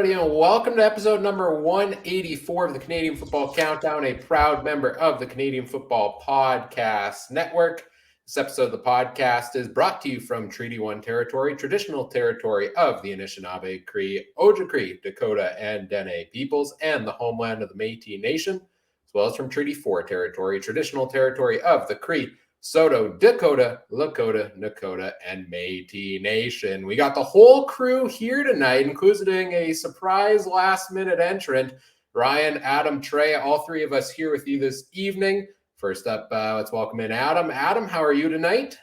everybody, and welcome to episode number 184 of the Canadian Football Countdown, a proud member of the Canadian Football Podcast Network. This episode of the podcast is brought to you from Treaty 1 territory, traditional territory of the Anishinaabe, Cree, Ojibwe, Dakota, and Dene peoples, and the homeland of the Métis Nation, as well as from Treaty 4 territory, traditional territory of the Cree, Saulteaux, Dakota, Lakota, Nakota, and Métis Nation. We got the whole crew here tonight, including a surprise last-minute entrant, Ryan, Adam, Trey, all three of us here with you this evening. First up, let's welcome in Adam. Adam, how are you tonight?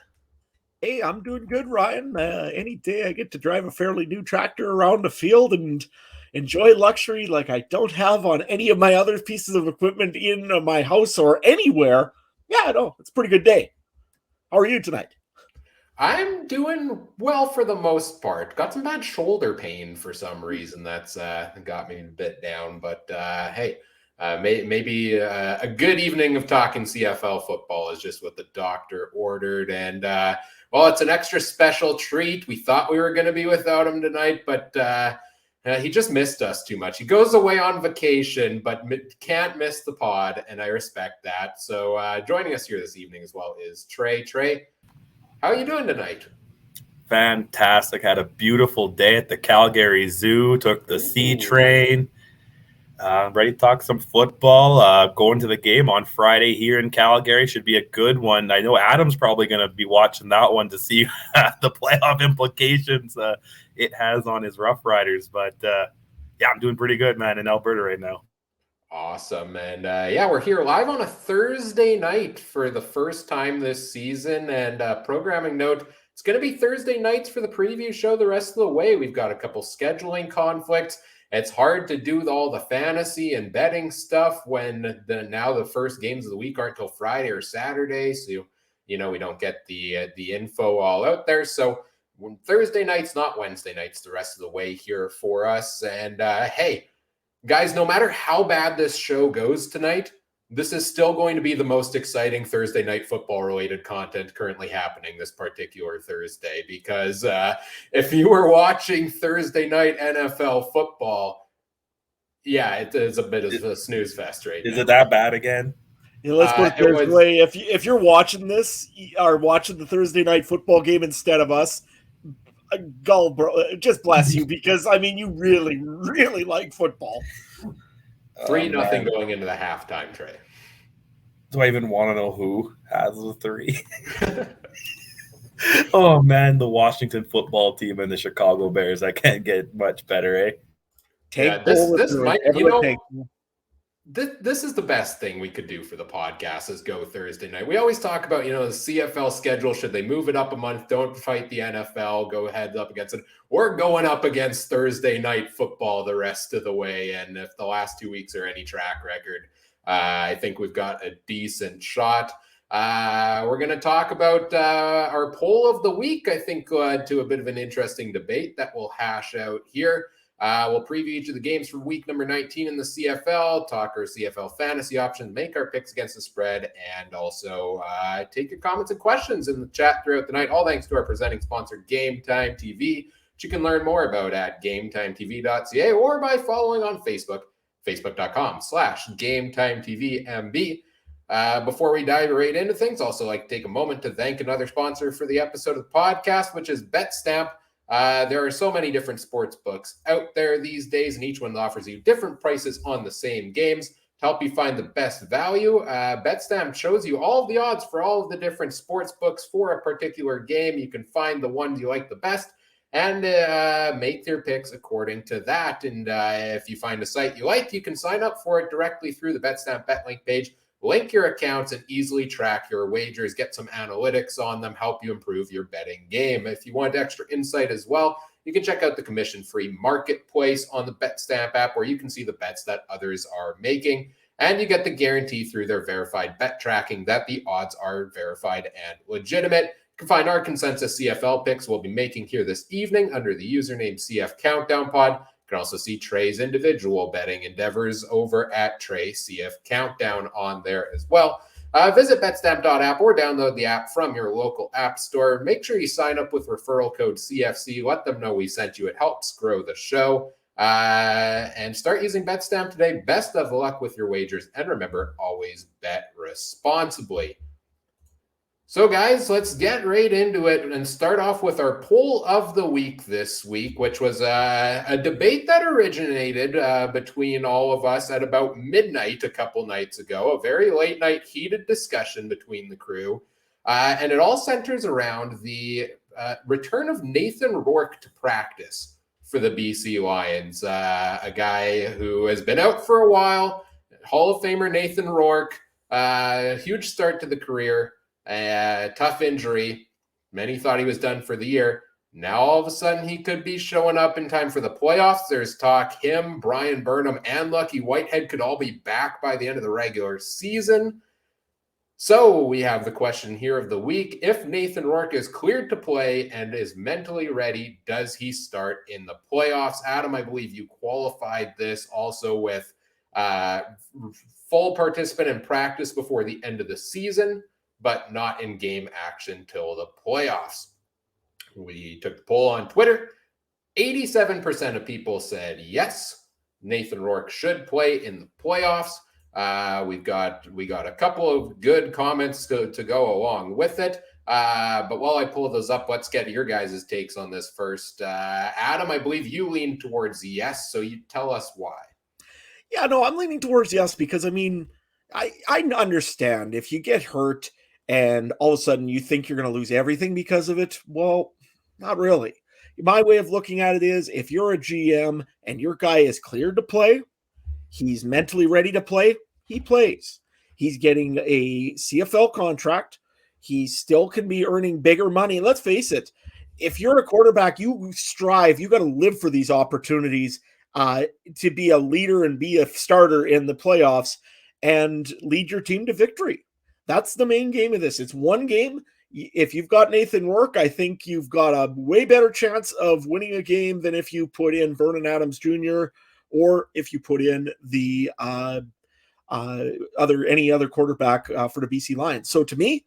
Hey, I'm doing good, Ryan. Any day I get to drive a fairly new tractor around the field and enjoy luxury like I don't have on any of my other pieces of equipment in my house or anywhere. Yeah, no, it's a pretty good day. How are you tonight? I'm doing well for the most part. Got some bad shoulder pain for some reason. That's got me a bit down. But hey, maybe a good evening of talking CFL football is just what the doctor ordered. And well, it's an extra special treat. We thought we were going to be without him tonight, but he just missed us too much. He goes away on vacation, but can't miss the pod, and I respect that. So joining us here this evening as well is Trey. Trey, how are you doing tonight? Fantastic. Had a beautiful day at the Calgary Zoo. Took the C train. Ready to talk some football. Going to the game on Friday here in Calgary. Should be a good one. I know Adam's probably going to be watching that one to see the playoff implications it has on his Rough Riders. But, yeah, I'm doing pretty good, man, in Alberta right now. Awesome. And, yeah, we're here live on a Thursday night for the first time this season. And programming note, it's going to be Thursday nights for the preview show the rest of the way. We've got a couple scheduling conflicts. It's hard to do all the fantasy and betting stuff when now the first games of the week aren't until Friday or Saturday. So, we don't get the info all out there. So Thursday nights, not Wednesday nights, the rest of the way here for us. And hey, guys, no matter how bad this show goes tonight, this is still going to be the most exciting Thursday night football related content currently happening this particular Thursday, because if you were watching Thursday night NFL football, yeah, it is a bit of a snooze fest right now. Is it that bad again? Yeah, let's put it this way. If you're watching this or watching the Thursday night football game instead of us, God, bro, just bless you, because I mean, you really, really like football. 3-0 going into the halftime, Trey. Do I even want to know who has the 3? Oh, man, the Washington football team and the Chicago Bears. I can't get much better, eh? This might, this is the best thing we could do for the podcast is go Thursday night. We always talk about, the CFL schedule. Should they move it up a month? Don't fight the NFL. Go heads up against it. We're going up against Thursday night football the rest of the way. And if the last 2 weeks are any track record, I think we've got a decent shot. We're going to talk about our poll of the week. I think led to a bit of an interesting debate that we'll hash out here. We'll preview each of the games for week number 19 in the CFL, talk our CFL fantasy options, make our picks against the spread, and also take your comments and questions in the chat throughout the night. All thanks to our presenting sponsor, Game Time TV, which you can learn more about at gametimetv.ca or by following on Facebook, facebook.com/GameTimeTVMB. Before we dive right into things, also like to take a moment to thank another sponsor for the episode of the podcast, which is Betstamp. There are so many different sports books out there these days, and each one offers you different prices on the same games to help you find the best value. Betstamp shows you all of the odds for all of the different sports books for a particular game. You can find the ones you like the best and make your picks according to that. And if you find a site you like, you can sign up for it directly through the Betstamp BetLink page. Link your accounts and easily track your wagers, get some analytics on them, help you improve your betting game. If you want extra insight as well, you can check out the commission-free marketplace on the Betstamp app where you can see the bets that others are making. And you get the guarantee through their verified bet tracking that the odds are verified and legitimate. You can find our consensus CFL picks we'll be making here this evening under the username CF Countdown Pod. You can also see Trey's individual betting endeavors over at Trey CF Countdown on there as well. Visit betstamp.app or download the app from your local app store. Make sure you sign up with referral code CFC. Let them know we sent you. It helps grow the show. And start using Betstamp today. Best of luck with your wagers. And remember, always bet responsibly. So, guys, let's get right into it and start off with our poll of the week this week, which was a debate that originated between all of us at about midnight a couple nights ago, a very late night heated discussion between the crew. And it all centers around the return of Nathan Rourke to practice for the BC Lions, a guy who has been out for a while, Hall of Famer Nathan Rourke, huge start to the career. Tough injury. Many thought he was done for the year. Now, all of a sudden, he could be showing up in time for the playoffs. There's talk him, Brian Burnham, and Lucky Whitehead could all be back by the end of the regular season. So we have the question here of the week. If Nathan Rourke is cleared to play and is mentally ready, does he start in the playoffs? Adam, I believe you qualified this also with full participant in practice before the end of the season, but not in game action till the playoffs. We took the poll on Twitter. 87% of people said yes, Nathan Rourke should play in the playoffs. We got a couple of good comments to go along with it. But while I pull those up, let's get your guys' takes on this first. Adam, I believe you lean towards yes, so you tell us why. Yeah, no, I'm leaning towards yes because, I mean, I understand if you get hurt and all of a sudden you think you're going to lose everything because of it. Well, not really. My way of looking at it is if you're a GM and your guy is cleared to play, he's mentally ready to play, he plays. He's getting a CFL contract. He still can be earning bigger money. Let's face it, if you're a quarterback, you strive, you got to live for these opportunities to be a leader and be a starter in the playoffs and lead your team to victory. That's the main game of this. It's one game. If you've got Nathan Rourke, I think you've got a way better chance of winning a game than if you put in Vernon Adams Jr. or if you put in the any other quarterback for the BC Lions. So to me,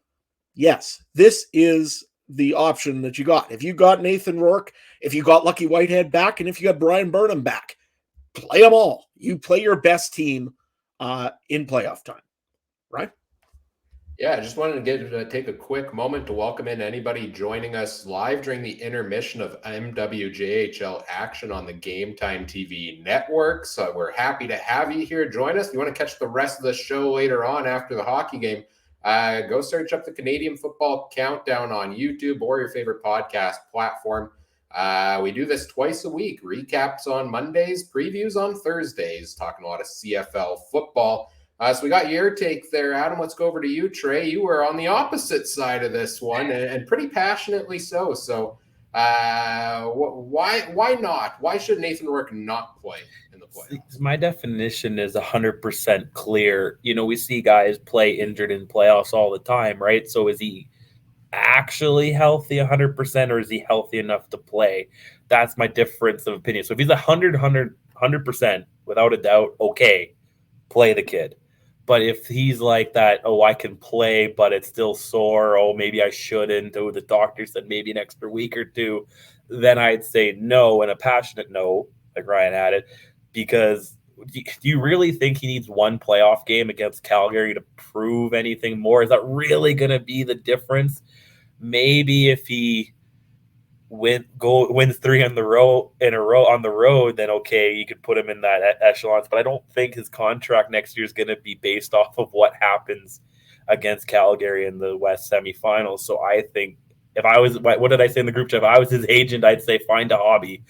yes, this is the option that you got. If you got Nathan Rourke, if you got Lucky Whitehead back, and if you got Brian Burnham back, play them all. You play your best team in playoff time, right? Yeah, I just wanted to take a quick moment to welcome in anybody joining us live during the intermission of MWJHL action on the Game Time TV network. So we're happy to have you here. Join us. If you want to catch the rest of the show later on after the hockey game, go search up the Canadian Football Countdown on YouTube or your favorite podcast platform. We do this twice a week. Recaps on Mondays, previews on Thursdays, talking a lot of CFL football. So we got your take there, Adam. Let's go over to you, Trey. You were on the opposite side of this one, and pretty passionately so. So why not? Why should Nathan Rourke not play in the playoffs? My definition is 100% clear. You know, we see guys play injured in playoffs all the time, right? So is he actually healthy 100%, or is he healthy enough to play? That's my difference of opinion. So if he's 100% without a doubt, okay, play the kid. But if he's like that, oh, I can play, but it's still sore, oh, maybe I shouldn't, oh, the doctor said maybe an extra week or two, then I'd say no, and a passionate no, like Ryan added, because do you really think he needs one playoff game against Calgary to prove anything more? Is that really going to be the difference? Maybe if he wins 3 in a row on the road, then okay, you could put him in that echelon. But I don't think his contract next year is going to be based off of what happens against Calgary in the West semifinals. So I think if I was, what did I say in the group chat? If I was his agent, I'd say find a hobby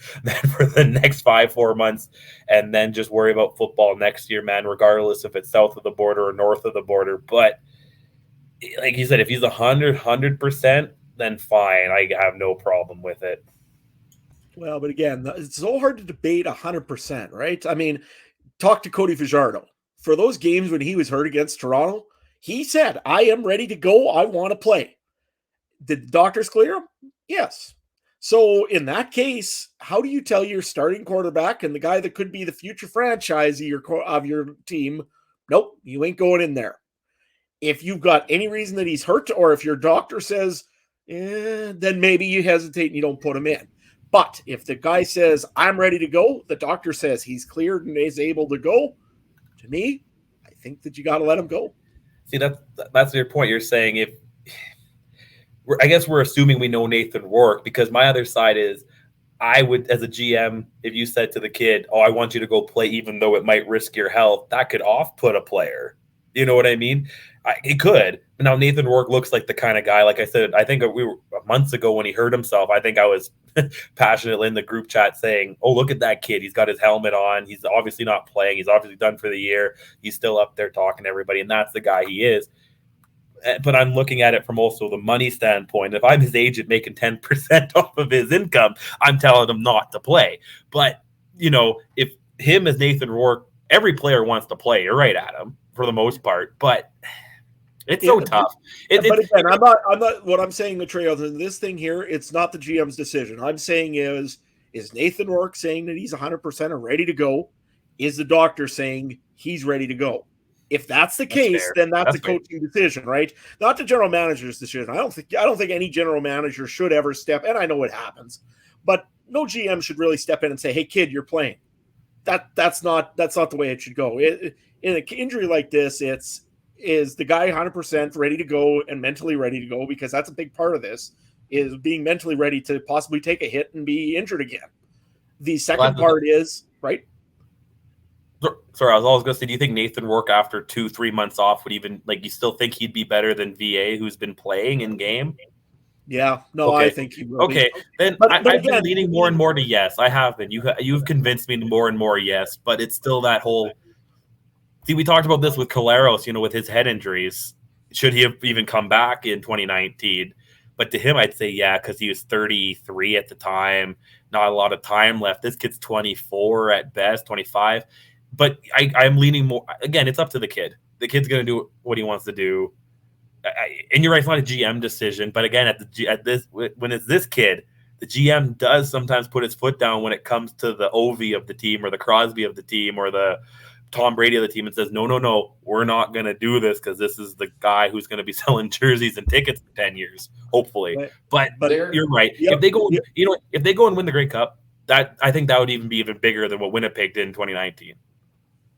for the next 5-4 months and then just worry about football next year, man, regardless if it's south of the border or north of the border. But like you said, if he's 100%, then fine. I have no problem with it. Well, but again, it's so hard to debate 100%, right? I mean, talk to Cody Fajardo. For those games when he was hurt against Toronto, he said, I am ready to go. I want to play. Did the doctors clear him? Yes. So in that case, how do you tell your starting quarterback and the guy that could be the future franchise of your team, nope, you ain't going in there? If you've got any reason that he's hurt, or if your doctor says, then maybe you hesitate and you don't put him in. But if the guy says, I'm ready to go, the doctor says he's cleared and is able to go, to me, I think that you got to let him go. See, that's your point. You're saying I guess we're assuming we know Nathan Rourke, because my other side is I would, as a GM, if you said to the kid, I want you to go play even though it might risk your health, that could off-put a player. You know what I mean? It could. Now, Nathan Rourke looks like the kind of guy, like I said, I think we were months ago when he hurt himself, I think I was passionately in the group chat saying, look at that kid. He's got his helmet on. He's obviously not playing. He's obviously done for the year. He's still up there talking to everybody, and that's the guy he is. But I'm looking at it from also the money standpoint. If I'm his agent making 10% off of his income, I'm telling him not to play. But, if him as Nathan Rourke, every player wants to play. You're right, Adam, for the most part. But it's so tough. But again, I'm not. What I'm saying, Matreo, this thing here, it's not the GM's decision. I'm saying is Nathan Rourke saying that he's 100% and ready to go? Is the doctor saying he's ready to go? If that's the case, then that's a coaching decision, right? Not the general manager's decision. I don't think any general manager should ever step. And I know it happens, but no GM should really step in and say, "Hey, kid, you're playing." That's not the way it should go. In an injury like this, is the guy 100% ready to go and mentally ready to go, because that's a big part of this, is being mentally ready to possibly take a hit and be injured again. The second part is, right? Sorry, I was always going to say, do you think Nathan Rourke after 2-3 months off would even, you still think he'd be better than VA, who's been playing in game? Yeah, no, okay. I think he will. Okay, then I've been leaning more and more to yes. I have been. You've convinced me more and more yes, but it's still that whole. See, we talked about this with Collaros, with his head injuries. Should he have even come back in 2019? But to him, I'd say yeah, because he was 33 at the time. Not a lot of time left. This kid's 24 at best, 25. But I'm leaning more. Again, it's up to the kid. The kid's going to do what he wants to do. And you're right, it's not a GM decision. But again, when it's this kid, the GM does sometimes put his foot down when it comes to the Ovi of the team or the Crosby of the team or the Tom Brady of the team, and says, no, we're not going to do this because this is the guy who's going to be selling jerseys and tickets for 10 years, hopefully. But you're right. Yep, if they go and win the Grey Cup, I think that would even be even bigger than what Winnipeg did in 2019.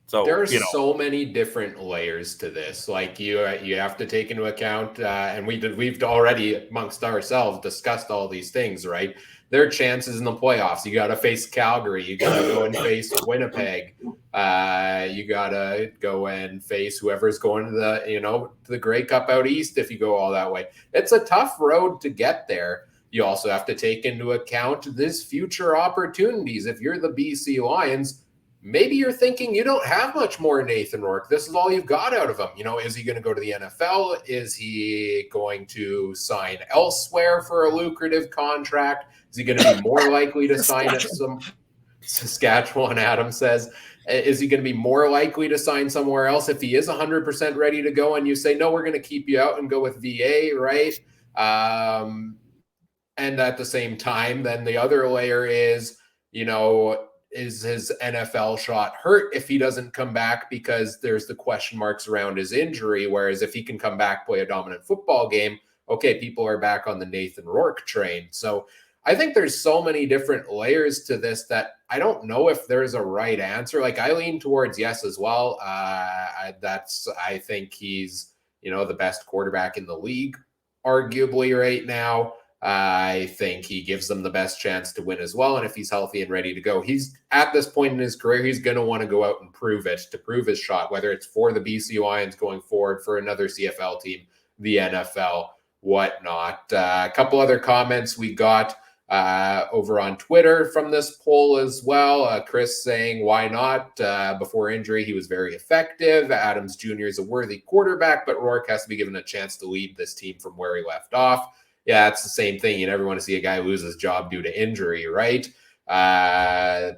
So there's so many different layers to this. Like you have to take into account, and we've already amongst ourselves discussed all these things, right? Their chances in the playoffs. You got to face Calgary. You got to go and face Winnipeg. You got to go and face whoever's going to the Grey Cup out east. If you go all that way, it's a tough road to get there. You also have to take into account this future opportunities. If you're the BC Lions, maybe you're thinking you don't have much more Nathan Rourke. This is all you've got out of him. Is he going to go to the NFL? Is he going to sign elsewhere for a lucrative contract? Is he going to be more likely to sign at some Saskatchewan, Adam says? Is he going to be more likely to sign somewhere else if he is 100% ready to go and you say, no, we're going to keep you out and go with VA, right? And at the same time, then the other layer is, is his NFL shot hurt if he doesn't come back, because there's the question marks around his injury. Whereas if he can come back, play a dominant football game, okay, people are back on the Nathan Rourke train. So I think there's so many different layers to this that I don't know if there's a right answer. I lean towards yes as well. I think he's, the best quarterback in the league, arguably right now. I think he gives them the best chance to win as well. And if he's healthy and ready to go, he's at this point in his career, he's going to want to go out and prove his shot, whether it's for the BC Lions going forward, for another CFL team, the NFL, whatnot. A couple other comments we got over on Twitter from this poll as well. Chris saying, why not? Before injury, he was very effective. Adams Jr. is a worthy quarterback, but Rourke has to be given a chance to lead this team from where he left off. Yeah, it's the same thing. You never want to see a guy lose his job due to injury, right?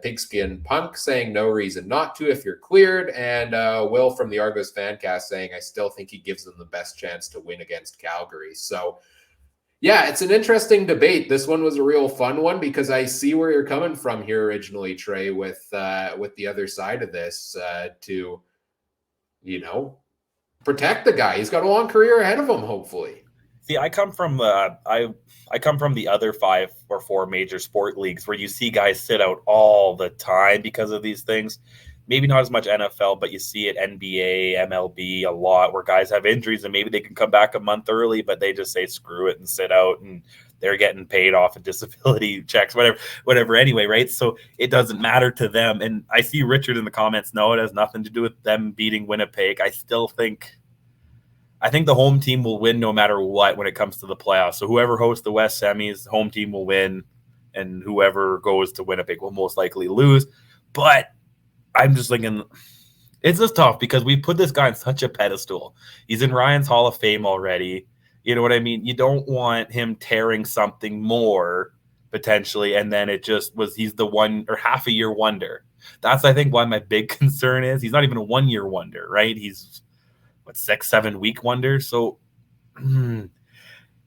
Pigskin Punk saying no reason not to if you're cleared. And Will from the Argos Fancast saying, I still think he gives them the best chance to win against Calgary. So, yeah, it's an interesting debate. This one was a real fun one because I see where you're coming from here originally, Trey, with the other side of this to, protect the guy. He's got a long career ahead of him, hopefully. See, I come from I come from the other 5 or 4 major sport leagues where you see guys sit out all the time because of these things. Maybe not as much NFL, but you see it NBA, MLB a lot where guys have injuries and maybe they can come back a month early, but they just say screw it and sit out, and they're getting paid off of disability checks, whatever anyway, right? So it doesn't matter to them. And I see Richard in the comments, no, it has nothing to do with them beating Winnipeg. I think the home team will win no matter what when it comes to the playoffs. So whoever hosts the West semis, home team will win, and whoever goes to Winnipeg will most likely lose. But I'm just thinking it's just tough because we put this guy on such a pedestal. He's in Ryan's Hall of Fame already. You know what I mean? You don't want him tearing something more potentially, and then he's the one or half a year wonder. That's, I think, why my big concern is he's not even a 1 year wonder, right? He's 6-7 week wonder. So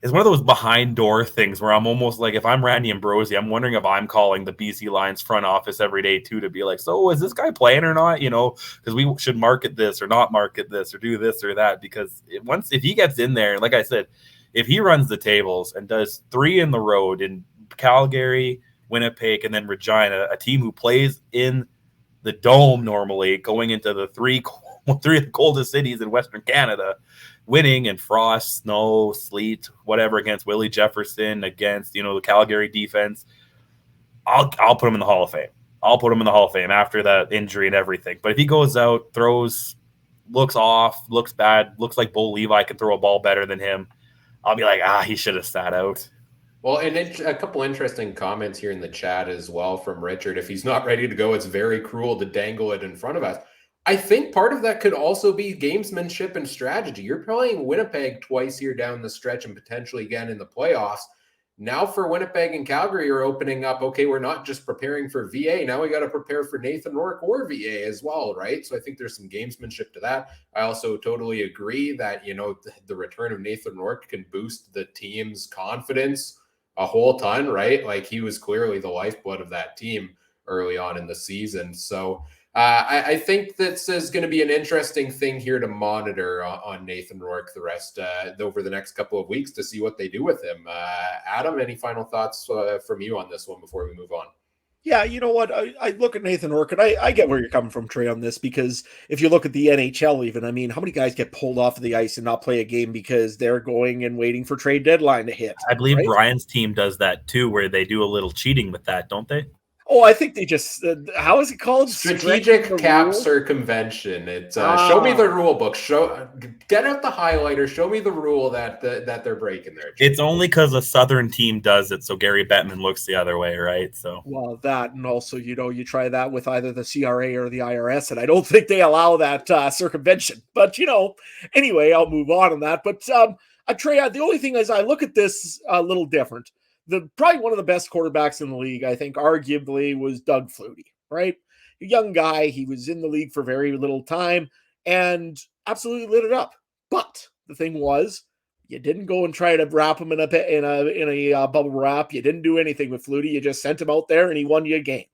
it's one of those behind door things where I'm almost like, if I'm Randy Ambrosie, I'm wondering if I'm calling the BC Lions front office every day too, to be like, so is this guy playing or not? You know, because we should market this or not market this or do this or that, because if he gets in there, like I said, if he runs the tables and does 3 in the road in Calgary, Winnipeg, and then Regina, a team who plays in the Dome normally, going into the three of the coldest cities in Western Canada, winning in frost, snow, sleet, whatever, against Willie Jefferson, against, the Calgary defense, I'll put him in the Hall of Fame. I'll put him in the Hall of Fame after that injury and everything. But if he goes out, throws, looks off, looks bad, looks like Bo Levi can throw a ball better than him, I'll be like, he should have sat out. Well, and a couple interesting comments here in the chat as well from Richard. If he's not ready to go, it's very cruel to dangle it in front of us. I think part of that could also be gamesmanship and strategy. You're playing Winnipeg twice here down the stretch and potentially again in the playoffs. Now for Winnipeg and Calgary, you're opening up, okay, we're not just preparing for VA. Now we got to prepare for Nathan Rourke or VA as well, right? So I think there's some gamesmanship to that. I also totally agree that, the return of Nathan Rourke can boost the team's confidence a whole ton, right? Like, he was clearly the lifeblood of that team early on in the season. So I think this is going to be an interesting thing here to monitor on Nathan Rourke the rest over the next couple of weeks to see what they do with him. Adam, any final thoughts from you on this one before we move on? Yeah, you know what? I look at Nathan Rourke, and I get where you're coming from, Trey, on this, because if you look at the NHL even, I mean, how many guys get pulled off of the ice and not play a game because they're going and waiting for trade deadline to hit? I believe right? Brian's team does that too, where they do a little cheating with that, don't they? Oh, I think they just, how is it called? Strategic cap circumvention. It's show me the rule book. Get out the highlighter. Show me the rule that they're breaking there. It's only because a Southern team does it, so Gary Bettman looks the other way, right? So, well, that, and also, you try that with either the CRA or the IRS, and I don't think they allow that circumvention. But anyway, I'll move on that. But Trey, the only thing is, I look at this a little different. Probably one of the best quarterbacks in the league, I think, arguably, was Doug Flutie, right? A young guy. He was in the league for very little time and absolutely lit it up. But the thing was, you didn't go and try to wrap him in a bubble wrap. You didn't do anything with Flutie. You just sent him out there and he won you a game.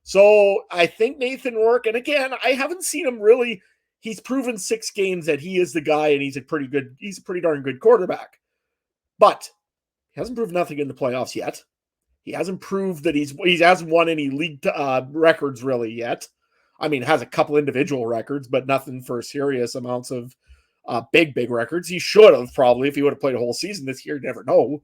So I think Nathan Rourke, and again, I haven't seen him really. He's proven 6 games that he is the guy, and he's a pretty darn good quarterback. But he hasn't proved nothing in the playoffs yet. He hasn't proved that he hasn't won any league records really yet. I mean, has a couple individual records, but nothing for serious amounts of big records. He should have probably, if he would have played a whole season this year. You never know.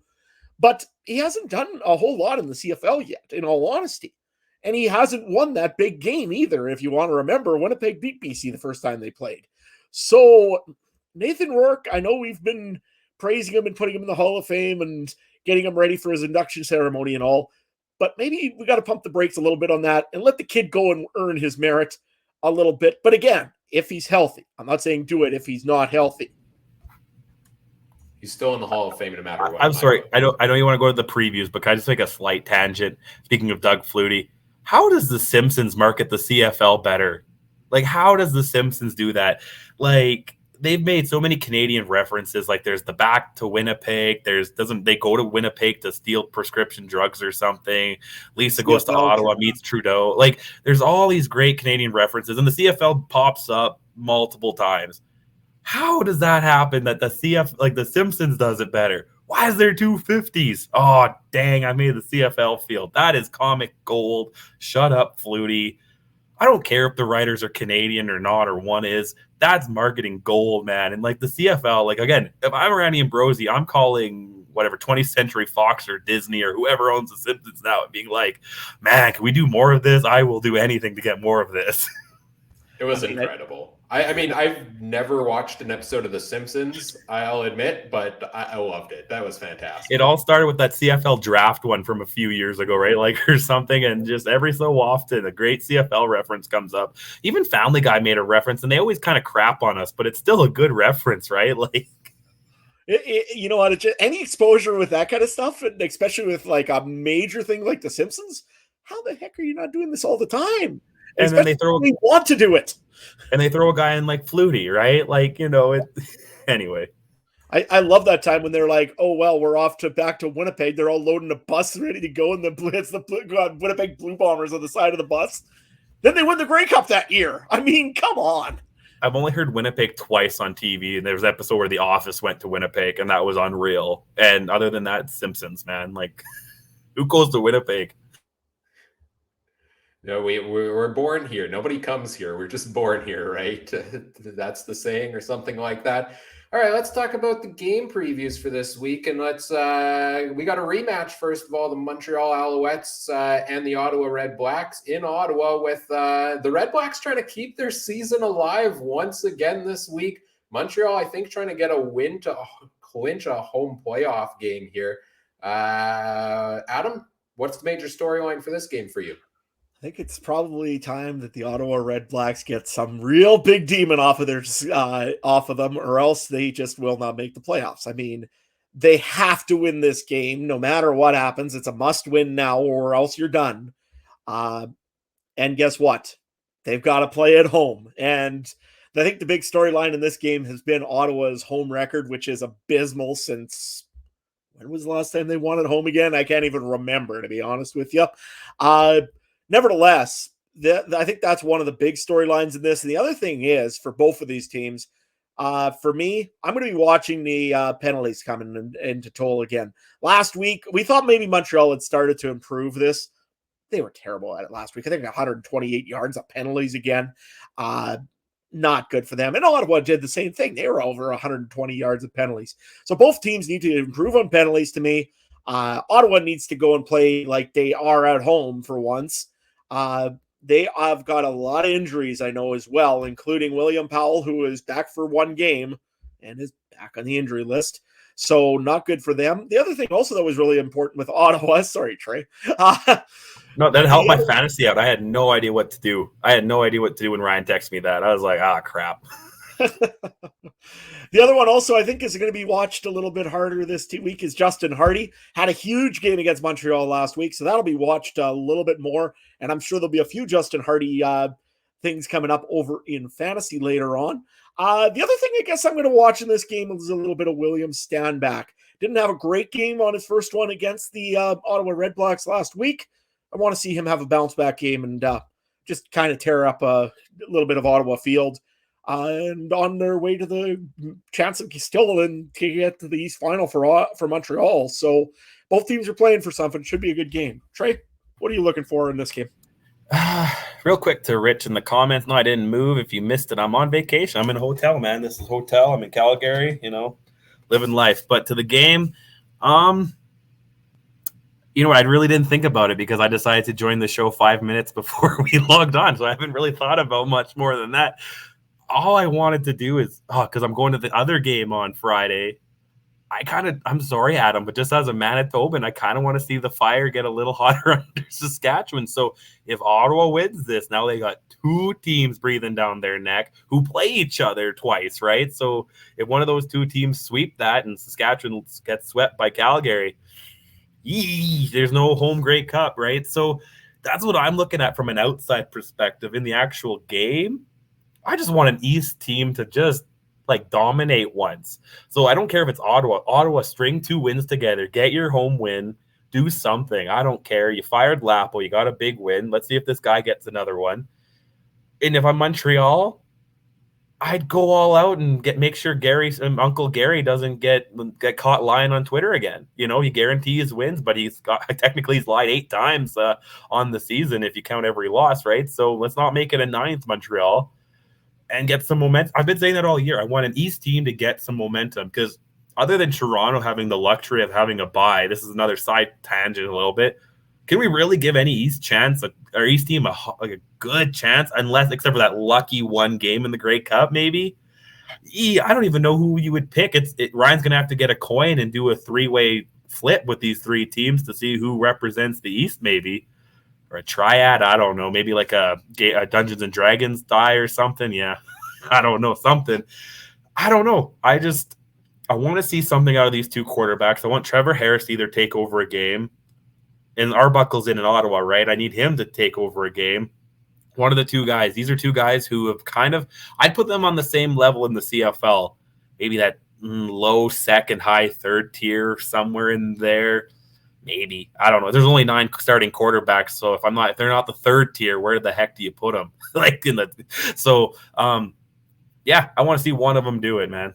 But he hasn't done a whole lot in the CFL yet, in all honesty. And he hasn't won that big game either. If you want to remember, Winnipeg beat BC the first time they played. So Nathan Rourke, I know we've been praising him and putting him in the Hall of Fame and getting him ready for his induction ceremony and all. But maybe we got to pump the brakes a little bit on that and let the kid go and earn his merit a little bit. But again, if he's healthy, I'm not saying do it if he's not healthy. He's still in the Hall of Fame no matter what. I'm sorry. I know you want to go to the previews, but can I just make a slight tangent? Speaking of Doug Flutie, how does The Simpsons market the CFL better? Like, how does The Simpsons do that? Like, they've made so many Canadian references. Like, there's the back to Winnipeg. They go to Winnipeg to steal prescription drugs or something. Lisa goes to Ottawa, meets Trudeau. Like, there's all these great Canadian references, and the CFL pops up multiple times. How does that happen that the the Simpsons does it better? Why is there 250s? Oh, dang, I made the CFL field. That is comic gold. Shut up, Flutie. I don't care if the writers are Canadian or not, or one is. That's marketing gold, man. And like the CFL, like again, if I'm Randy Ambrosie, I'm calling whatever 20th Century Fox or Disney or whoever owns the Simpsons now and being like, man, can we do more of this? I will do anything to get more of this. It was incredible. I mean, I've never watched an episode of The Simpsons, I'll admit, but I loved it. That was fantastic. It all started with that CFL draft one from a few years ago, right? Like, or something. And just every so often, a great CFL reference comes up. Even Family Guy made a reference, and they always kind of crap on us, but it's still a good reference, right? Like, you know what? Any exposure with that kind of stuff, and especially with like a major thing like The Simpsons, how the heck are you not doing this all the time? And then they want to do it, and they throw a guy in like Flutie, right? Like, you know, anyway. I love that time when they're like, oh, well, we're back to Winnipeg. They're all loading a bus ready to go, and it's the Winnipeg Blue Bombers on the side of the bus. Then they win the Grey Cup that year. I mean, come on. I've only heard Winnipeg twice on TV, and there was an episode where The Office went to Winnipeg, and that was unreal. And other than that, Simpsons, man. Like, who goes to Winnipeg? No, we're born here. Nobody comes here. We're just born here, right? That's the saying or something like that. All right, let's talk about the game previews for this week. And we got a rematch, first of all, the Montreal Alouettes and the Ottawa Redblacks in Ottawa, with the Redblacks trying to keep their season alive once again this week. Montreal, I think, trying to get a win to clinch a home playoff game here. Adam, what's the major storyline for this game for you? I think it's probably time that the Ottawa Redblacks get some real big demon off of them, or else they just will not make the playoffs. I mean, they have to win this game no matter what happens. It's a must win now, or else you're done. And guess what? They've got to play at home. And I think the big storyline in this game has been Ottawa's home record, which is abysmal since when was the last time they won at home again? I can't even remember, to be honest with you. Nevertheless, I think that's one of the big storylines in this. And the other thing is, for both of these teams, for me, I'm going to be watching the penalties coming into toll again. Last week, we thought maybe Montreal had started to improve this. They were terrible at it last week. I think 128 yards of penalties again. Not good for them. And Ottawa did the same thing. They were over 120 yards of penalties. So both teams need to improve on penalties to me. Ottawa needs to go and play like they are at home for once. They have got a lot of injuries, I know, as well, including William Powell, who is back for one game and is back on the injury list. So not good for them. The other thing also that was really important with Ottawa, sorry, Trey. No, that helped my fantasy out. I had no idea what to do. When Ryan texted me that. I was like, crap. The other one also I think is going to be watched a little bit harder this week is Justin Hardy. Had a huge game against Montreal last week, so that'll be watched a little bit more, and I'm sure there'll be a few Justin Hardy things coming up over in fantasy later on. The other thing I guess I'm going to watch in this game is a little bit of William Stanback. Didn't have a great game on his first one against the Ottawa Redblacks last week. I want to see him have a bounce back game and just kind of tear up a little bit of Ottawa field. And on their way to the chance of still to get to the East Final for Montreal. So both teams are playing for something. Should be a good game. Trey, what are you looking for in this game? Real quick to Rich in the comments. No, I didn't move. If you missed it, I'm on vacation. I'm in a hotel, man. This is hotel. I'm in Calgary, living life. But to the game, you know what? I really didn't think about it because I decided to join the show 5 minutes before we logged on. So I haven't really thought about much more than that. All I wanted to do is, because I'm going to the other game on Friday. I'm sorry, Adam, but just as a Manitoban, I kind of want to see the Fire get a little hotter under Saskatchewan. So if Ottawa wins this, now they got two teams breathing down their neck who play each other twice, right? So if one of those two teams sweep that and Saskatchewan gets swept by Calgary, there's no home Grey Cup, right? So that's what I'm looking at from an outside perspective. In the actual game, I just want an East team to just dominate once. So I don't care if it's Ottawa. Ottawa, string 2 wins together. Get your home win. Do something. I don't care. You fired Lapo. You got a big win. Let's see if this guy gets another one. And if I'm Montreal, I'd go all out and make sure Uncle Gary doesn't get caught lying on Twitter again. You know, he guarantees wins, but he's lied 8 times on the season if you count every loss, right? So let's not make it a 9th Montreal and get some momentum. I've been saying that all year. I want an East team to get some momentum because other than Toronto having the luxury of having a bye, this is another side tangent a little bit. Can we really give any East team a good chance, except for that lucky one game in the Grey Cup, maybe? I don't even know who you would pick. Ryan's going to have to get a coin and do a 3-way flip with these 3 teams to see who represents the East, maybe. Or a triad, I don't know. Maybe like a Dungeons and Dragons die or something. Yeah, I don't know. Something. I don't know. I want to see something out of these 2 quarterbacks. I want Trevor Harris to either take over a game. And Arbuckle's in Ottawa, right? I need him to take over a game. One of the 2 guys. These are 2 guys who have I'd put them on the same level in the CFL. Maybe that low second, high third tier, somewhere in there. Maybe. I don't know. There's only 9 starting quarterbacks, so if they're not the third tier, where the heck do you put them? Yeah, I want to see one of them do it, man.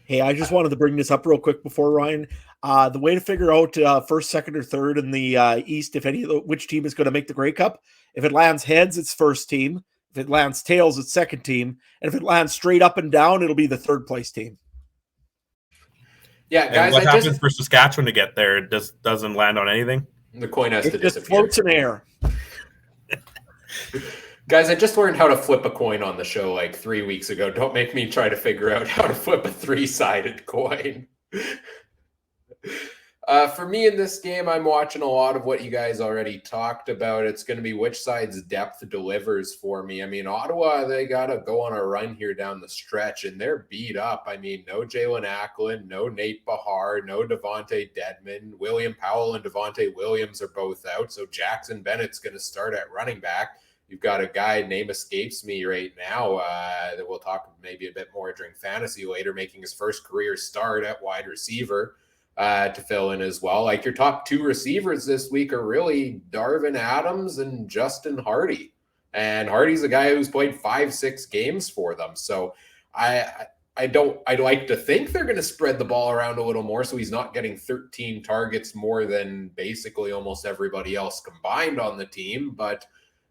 Hey, I just wanted to bring this up real quick before Ryan. The way to figure out first, second, or third in the East, which team is going to make the Grey Cup, if it lands heads, it's first team. If it lands tails, it's second team. And if it lands straight up and down, it'll be the third place team. Yeah, guys. And what happens for Saskatchewan to get there? It doesn't land on anything? The coin has to disappear. It just floats in air. Guys, I just learned how to flip a coin on the show like 3 weeks ago. Don't make me try to figure out how to flip a 3-sided coin. For me in this game, I'm watching a lot of what you guys already talked about. It's going to be which side's depth delivers for me. I mean, Ottawa, they got to go on a run here down the stretch, and they're beat up. I mean, no Jalen Acklin, no Nate Bahar, no Devontae Dedmon. William Powell and Devontae Williams are both out, so Jackson Bennett's going to start at running back. You've got a guy, name escapes me right now, that we'll talk maybe a bit more during fantasy later, making his first career start at wide receiver to fill in as well. Like your top 2 receivers this week are really Darvin Adams and Justin Hardy. And Hardy's a guy who's played 5-6 games for them. So I'd like to think they're going to spread the ball around a little more so he's not getting 13 targets more than basically almost everybody else combined on the team. But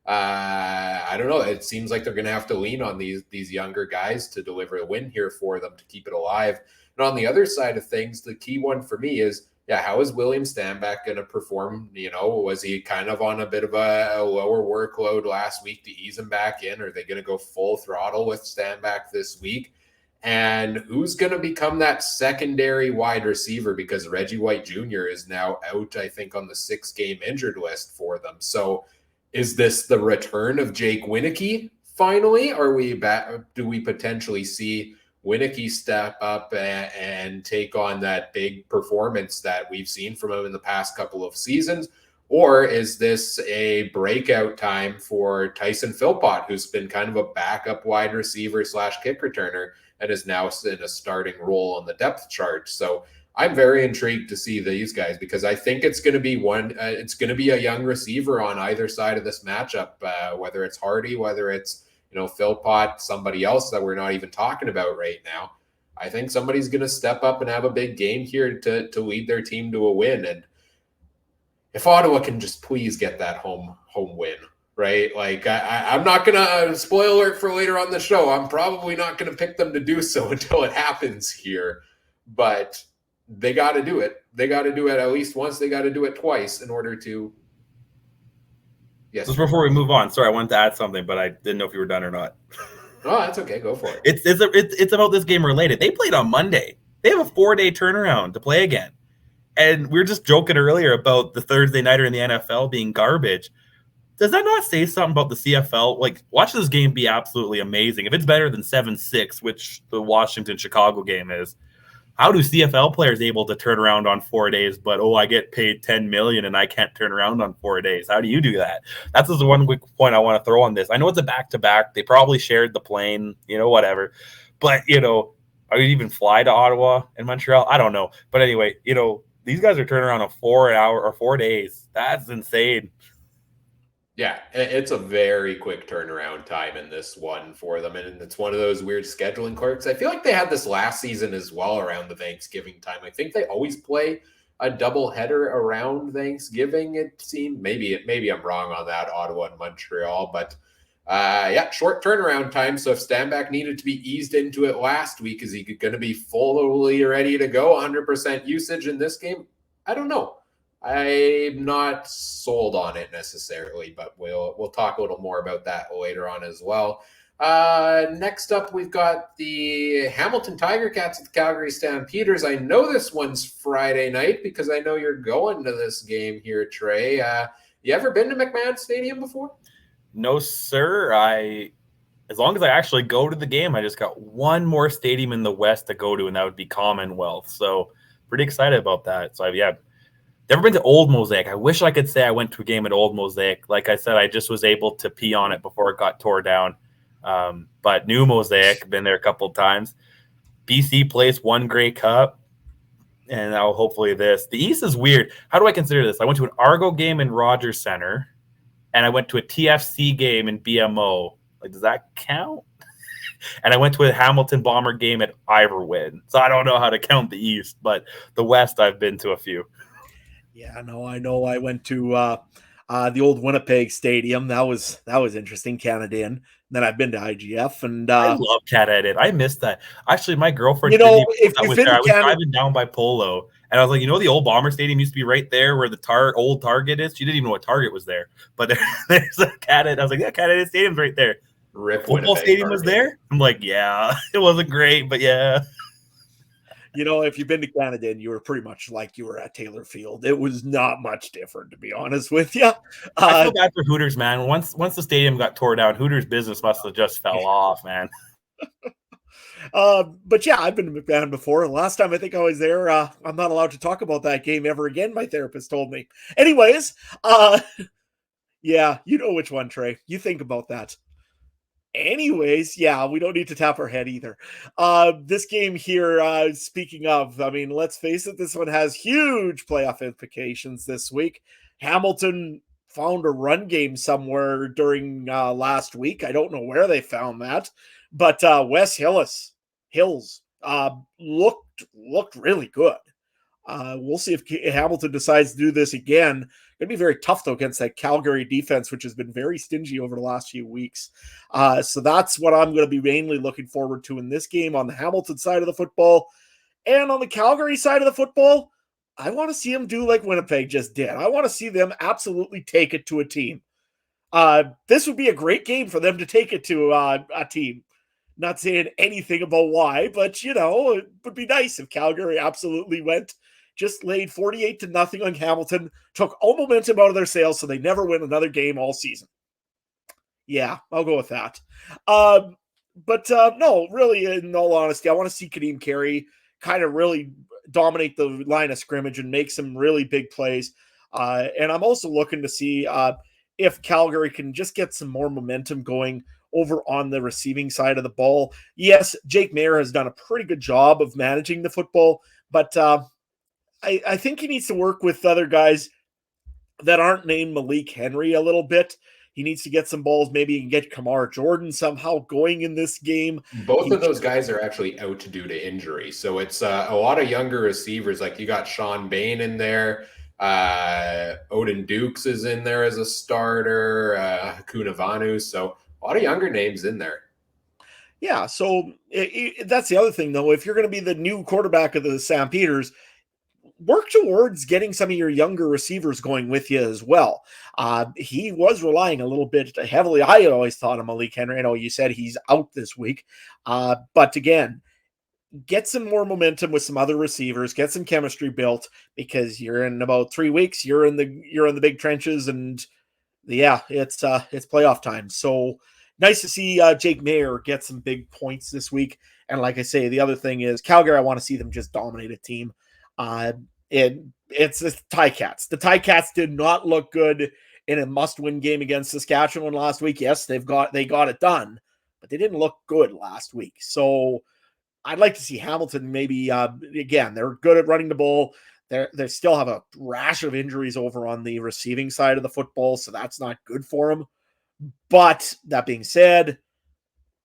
I don't know. It seems like they're going to have to lean on these younger guys to deliver a win here for them to keep it alive. And on the other side of things, the key one for me is, how is William Stanback going to perform? You know, was he kind of on a bit of a lower workload last week to ease him back in? Are they going to go full throttle with Stanback this week? And who's going to become that secondary wide receiver? Because Reggie White Jr. is now out, I think, on the 6-game injured list for them. So is this the return of Jake Winneke finally? Do we potentially see Winneke step up and take on that big performance that we've seen from him in the past couple of seasons? Or is this a breakout time for Tyson Philpott, who's been kind of a backup wide receiver / kick returner and is now in a starting role on the depth chart? So I'm very intrigued to see these guys because I think it's going to be it's going to be a young receiver on either side of this matchup, whether it's Hardy, whether it's Philpott, somebody else that we're not even talking about right now. I think somebody's going to step up and have a big game here to lead their team to a win. And if Ottawa can just please get that home win, right? Like I'm not going to spoil alert for later on the show. I'm probably not going to pick them to do so until it happens here, but they got to do it. They got to do it at least once. They got to do it twice in order to. Yes. Just before we move on, sorry, I wanted to add something, but I didn't know if you were done or not. Oh, that's okay. Go for it. It's about this game related. They played on Monday. They have a 4-day turnaround to play again. And we were just joking earlier about the Thursday nighter in the NFL being garbage. Does that not say something about the CFL? Like, watch this game be absolutely amazing. If it's better than 7-6, which the Washington-Chicago game is, how do CFL players able to turn around on 4 days, but, I get paid $10 million and I can't turn around on 4 days? How do you do that? That's just one quick point I want to throw on this. I know it's a back-to-back. They probably shared the plane, whatever. But, are you even fly to Ottawa and Montreal? I don't know. But anyway, these guys are turning around on 4 days. That's insane. Yeah, it's a very quick turnaround time in this one for them. And it's one of those weird scheduling quirks. I feel like they had this last season as well around the Thanksgiving time. I think they always play a double header around Thanksgiving, it seemed. Maybe I'm wrong on that, Ottawa and Montreal. But yeah, short turnaround time. So if Stanback needed to be eased into it last week, is he going to be fully ready to go, 100% usage in this game? I don't know. I'm not sold on it necessarily, but we'll talk a little more about that later on as well. Next up, we've got the Hamilton Tiger Cats at the Calgary Stampeders. I know this one's Friday night because I know you're going to this game here, Trey. You ever been to McMahon Stadium before? No, sir. As long as I actually go to the game, I just got one more stadium in the West to go to, and that would be Commonwealth. So pretty excited about that. So never been to Old Mosaic. I wish I could say I went to a game at Old Mosaic. Like I said, I just was able to pee on it before it got tore down. But New Mosaic, been there a couple of times. BC Place, one Grey Cup. And now hopefully this. The East is weird. How do I consider this? I went to an Argo game in Rogers Center, and I went to a TFC game in BMO. Like, does that count? And I went to a Hamilton Bomber game at Iverwood. So I don't know how to count the East, but the West I've been to a few. Yeah, no, I know. I went to the old Winnipeg Stadium. That was interesting, Canada Inn. Then I've been to IGF, and I love Canada Inn. I missed that. Actually, my girlfriend, if I was driving down by Polo, and I was like, the old Bomber Stadium used to be right there where the old Target is. She didn't even know what Target was there, but there's a Canada. I was like, yeah, Canada Inn Stadium's right there. Football Stadium was there. I'm like, yeah, it wasn't great, but yeah. If you've been to Canada, and you were pretty much like you were at Taylor Field. It was not much different, to be honest with you. I feel bad for Hooters, man. Once the stadium got tore down, Hooters business must have just fell off, man. But yeah, I've been to McMahon before, and last time I think I was there, I'm not allowed to talk about that game ever again, my therapist told me. Anyways, yeah, you know which one, Trey. You think about that. Anyways, yeah, we don't need to tap our head either. This game here, speaking of, let's face it, this one has huge playoff implications this week. Hamilton found a run game somewhere during last week. I don't know where they found that, but Wes Hills looked really good. We'll see if Hamilton decides to do this again. Going to be very tough, though, against that Calgary defense, which has been very stingy over the last few weeks. So that's what I'm going to be mainly looking forward to in this game on the Hamilton side of the football. And on the Calgary side of the football, I want to see them do like Winnipeg just did. I want to see them absolutely take it to a team. This would be a great game for them to take it to a team. Not saying anything about why, but, it would be nice if Calgary absolutely just laid 48-0 on Hamilton, took all momentum out of their sails so they never win another game all season. Yeah, I'll go with that. But no, really, in all honesty, I want to see Kadeem Carey kind of really dominate the line of scrimmage and make some really big plays. And I'm also looking to see if Calgary can just get some more momentum going over on the receiving side of the ball. Yes, Jake Maier has done a pretty good job of managing the football, but I think he needs to work with other guys that aren't named Malik Henry a little bit. He needs to get some balls. Maybe he can get Kamar Jordan somehow going in this game. Both of those guys are actually out due to injury. So it's a lot of younger receivers. Like you got Sean Bain in there. Odin Dukes is in there as a starter. Hakuna Vanu. So a lot of younger names in there. Yeah, so that's the other thing, though. If you're going to be the new quarterback of the Stampeders, work towards getting some of your younger receivers going with you as well. He was relying a little bit heavily. I had always thought of Malik Henry. I know you said he's out this week. But again, get some more momentum with some other receivers, get some chemistry built, because you're in about 3 weeks, you're in the big trenches, and yeah, it's playoff time. So nice to see Jake Maier get some big points this week. And like I say, the other thing is Calgary, I want to see them just dominate a team. It's the Ticats. The Ticats did not look good in a must-win game against Saskatchewan last week. Yes, they got it done, but they didn't look good last week. So I'd like to see Hamilton maybe again. They're good at running the ball. They still have a rash of injuries over on the receiving side of the football, so that's not good for them. But that being said,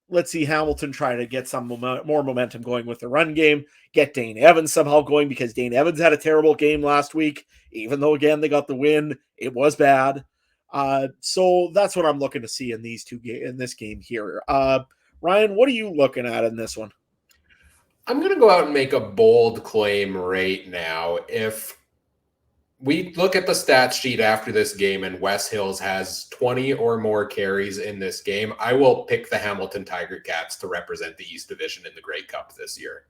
let's see Hamilton try to get some more momentum going with the run game, get Dane Evans somehow going, because Dane Evans had a terrible game last week. Even though, again, they got the win, it was bad. So that's what I'm looking to see in this game here. Ryan, what are you looking at in this one? I'm going to go out and make a bold claim right now. If we look at the stat sheet after this game and Wes Hills has 20 or more carries in this game, I will pick the Hamilton Tiger Cats to represent the East Division in the Grey Cup this year.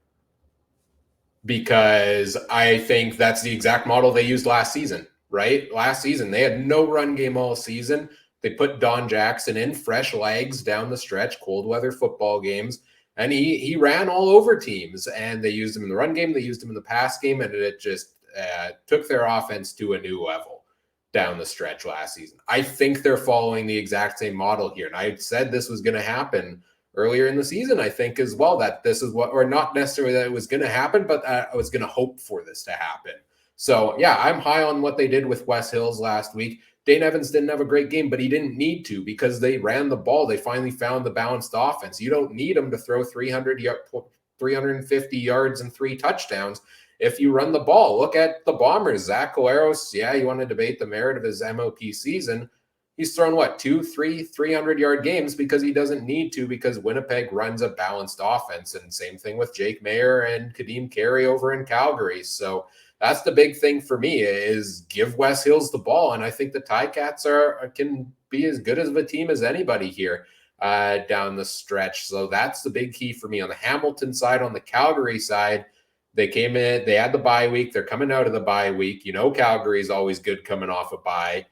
Because I think that's the exact model they used last season, right? Last season, they had no run game all season. They put Don Jackson in, fresh legs down the stretch, cold weather football games. And he ran all over teams, and they used him in the run game. They used him in the pass game, and it just took their offense to a new level down the stretch last season. I think they're following the exact same model here. And I said this was going to happen earlier in the season, I think, as well, that this is what, or not necessarily that it was going to happen, but I was going to hope for this to happen. So, yeah, I'm high on what they did with Wes Hills last week. Dane Evans didn't have a great game, but he didn't need to because they ran the ball. They finally found the balanced offense. You don't need him to throw 350 yards and 3 touchdowns if you run the ball. Look at the Bombers. Zach Collaros, yeah, you want to debate the merit of his MOP season. He's thrown, 300-yard games because he doesn't need to, because Winnipeg runs a balanced offense. And same thing with Jake Mayer and Kadeem Carey over in Calgary. So that's the big thing for me, is give Wes Hills the ball. And I think the Ticats can be as good of a team as anybody here down the stretch. So that's the big key for me. On the Hamilton side, on the Calgary side, they came in, they had the bye week. They're coming out of the bye week. Calgary is always good coming off a bye.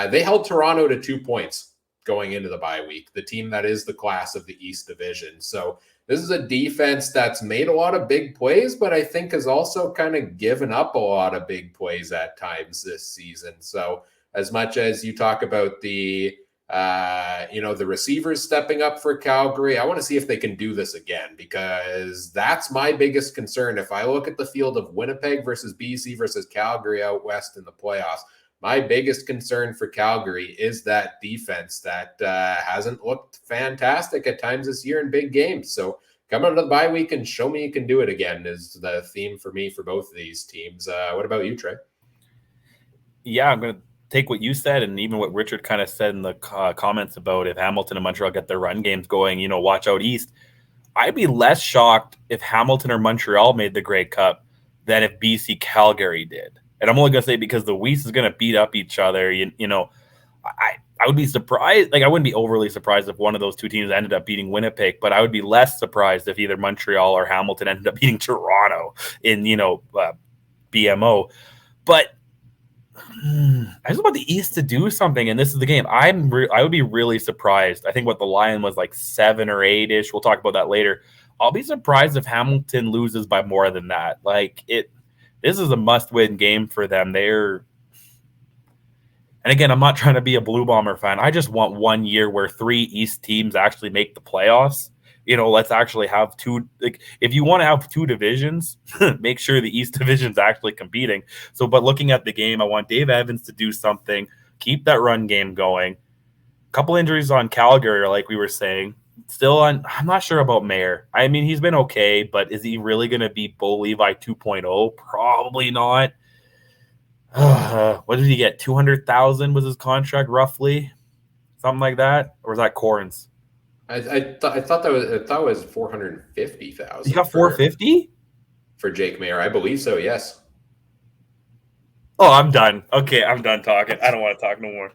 They held Toronto to 2 points going into the bye week, the team that is the class of the East Division. So this is a defense that's made a lot of big plays, but I think has also kind of given up a lot of big plays at times this season. So as much as you talk about the receivers stepping up for Calgary, I want to see if they can do this again, because that's my biggest concern. If I look at the field of Winnipeg versus BC versus Calgary out west in the playoffs, my biggest concern for Calgary is that defense that hasn't looked fantastic at times this year in big games. So come out of the bye week and show me you can do it again is the theme for me for both of these teams. What about you, Trey? Yeah, I'm going to take what you said and even what Richard kind of said in the comments about if Hamilton and Montreal get their run games going, watch out east. I'd be less shocked if Hamilton or Montreal made the Grey Cup than if BC Calgary did. And I'm only going to say because the West is going to beat up each other. I would be surprised. I wouldn't be overly surprised if one of those two teams ended up beating Winnipeg, but I would be less surprised if either Montreal or Hamilton ended up beating Toronto in, BMO. But I just want the East to do something, and this is the game. I would be really surprised. I think what the line was 7 or 8-ish. We'll talk about that later. I'll be surprised if Hamilton loses by more than that. This is a must-win game for them. And again, I'm not trying to be a Blue Bomber fan. I just want 1 year where 3 East teams actually make the playoffs. Let's actually have 2. If you want to have 2 divisions, make sure the East division's actually competing. So, but looking at the game, I want Dave Evans to do something, keep that run game going. A couple injuries on Calgary, like we were saying. I'm not sure about Mayer. I mean, he's been okay, but is he really going to be Bo Levi 2.0? Probably not. What did he get? 200,000 was his contract, roughly, something like that, or was that Corns? I thought it was 450,000. He got 450 for Jake Mayer, I believe so. Yes. Oh, I'm done. Okay, I'm done talking. I don't want to talk no more.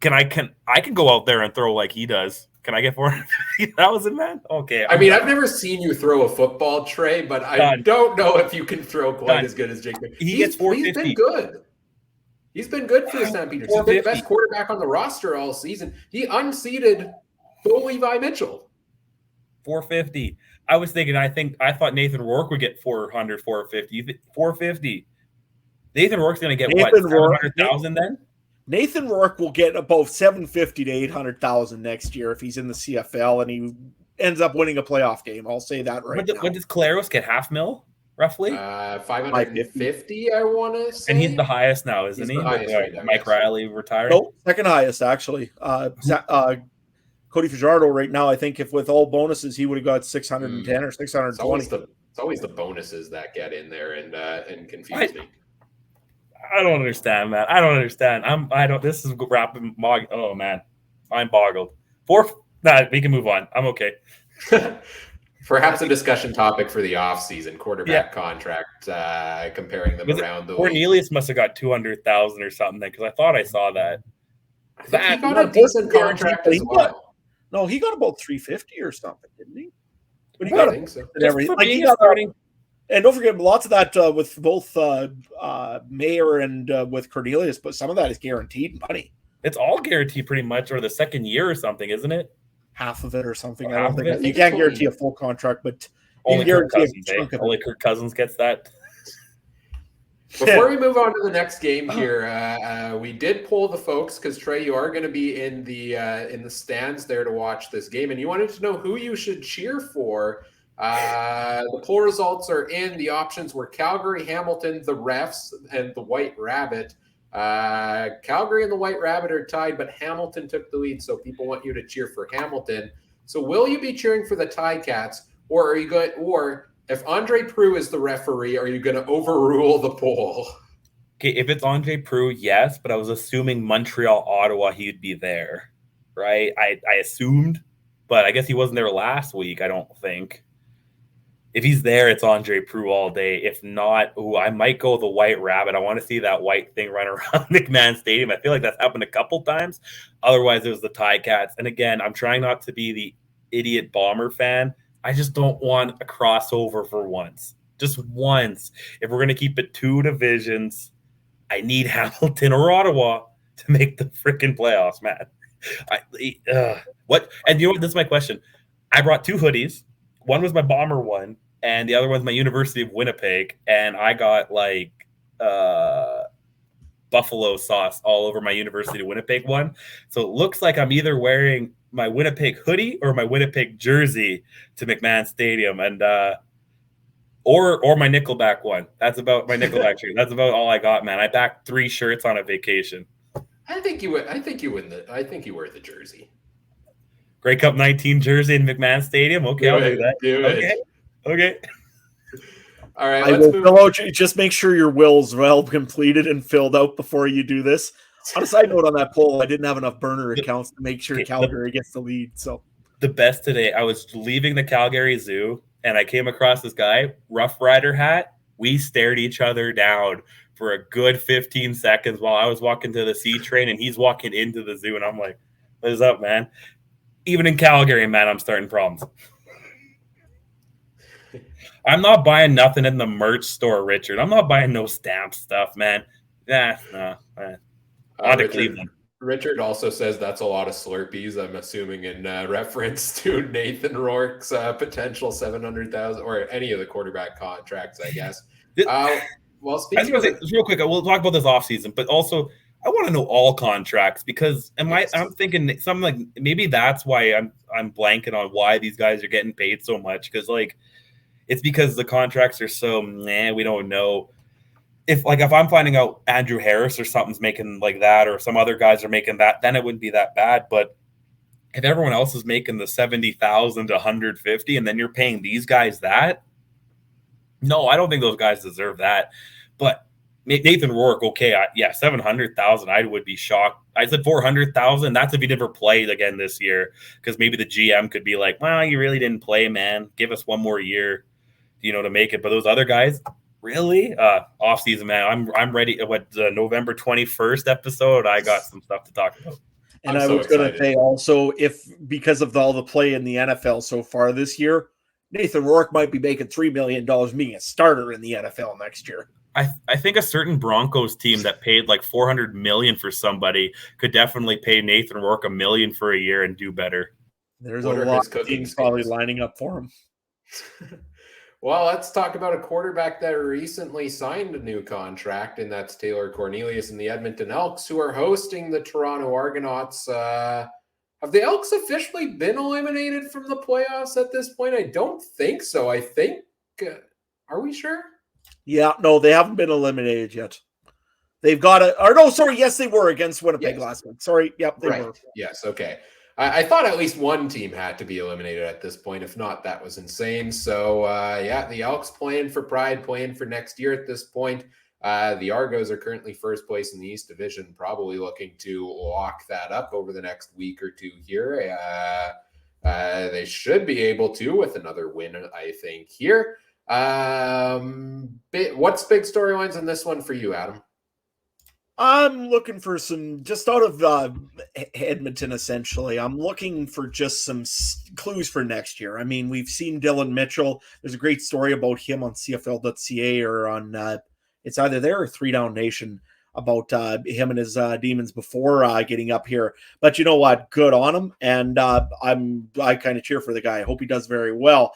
I can go out there and throw like he does. Can I get 450,000, man? Okay. I've never seen you throw a football, Trey, but I don't know if you can throw quite as good as Jake Mayer. He gets 450. He's been good. He's been good for the Stampeders. He's been the best quarterback on the roster all season. He unseated Bo Levi Mitchell. 450. I was thinking, I thought Nathan Rourke would get 400, 450. 450. Nathan Rourke's going to get what? 700,000 then? Nathan Rourke will get about 750 to 800,000 next year if he's in the CFL and he ends up winning a playoff game. I'll say that right now. What does Collaros get? $500,000 roughly? 550, I want to say. And he's the highest now, isn't he? The highest right now, Mike Riley retired? No, second highest, actually. Cody Fajardo right now, I think if with all bonuses, he would have got 610 or 620. It's always the bonuses that get in there and confuse me. I don't understand, man. I don't understand. This is rapid. Oh, man. I'm boggled. We can move on. I'm okay. Perhaps a discussion topic for the offseason quarterback contract, comparing them around the Cornelius must have got 200,000 or something because I thought I saw that. He got a decent contract as well. No, he got about 350 or something, didn't he? But he I think so. And don't forget, lots of that with both Mayer and with Cornelius, but some of that is guaranteed money. It's all guaranteed pretty much, or the second year or something, isn't it? Half of it or something. I don't think you can't guarantee a full contract, but only Kirk Cousins. Only Kirk Cousins gets that. Before we move on to the next game here, we did poll the folks because Trey, you are going to be in the stands there to watch this game, and you wanted to know who you should cheer for. The poll results are in. The options were Calgary, Hamilton, the Refs, and the White Rabbit. Calgary and the White Rabbit are tied, but Hamilton took the lead, so people want you to cheer for Hamilton. So will you be cheering for the Ticats, or are you going? Or if Andre Proulx is the referee, are you going to overrule the poll? Okay, if it's Andre Proulx, yes, but I was assuming Montreal, Ottawa, he'd be there, right? I assumed, but I guess he wasn't there last week, I don't think. If he's there, it's Andre Proulx all day. If not, I might go the White Rabbit. I want to see that white thing run around McMahon Stadium. I feel like that's happened a couple times. Otherwise, it was the Ticats. And again, I'm trying not to be the idiot Bomber fan. I just don't want a crossover for once. Just once. If we're going to keep it 2 divisions, I need Hamilton or Ottawa to make the freaking playoffs, man. What? And you know what? This is my question. I brought 2 hoodies. One was my Bomber one, and the other one's my University of Winnipeg. And I got like buffalo sauce all over my University of Winnipeg one. So it looks like I'm either wearing my Winnipeg hoodie or my Winnipeg jersey to McMahon Stadium, and or my Nickelback one. That's about my Nickelback shirt. That's about all I got, man. I backed 3 shirts on a vacation. I think you wear the jersey. Grey Cup 19 jersey in McMahon Stadium. Okay, I'll do that. Okay. All right, let's move on. Just make sure your will's well completed and filled out before you do this. On a side note on that poll, I didn't have enough burner accounts to make sure Calgary gets the lead. So the best today, I was leaving the Calgary Zoo and I came across this guy, Rough Rider hat. We stared each other down for a good 15 seconds while I was walking to the C train and he's walking into the zoo. And I'm like, what is up, man? Even in Calgary, man, I'm starting problems. I'm not buying nothing in the merch store, Richard. I'm not buying no stamp stuff, man. Man. On to Cleveland. Richard also says that's a lot of Slurpees, I'm assuming in reference to Nathan Rourke's potential 700,000 or any of the quarterback contracts, I guess. Well, speaking of real quick, we'll talk about this offseason, but also I want to know all contracts because I'm thinking something like maybe that's why I'm blanking on why these guys are getting paid so much because like it's because the contracts are so we don't know. If I'm finding out Andrew Harris or something's making like that or some other guys are making that, then it wouldn't be that bad. But if everyone else is making the 70,000 to 150 and then you're paying these guys that, no, I don't think those guys deserve that. But Nathan Rourke, okay, 700,000, I would be shocked. I said 400,000. That's if he never played again this year, because maybe the GM could be like, "Well, you really didn't play, man. Give us one more year, to make it." But those other guys, really, off season, man. I'm ready. November 21st episode? I got some stuff to talk about. And I was going to say also, if because of all the play in the NFL so far this year, Nathan Rourke might be making $3 million being a starter in the NFL next year. I think a certain Broncos team that paid like $400 million for somebody could definitely pay Nathan Rourke $1 million for a year and do better. There's a lot of teams probably lining up for him. Well, let's talk about a quarterback that recently signed a new contract, and that's Taylor Cornelius and the Edmonton Elks, who are hosting the Toronto Argonauts. Have the Elks officially been eliminated from the playoffs at this point? I don't think so. I think Are we sure? Yeah, no, they haven't been eliminated yet. They've got it. Or no, sorry. Yes, they were against Winnipeg last week. Sorry. Yep, they were. Yes. Okay. I thought at least one team had to be eliminated at this point. If not, that was insane. So, the Elks playing for pride, playing for next year at this point. The Argos are currently first place in the East Division, probably looking to lock that up over the next week or two here. They should be able to with another win, I think, here. What's big storylines in this one for you, Adam? I'm looking for some, just out of Edmonton, essentially. I'm looking for just some clues for next year. I mean, we've seen Dylan Mitchell. There's a great story about him on CFL.ca or on, it's either there or 3 Down Nation about him and his Demons before getting up here. But you know what? Good on him. And I kind of cheer for the guy. I hope he does very well.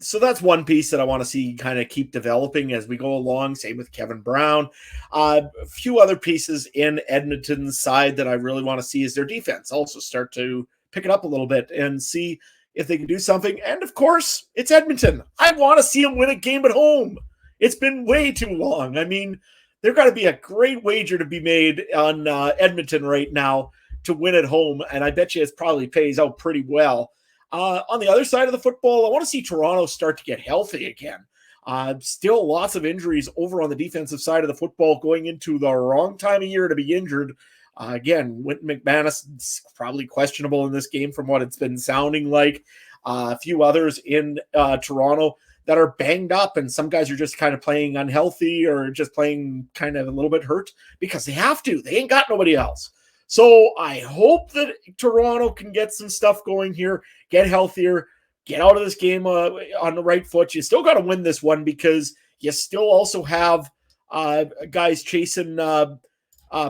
So that's one piece that I want to see kind of keep developing as we go along. Same with Kevin Brown. A few other pieces in Edmonton's side that I really want to see is their defense also start to pick it up a little bit and see if they can do something. And of course, it's Edmonton. I want to see them win a game at home. It's been way too long. I mean, there's got to be a great wager to be made on Edmonton right now to win at home. And I bet you it probably pays out pretty well. On the other side of the football, I want to see Toronto start to get healthy again. Still lots of injuries over on the defensive side of the football going into the wrong time of year to be injured. Again, Wynton McManus is probably questionable in this game from what it's been sounding like. A few others in Toronto that are banged up, and some guys are just kind of playing unhealthy or just playing kind of a little bit hurt because they have to. They ain't got nobody else. So I hope that Toronto can get some stuff going here, get healthier, get out of this game on the right foot. You still got to win this one because you still also have guys chasing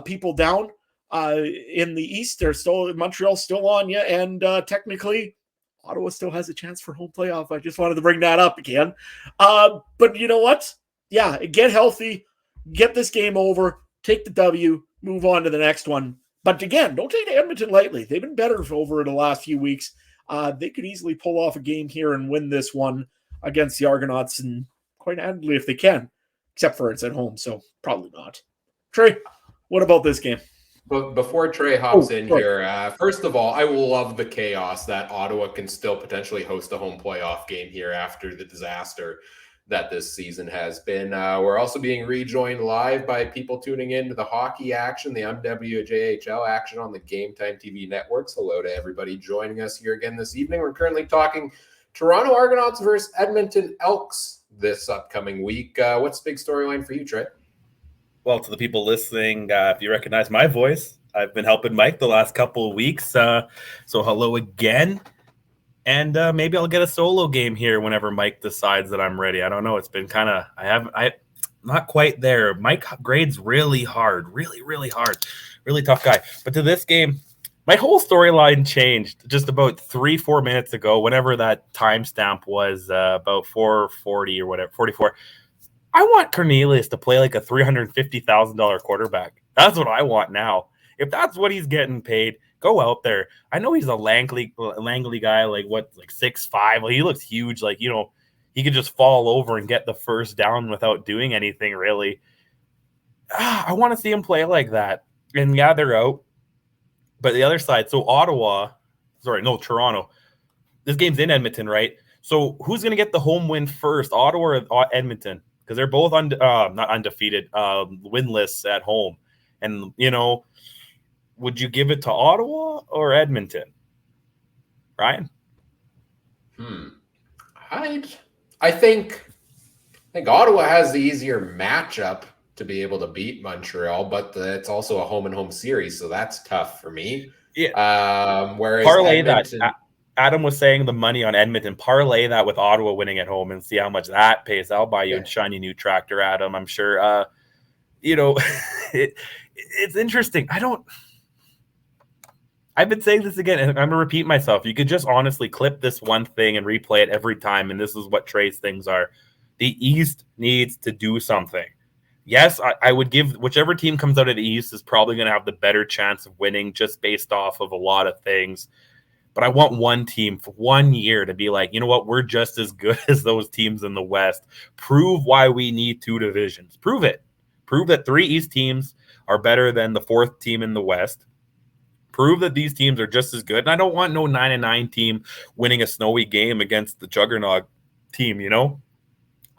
people down in the East. They're still Montreal still on you, and technically Ottawa still has a chance for home playoff. I just wanted to bring that up again. But you know what? Yeah, get healthy, get this game over, take the W, move on to the next one. But again, don't take Edmonton lightly. They've been better over the last few weeks. They could easily pull off a game here and win this one against the Argonauts, and quite handily if they can, except for it's at home, so probably not. Trey, what about this game? But before Trey hops in here, first of all, I will love the chaos that Ottawa can still potentially host a home playoff game here after the disaster that this season has been. We're also being rejoined live by people tuning in to the hockey action, the MWJHL action on the Game Time TV networks. Hello to everybody joining us here again this evening. We're currently talking Toronto Argonauts versus Edmonton Elks this upcoming week. What's the big storyline for you, Trey? Well, to the people listening, if you recognize my voice, I've been helping Mike the last couple of weeks. So hello again. And maybe I'll get a solo game here whenever Mike decides that I'm ready. I don't know. It's been kind of, I'm not quite there. Mike grades really hard, really hard, really tough guy. But to this game, my whole storyline changed just about 3-4 minutes ago, whenever that timestamp was about 4:40 or whatever, 44. I want Cornelius to play like a $350,000 quarterback. That's what I want now. If that's what he's getting paid, go out there. I know he's a Langley guy, like 6'5". Well, he looks huge. Like, you know, he could just fall over and get the first down without doing anything really. I want to see him play like that. And yeah, they're out. But the other side, so Toronto. This game's in Edmonton, right? So who's going to get the home win first, Ottawa or Edmonton? Because they're both not undefeated, winless at home. And, you know, would you give it to Ottawa or Edmonton? Ryan? I think Ottawa has the easier matchup to be able to beat Montreal, but it's also a home-and-home series, so that's tough for me. Yeah. Whereas parlay Edmonton, that. Adam was saying the money on Edmonton. Parlay that with Ottawa winning at home and see how much that pays. I'll buy you a shiny new tractor, Adam. I'm sure. You know, it's interesting. I've been saying this again, and I'm going to repeat myself. You could just honestly clip this one thing and replay it every time, and this is what Trey's things are. The East needs to do something. Yes, I would give whichever team comes out of the East is probably going to have the better chance of winning just based off of a lot of things. But I want one team for 1 year to be like, you know what, we're just as good as those teams in the West. Prove why we need 2 divisions. Prove it. Prove that 3 East teams are better than the 4th team in the West. Prove that these teams are just as good. And I don't want no 9-9 team winning a snowy game against the juggernaut team, you know?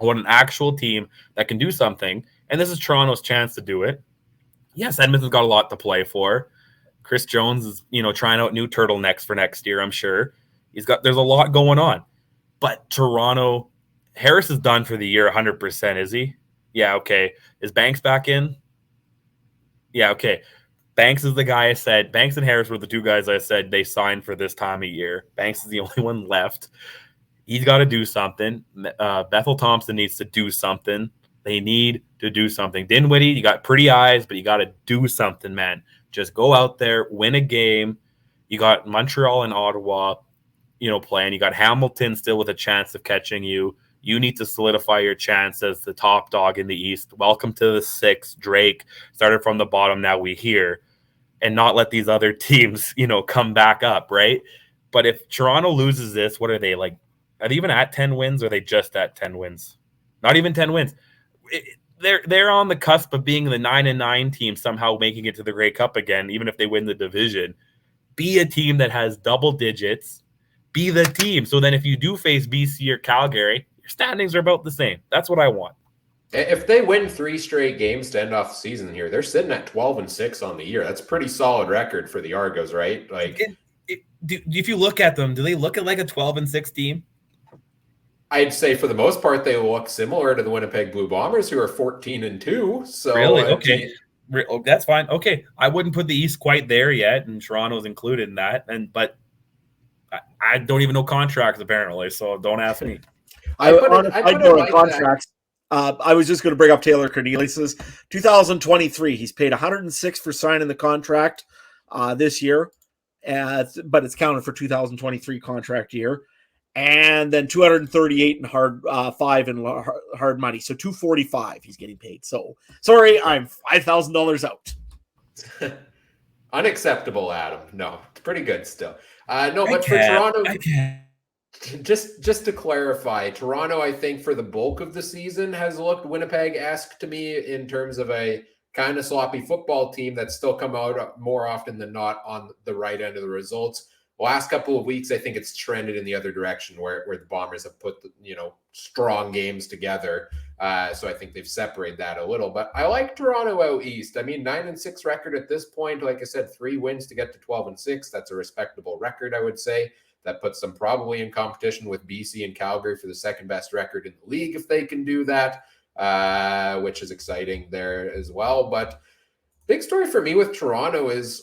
I want an actual team that can do something. And this is Toronto's chance to do it. Yes, Edmonton's got a lot to play for. Chris Jones is, trying out new turtlenecks for next year, I'm sure. There's a lot going on. But Toronto, Harris is done for the year 100%, is he? Yeah, okay. Is Banks back in? Yeah, okay. Banks is the guy I said. Banks and Harris were the 2 guys I said they signed for this time of year. Banks is the only one left. He's got to do something. Bethel Thompson needs to do something. They need to do something. Dinwiddie, you got pretty eyes, but you got to do something, man. Just go out there, win a game. You got Montreal and Ottawa, playing. You got Hamilton still with a chance of catching you. You need to solidify your chance as the top dog in the East. Welcome to the 6. Drake started from the bottom. Now we here, and not let these other teams, come back up, right? But if Toronto loses this, what are they like? Are they even at 10 wins? Or are they just at 10 wins? Not even 10 wins. They're on the cusp of being the 9-9 team, somehow making it to the Grey Cup again, even if they win the division. Be a team that has double digits. Be the team. So then if you do face BC or Calgary, your standings are about the same. That's what I want. If they win 3 straight games to end off the season here, they're sitting at 12-6 on the year. That's a pretty solid record for the Argos, right? Like, if you look at them, do they look at like a 12-6 team? I'd say for the most part, they look similar to the Winnipeg Blue Bombers, who are 14-2. So really, okay, that's fine. Okay, I wouldn't put the East quite there yet, and Toronto's included in that. But I don't even know contracts apparently, so don't ask me. I know like contracts. I was just going to bring up Taylor Cornelius's 2023. He's paid $106 for signing the contract this year, but it's counted for 2023 contract year. And then 238 in hard money. So 245 he's getting paid. So sorry, I'm $5,000 out. Unacceptable, Adam. No, it's pretty good still. For Toronto, just to clarify, Toronto, I think for the bulk of the season has looked Winnipeg-esque to me in terms of a kind of sloppy football team that's still come out more often than not on the right end of the results. Last couple of weeks, I think it's trended in the other direction where the Bombers have put strong games together. So I think they've separated that a little. But I like Toronto out east. I mean, 9-6 record at this point. Like I said, 3 wins to get to 12-6. That's a respectable record, I would say. That puts them probably in competition with BC and Calgary for the second best record in the league if they can do that, which is exciting there as well. But big story for me with Toronto is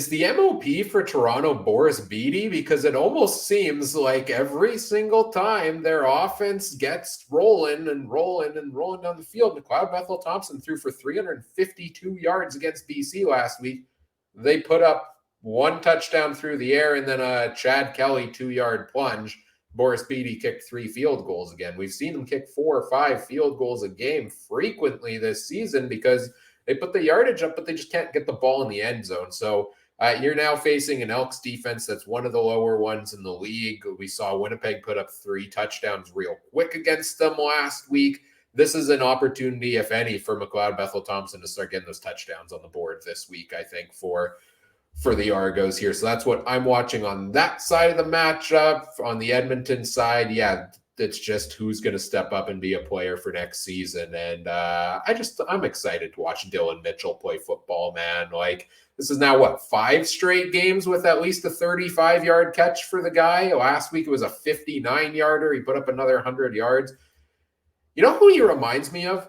the MOP for Toronto Boris Beattie, because it almost seems like every single time their offense gets rolling down the field. McLeod Bethel Thompson threw for 352 yards against BC last week. They put up 1 touchdown through the air and then a Chad Kelly 2-yard plunge. Boris Beattie kicked 3 field goals again. We've seen him kick 4 or 5 field goals a game frequently this season because they put the yardage up, but they just can't get the ball in the end zone. So you're now facing an Elks defense that's one of the lower ones in the league. We saw Winnipeg put up 3 touchdowns real quick against them last week. This is an opportunity, if any, for McLeod Bethel Thompson to start getting those touchdowns on the board this week, I think, for the Argos here. So that's what I'm watching on that side of the matchup. On the Edmonton side, yeah, it's just who's going to step up and be a player for next season. And I'm excited to watch Dylan Mitchell play football, man. Like, this is now, 5 straight games with at least a 35-yard catch for the guy. Last week it was a 59-yarder. He put up another 100 yards. You know who he reminds me of?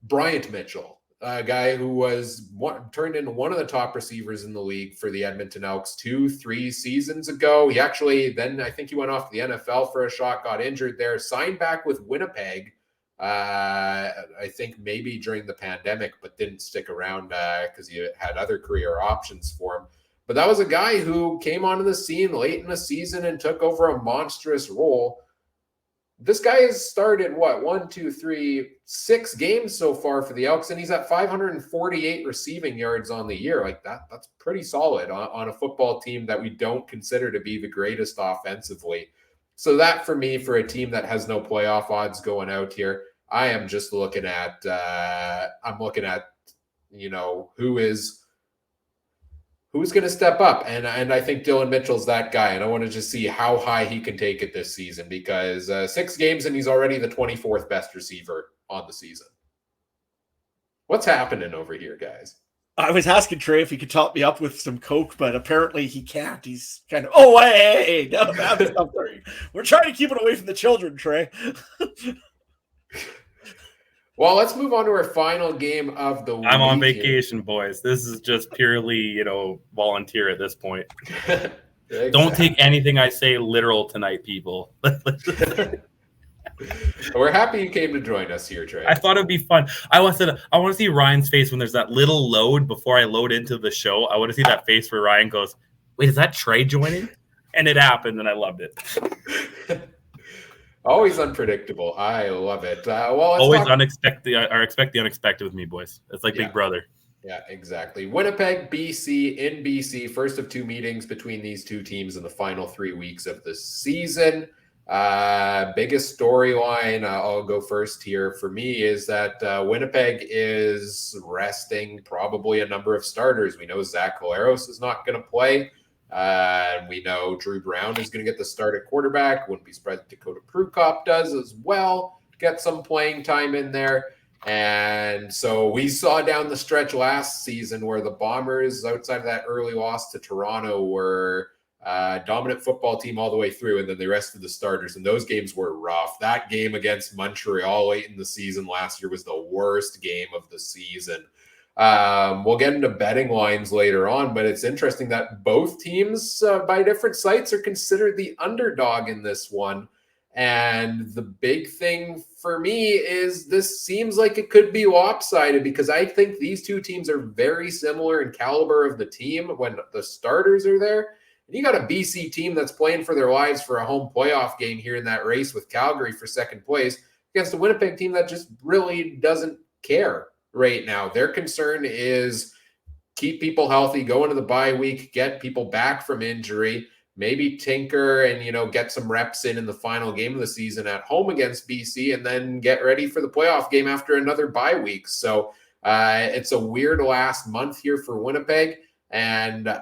Bryant Mitchell, a guy who was turned into one of the top receivers in the league for the Edmonton Elks 2-3 seasons ago. He actually, then I think he went off to the NFL for a shot, got injured there, signed back with Winnipeg, I think maybe during the pandemic, but didn't stick around because he had other career options for him. But that was a guy who came onto the scene late in the season and took over a monstrous role. This guy has started, 6 games so far for the Elks, and he's at 548 receiving yards on the year. Like that's pretty solid on a football team that we don't consider to be the greatest offensively. So that, for me, for a team that has no playoff odds going out here, I am just looking at, who's going to step up. And I think Dylan Mitchell's that guy. And I want to just see how high he can take it this season, because 6 games and he's already the 24th best receiver on the season. What's happening over here, guys? I was asking Trey if he could top me up with some Coke, but apparently he can't. He's kind of, oh, hey, no, we're trying to keep it away from the children, Trey. Well, let's move on to our final game of the week. I'm on vacation, boys. This is just purely, volunteer at this point. Exactly. Don't take anything I say literal tonight, people. We're happy you came to join us here, Trey. I thought it'd be fun. I want to see Ryan's face when there's that little load before I load into the show. I want to see that face where Ryan goes, "Wait, is that Trey joining?" And it happened, and I loved it. Always unpredictable. I love it. Always unexpected. Or expect the unexpected with me, boys. It's like Big Brother. Yeah, exactly. Winnipeg, BC, in BC. First of 2 meetings between these two teams in the final 3 weeks of the season. Biggest storyline, I'll go first here for me, is that Winnipeg is resting probably a number of starters. We know Zach Collaros is not going to play. And we know Drew Brown is going to get the start at quarterback. Wouldn't be surprised if Dakota Prukop does as well. Get some playing time in there. And so we saw down the stretch last season where the Bombers, outside of that early loss to Toronto, were a dominant football team all the way through, and then the rest of the starters. And those games were rough. That game against Montreal late in the season last year was the worst game of the season. We'll get into betting lines later on, but it's interesting that both teams by different sites are considered the underdog in this one. And the big thing for me is this seems like it could be lopsided, because I think these two teams are very similar in caliber of the team when the starters are there. And you got a BC team that's playing for their lives for a home playoff game here in that race with Calgary for second place against a Winnipeg team that just really doesn't care right now. Their concern is keep people healthy, go into the bye week, get people back from injury, maybe tinker and, get some reps in the final game of the season at home against BC, and then get ready for the playoff game after another bye week. So it's a weird last month here for Winnipeg. And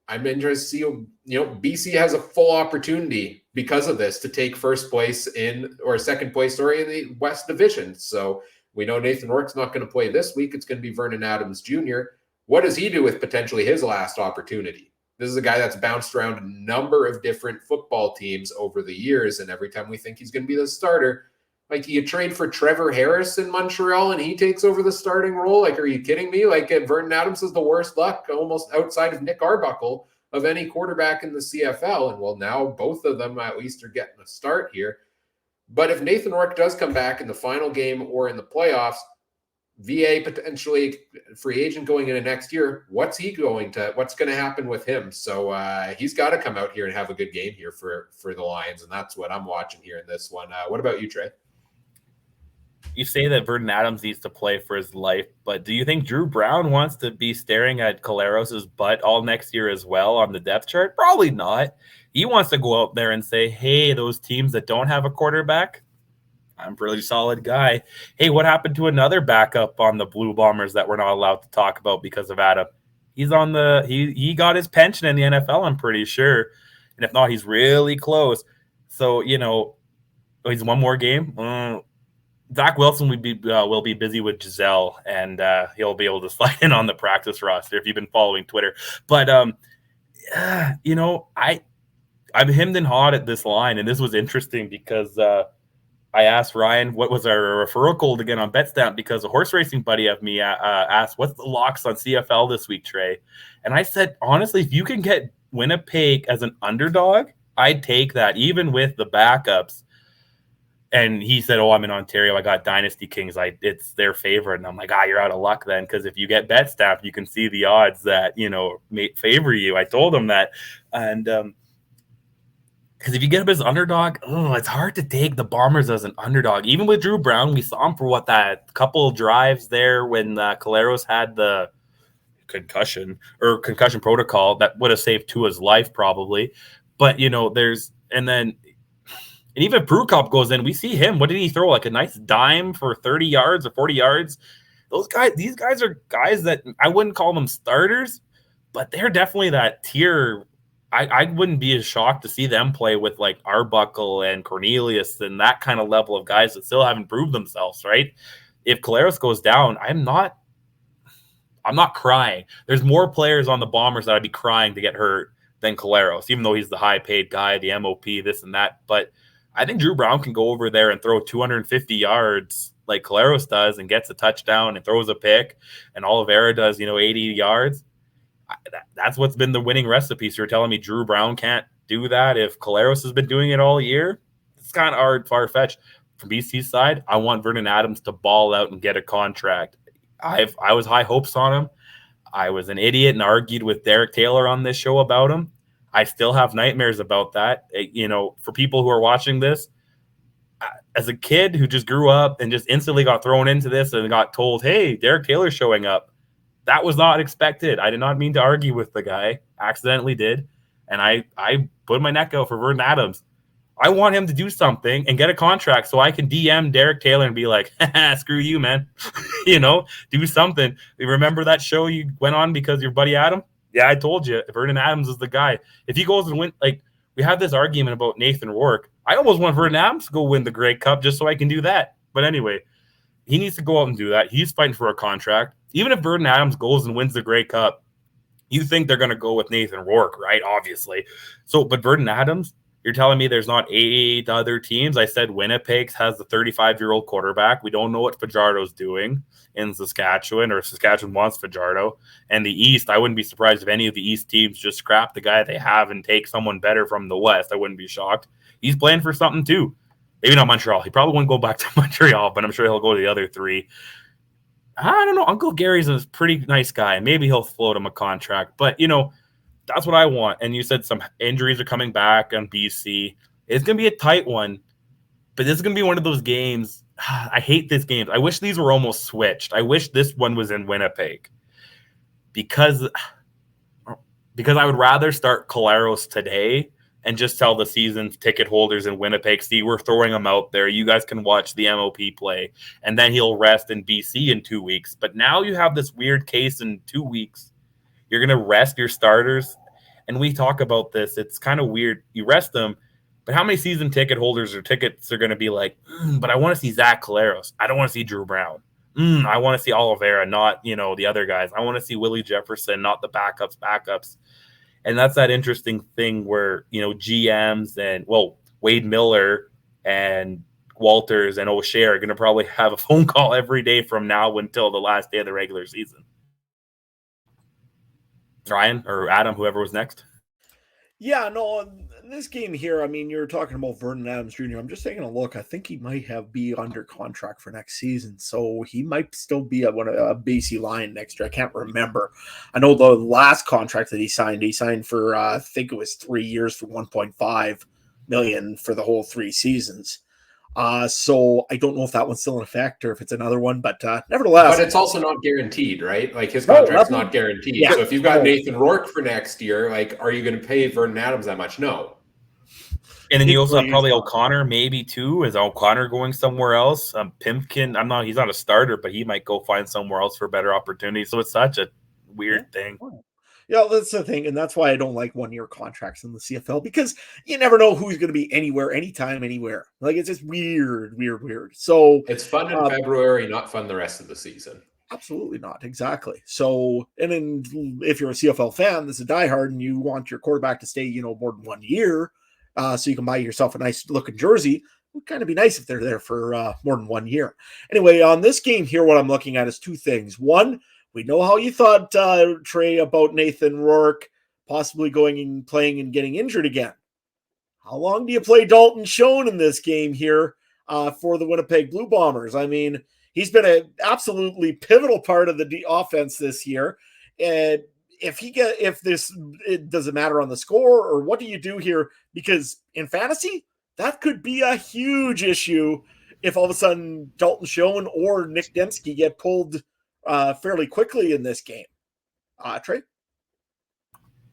I'm interested to see, BC has a full opportunity because of this to take first place in the West Division. So we know Nathan Rourke's not going to play this week. It's going to be Vernon Adams Jr. What does he do with potentially his last opportunity? This is a guy that's bounced around a number of different football teams over the years, and every time we think he's going to be the starter, like, you trade for Trevor Harris in Montreal and he takes over the starting role? Like, are you kidding me? Like, Vernon Adams is the worst luck, almost outside of Nick Arbuckle, of any quarterback in the CFL. And well, now both of them at least are getting a start here. But if Nathan Rourke does come back in the final game or in the playoffs, VA potentially free agent going into next year, what's going to happen with him? So he's got to come out here and have a good game here for the Lions. And that's what I'm watching here in this one. What about you, Trey? You say that Vernon Adams needs to play for his life, but do you think Drew Brown wants to be staring at Collaros' butt all next year as well on the depth chart? Probably not. He wants to go out there and say, hey, those teams that don't have a quarterback, I'm a really solid guy. Hey, what happened to another backup on the Blue Bombers that we're not allowed to talk about because of Adam? He's on he got his pension in the NFL, I'm pretty sure. And if not, he's really close. So, he's one more game. Zach Wilson will be busy with Giselle, and he'll be able to slide in on the practice roster if you've been following Twitter. But, I'm hemmed and hawed at this line, and this was interesting because I asked Ryan what was our referral code again on Betstamp, because a horse racing buddy of me asked, what's the locks on CFL this week, Trey? And I said, honestly, if you can get Winnipeg as an underdog, I'd take that, even with the backups. And he said, I'm in Ontario. I got Dynasty Kings. It's their favorite. And I'm like, you're out of luck then, because if you get Betstamp, you can see the odds that, may favor you. I told him that. And Because if you get up as underdog, it's hard to take the Bombers as an underdog. Even with Drew Brown, we saw him for that couple of drives there when Caleros had the concussion protocol that would have saved Tua's life probably. But, and even if Prukop goes in, we see him. What did he throw? Like a nice dime for 30 yards or 40 yards? These guys are guys that I wouldn't call them starters, but they're definitely that tier. I wouldn't be as shocked to see them play with like Arbuckle and Cornelius and that kind of level of guys that still haven't proved themselves, right? If Caleros goes down, I'm not crying. There's more players on the Bombers that I'd be crying to get hurt than Caleros, even though he's the high-paid guy, the MOP, this and that. But I think Drew Brown can go over there and throw 250 yards like Caleros does and gets a touchdown and throws a pick, and Oliveira does, 80 yards. That's what's been the winning recipe. So you're telling me Drew Brown can't do that if Caleros has been doing it all year? It's kind of far-fetched. From BC's side, I want Vernon Adams to ball out and get a contract. I was high hopes on him. I was an idiot and argued with Derek Taylor on this show about him. I still have nightmares about that. For people who are watching this, as a kid who just grew up and just instantly got thrown into this and got told, hey, Derek Taylor's showing up, that was not expected. I did not mean to argue with the guy. Accidentally did. And I put my neck out for Vernon Adams. I want him to do something and get a contract so I can DM Derek Taylor and be like, screw you, man. Do something. You remember that show you went on because your buddy Adam? Yeah, I told you. Vernon Adams is the guy. If he goes and win, like, we had this argument about Nathan Rourke. I almost want Vernon Adams to go win the Grey Cup just so I can do that. But anyway, he needs to go out and do that. He's fighting for a contract. Even if Vernon Adams goes and wins the Grey Cup, you think they're going to go with Nathan Rourke, right? Obviously. But Vernon Adams, you're telling me there's not 8 other teams? I said Winnipeg has the 35-year-old quarterback. We don't know what Fajardo's doing in Saskatchewan, or Saskatchewan wants Fajardo. And the East, I wouldn't be surprised if any of the East teams just scrap the guy they have and take someone better from the West. I wouldn't be shocked. He's playing for something too. Maybe not Montreal. He probably wouldn't go back to Montreal, but I'm sure he'll go to the other 3. I don't know. Uncle Gary's a pretty nice guy. Maybe he'll float him a contract. But, that's what I want. And you said some injuries are coming back on BC. It's going to be a tight one. But this is going to be one of those games. I hate this game. I wish these were almost switched. I wish this one was in Winnipeg. Because I would rather start Caleros today and just tell the season ticket holders in Winnipeg, see, we're throwing him out there. You guys can watch the MOP play. And then he'll rest in BC in 2 weeks. But now you have this weird case in 2 weeks. You're going to rest your starters. And we talk about this. It's kind of weird. You rest them. But how many season ticket holders or tickets are going to be like, but I want to see Zach Caleros. I don't want to see Drew Brown. I want to see Oliveira, not, the other guys. I want to see Willie Jefferson, not the backups. And that's that interesting thing where, GMs and, Wade Miller and Walters and O'Shea are going to probably have a phone call every day from now until the last day of the regular season. Ryan or Adam, whoever was next. Yeah, no, this game here, I mean, you're talking about Vernon Adams Jr. I'm just taking a look. I think he might be under contract for next season, so he might still be a BC Lion next year. I can't remember. I know the last contract that he signed for, I think it was 3 years for $1.5 million for the whole 3 seasons. So I don't know if that one's still in effect or if it's another one, but nevertheless. But it's also not guaranteed, right? Like his contract's not guaranteed. Yeah. So if you've got Nathan Rourke for next year, like, are you going to pay Vernon Adams that much? No. And then you also have probably O'Connor, maybe too. Is O'Connor going somewhere else? Pimpkin, he's not a starter, but he might go find somewhere else for better opportunity. So it's such a weird thing. Yeah, that's the thing, and that's why I don't like 1-year contracts in the CFL, because you never know who's going to be anywhere, anytime, anywhere. Like, it's just weird. So it's fun in February, not fun the rest of the season. Absolutely not. Exactly. So, and then if you're a CFL fan, this is a diehard, and you want your quarterback to stay, more than 1 year, so you can buy yourself a nice looking jersey. It would kind of be nice if they're there for more than 1 year. Anyway, on this game here, what I'm looking at is 2 things. One, we know how you thought, Trey, about Nathan Rourke possibly going and playing and getting injured again. How long do you play Dalton Schoen in this game here for the Winnipeg Blue Bombers? I mean, he's been an absolutely pivotal part of the offense this year. And it doesn't matter on the score, or what do you do here? Because in fantasy, that could be a huge issue if all of a sudden Dalton Schoen or Nick Dembski get pulled fairly quickly in this game. Trey?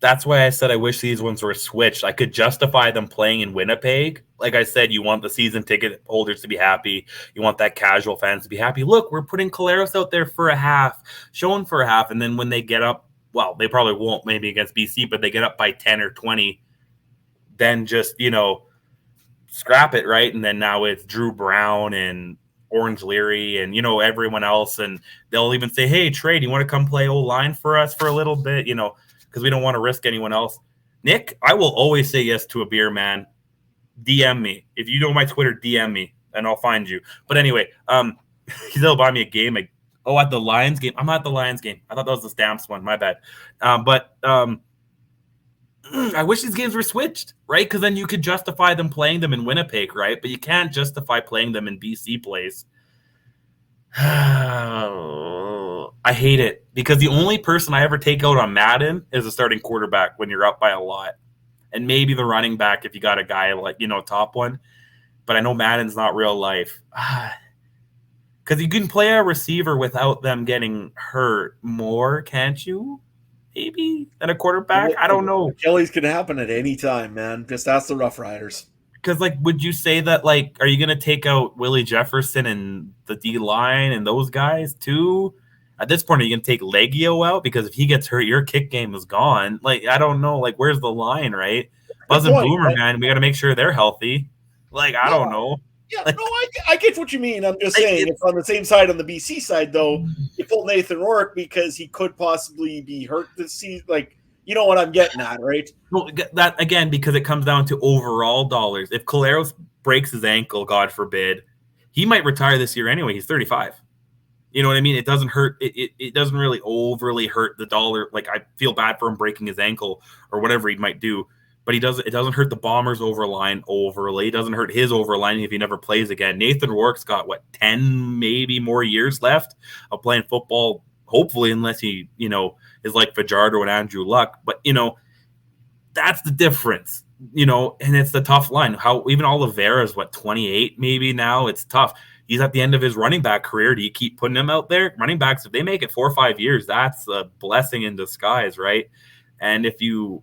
That's why I said I wish these ones were switched. I could justify them playing in Winnipeg. Like I said, you want the season ticket holders to be happy. You want that casual fans to be happy. Look, we're putting Collaros out there for a half, Schoen for a half, and then when they get up, well, they probably won't maybe against BC, but they get up by 10 or 20, then just, scrap it, right? And then now it's Drew Brown and Orange Leary and, everyone else. And they'll even say, hey, Trey, do you want to come play O-line for us for a little bit? Because we don't want to risk anyone else. Nick, I will always say yes to a beer, man. DM me. If you know my Twitter, DM me, and I'll find you. But anyway, he'll buy me a game. At the Lions game? I'm not at the Lions game. I thought that was the Stamps one. My bad. But I wish these games were switched, right? Because then you could justify them playing them in Winnipeg, right? But you can't justify playing them in BC place. I hate it because the only person I ever take out on Madden is a starting quarterback when you're up by a lot. And maybe the running back if you got a guy like, top one. But I know Madden's not real life. Because you can play a receiver without them getting hurt more, can't you? Maybe than a quarterback? I don't know. Achilles can happen at any time, man. Just ask the Rough Riders. Because, would you say that, are you going to take out Willie Jefferson and the D-line and those guys, too? At this point, are you going to take Leggio out? Because if he gets hurt, your kick game is gone. I don't know. Where's the line, right? Buzz and Boomer, man, we got to make sure they're healthy. I don't know. Yeah, no, I get what you mean. I'm just saying, if on the same side, on the BC side, though, you pull Nathan Rourke because he could possibly be hurt this season. You know what I'm getting at, right? Well, that again, because it comes down to overall dollars. If Collaros breaks his ankle, God forbid, he might retire this year anyway. He's 35. You know what I mean? It doesn't hurt. It doesn't really overly hurt the dollar. I feel bad for him breaking his ankle or whatever he might do. But it doesn't hurt the Bombers' overline overly. It doesn't hurt his overline if he never plays again. Nathan Rourke's got, 10 maybe more years left of playing football, hopefully, unless he, is like Fajardo and Andrew Luck. But, that's the difference, and it's the tough line. How even Oliveira's, 28 maybe now? It's tough. He's at the end of his running back career. Do you keep putting him out there? Running backs, if they make it 4 or 5 years, that's a blessing in disguise, right? And if you...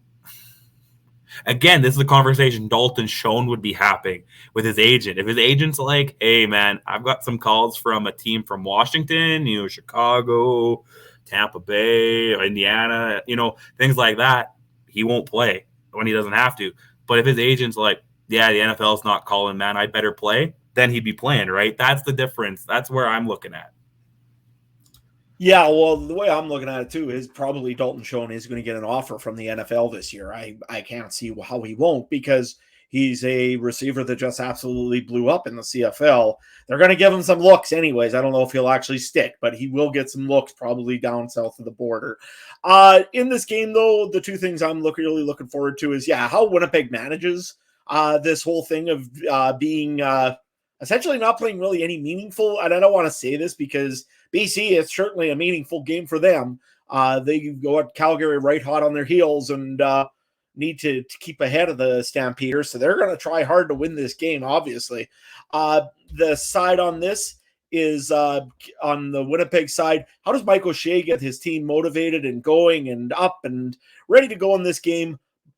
Again, this is a conversation Dalton Schoen would be having with his agent. If his agent's like, hey, man, I've got some calls from a team from Washington, Chicago, Tampa Bay, Indiana, things like that, he won't play when he doesn't have to. But if his agent's like, yeah, the NFL's not calling, man, I better play, then he'd be playing, right? That's the difference. That's where I'm looking at. Yeah, well, the way I'm looking at it, too, is probably Dalton Schoen is going to get an offer from the NFL this year. I can't see how he won't because he's a receiver that just absolutely blew up in the CFL. They're going to give him some looks anyways. I don't know if he'll actually stick, but he will get some looks probably down south of the border. In this game, though, the two things I'm really looking forward to is, how Winnipeg manages this whole thing of being essentially not playing really any meaningful, and I don't want to say this because BC is certainly a meaningful game for them. They go at Calgary right hot on their heels and need to keep ahead of the Stampeders, so they're going to try hard to win this game, obviously. The side on this is on the Winnipeg side, how does Mike O'Shea get his team motivated and going and up and ready to go in this game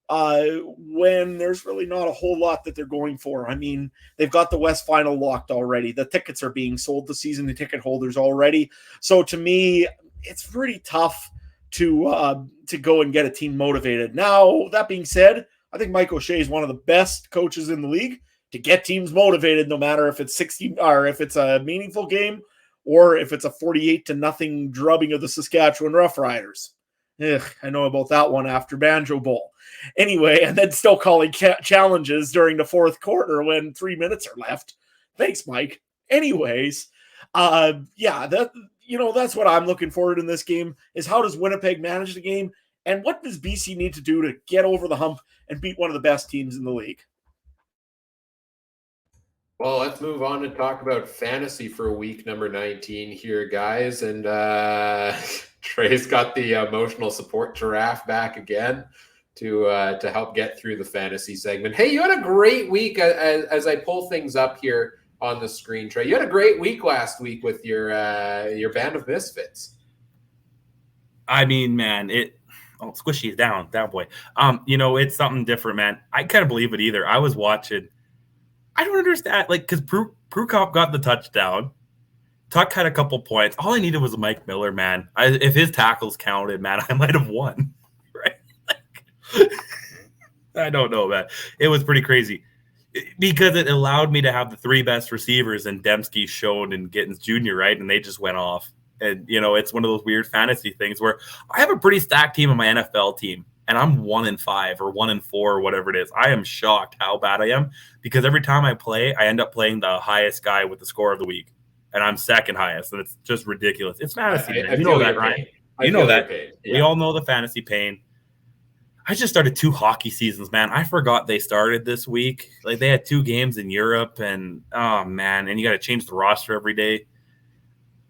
when there's really not a whole lot that they're going for? I mean, they've got the West Final locked already. The tickets are being sold to season ticket holders already. So to me, it's pretty tough to go and get a team motivated. Now, that being said, I think Mike O'Shea is one of the best coaches in the league to get teams motivated, no matter if it's 60 or if it's a meaningful game or if it's a 48-0 drubbing of the Saskatchewan Roughriders. I know about that one after Banjo Bowl. Anyway, and then still calling challenges during the fourth quarter when 3 minutes are left. Thanks, Mike. Anyways, that's what I'm looking forward in this game is how does Winnipeg manage the game and what does BC need to do to get over the hump and beat one of the best teams in the league? Well, let's move on and talk about fantasy for week number 19 here, guys. And Trey's got the emotional support giraffe back again to help get through the fantasy segment. Hey, you had a great week as I pull things up here on the screen, Trey. You had a great week last week with your band of misfits. I mean, man, squishy down boy. It's something different, man. I can't believe it either. I was watching. I don't understand, because Prukop got the touchdown. Tuck had a couple points. All I needed was Mike Miller, man. If his tackles counted, man, I might have won. Right? I don't know, man. It was pretty crazy because it allowed me to have the three best receivers and Dembski, Schoen, and Gittins Jr., right? And they just went off. And, it's one of those weird fantasy things where I have a pretty stacked team on my NFL team, and I'm 1-5 or 1-4 or whatever it is. I am shocked how bad I am because every time I play, I end up playing the highest guy with the score of the week, and I'm second highest, and it's just ridiculous. It's fantasy. You know that, right? You know that. Yeah. We all know the fantasy pain. I just started 2 hockey seasons, man. I forgot they started this week. They had 2 games in Europe, and oh man, and you got to change the roster every day.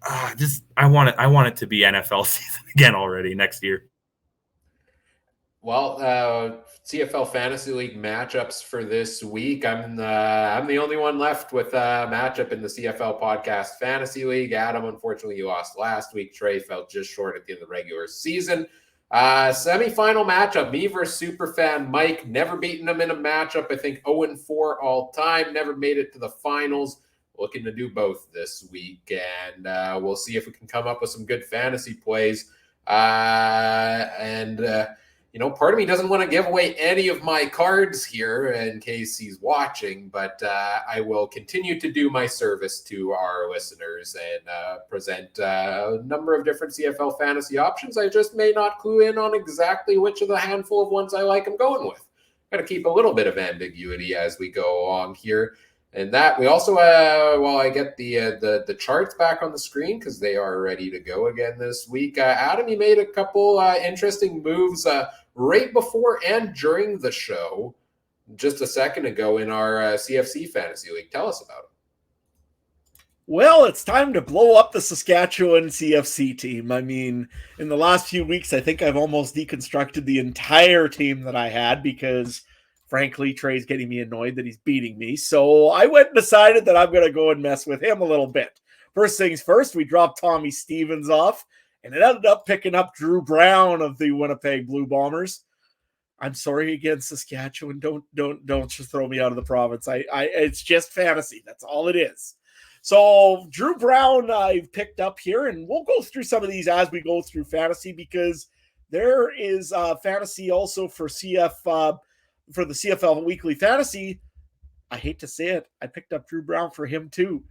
I want it to be NFL season again already next year. Well, CFL Fantasy League matchups for this week. I'm the only one left with a matchup in the CFL Podcast Fantasy League. Adam, unfortunately, you lost last week. Trey fell just short at the end of the regular season. Semi-final matchup, me versus Superfan Mike. Never beaten him in a matchup. I think 0-4 all time. Never made it to the finals. Looking to do both this week, and we'll see if we can come up with some good fantasy plays. Part of me doesn't want to give away any of my cards here in case he's watching, but I will continue to do my service to our listeners and present a number of different CFL fantasy options. I just may not clue in on exactly which of the handful of ones I like I'm going with. Got to keep a little bit of ambiguity as we go along here. And that we also, while I get the charts back on the screen because they are ready to go again this week. Adam, you made a couple interesting moves right before and during the show just a second ago in our CFC Fantasy League. Tell us about it. Well, it's time to blow up the Saskatchewan CFC team. I mean, in the last few weeks, I think I've almost deconstructed the entire team that I had because frankly, Trey's getting me annoyed that he's beating me. So I went and decided that I'm going to go and mess with him a little bit. First things first, we dropped Tommy Stevens off, and it ended up picking up Drew Brown of the Winnipeg Blue Bombers. I'm sorry again, Saskatchewan. Don't just throw me out of the province. It's just fantasy. That's all it is. So Drew Brown I've picked up here, and we'll go through some of these as we go through fantasy because there is fantasy also for for the CFL Weekly Fantasy. I hate to say it, I picked up Drew Brown for him too,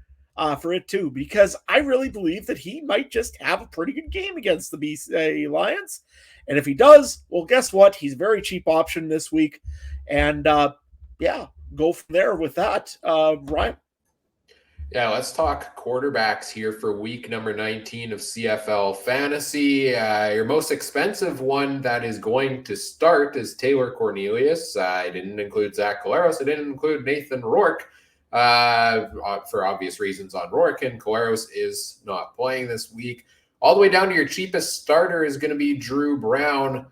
because I really believe that he might just have a pretty good game against the BC Lions. And if he does, well, guess what? He's a very cheap option this week. And go from there with that. Ryan? Yeah, let's talk quarterbacks here for week number 19 of CFL Fantasy. Your most expensive one that is going to start is Taylor Cornelius. I didn't include Zach Collaros. I didn't include Nathan Rourke for obvious reasons on Rourke, and Collaros is not playing this week. All the way down to your cheapest starter is going to be Drew Brown.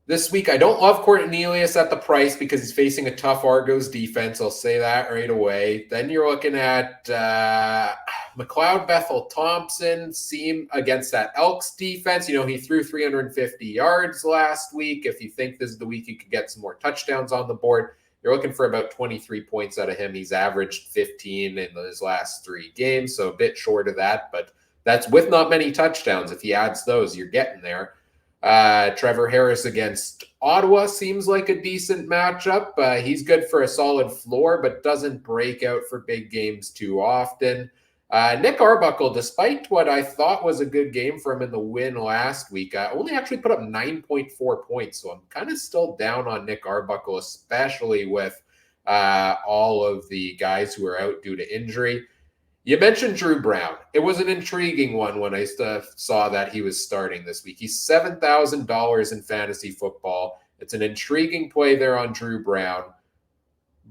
This week, I don't love Cornelius at the price because he's facing a tough Argos defense. I'll say that right away. Then you're looking at McLeod Bethel Thompson against that Elks defense. He threw 350 yards last week. If you think this is the week he could get some more touchdowns on the board, you're looking for about 23 points out of him. He's averaged 15 in his last 3 games, so a bit short of that. But that's with not many touchdowns. If he adds those, you're getting there. Trevor Harris against Ottawa seems like a decent matchup. He's good for a solid floor, but doesn't break out for big games too often. Nick Arbuckle, despite what I thought was a good game for him in the win last week, only actually put up 9.4 points. So I'm kind of still down on Nick Arbuckle, especially with all of the guys who are out due to injury. You mentioned Drew Brown. It was an intriguing one when I saw that he was starting this week. He's $7,000 in fantasy football. It's an intriguing play there on Drew Brown.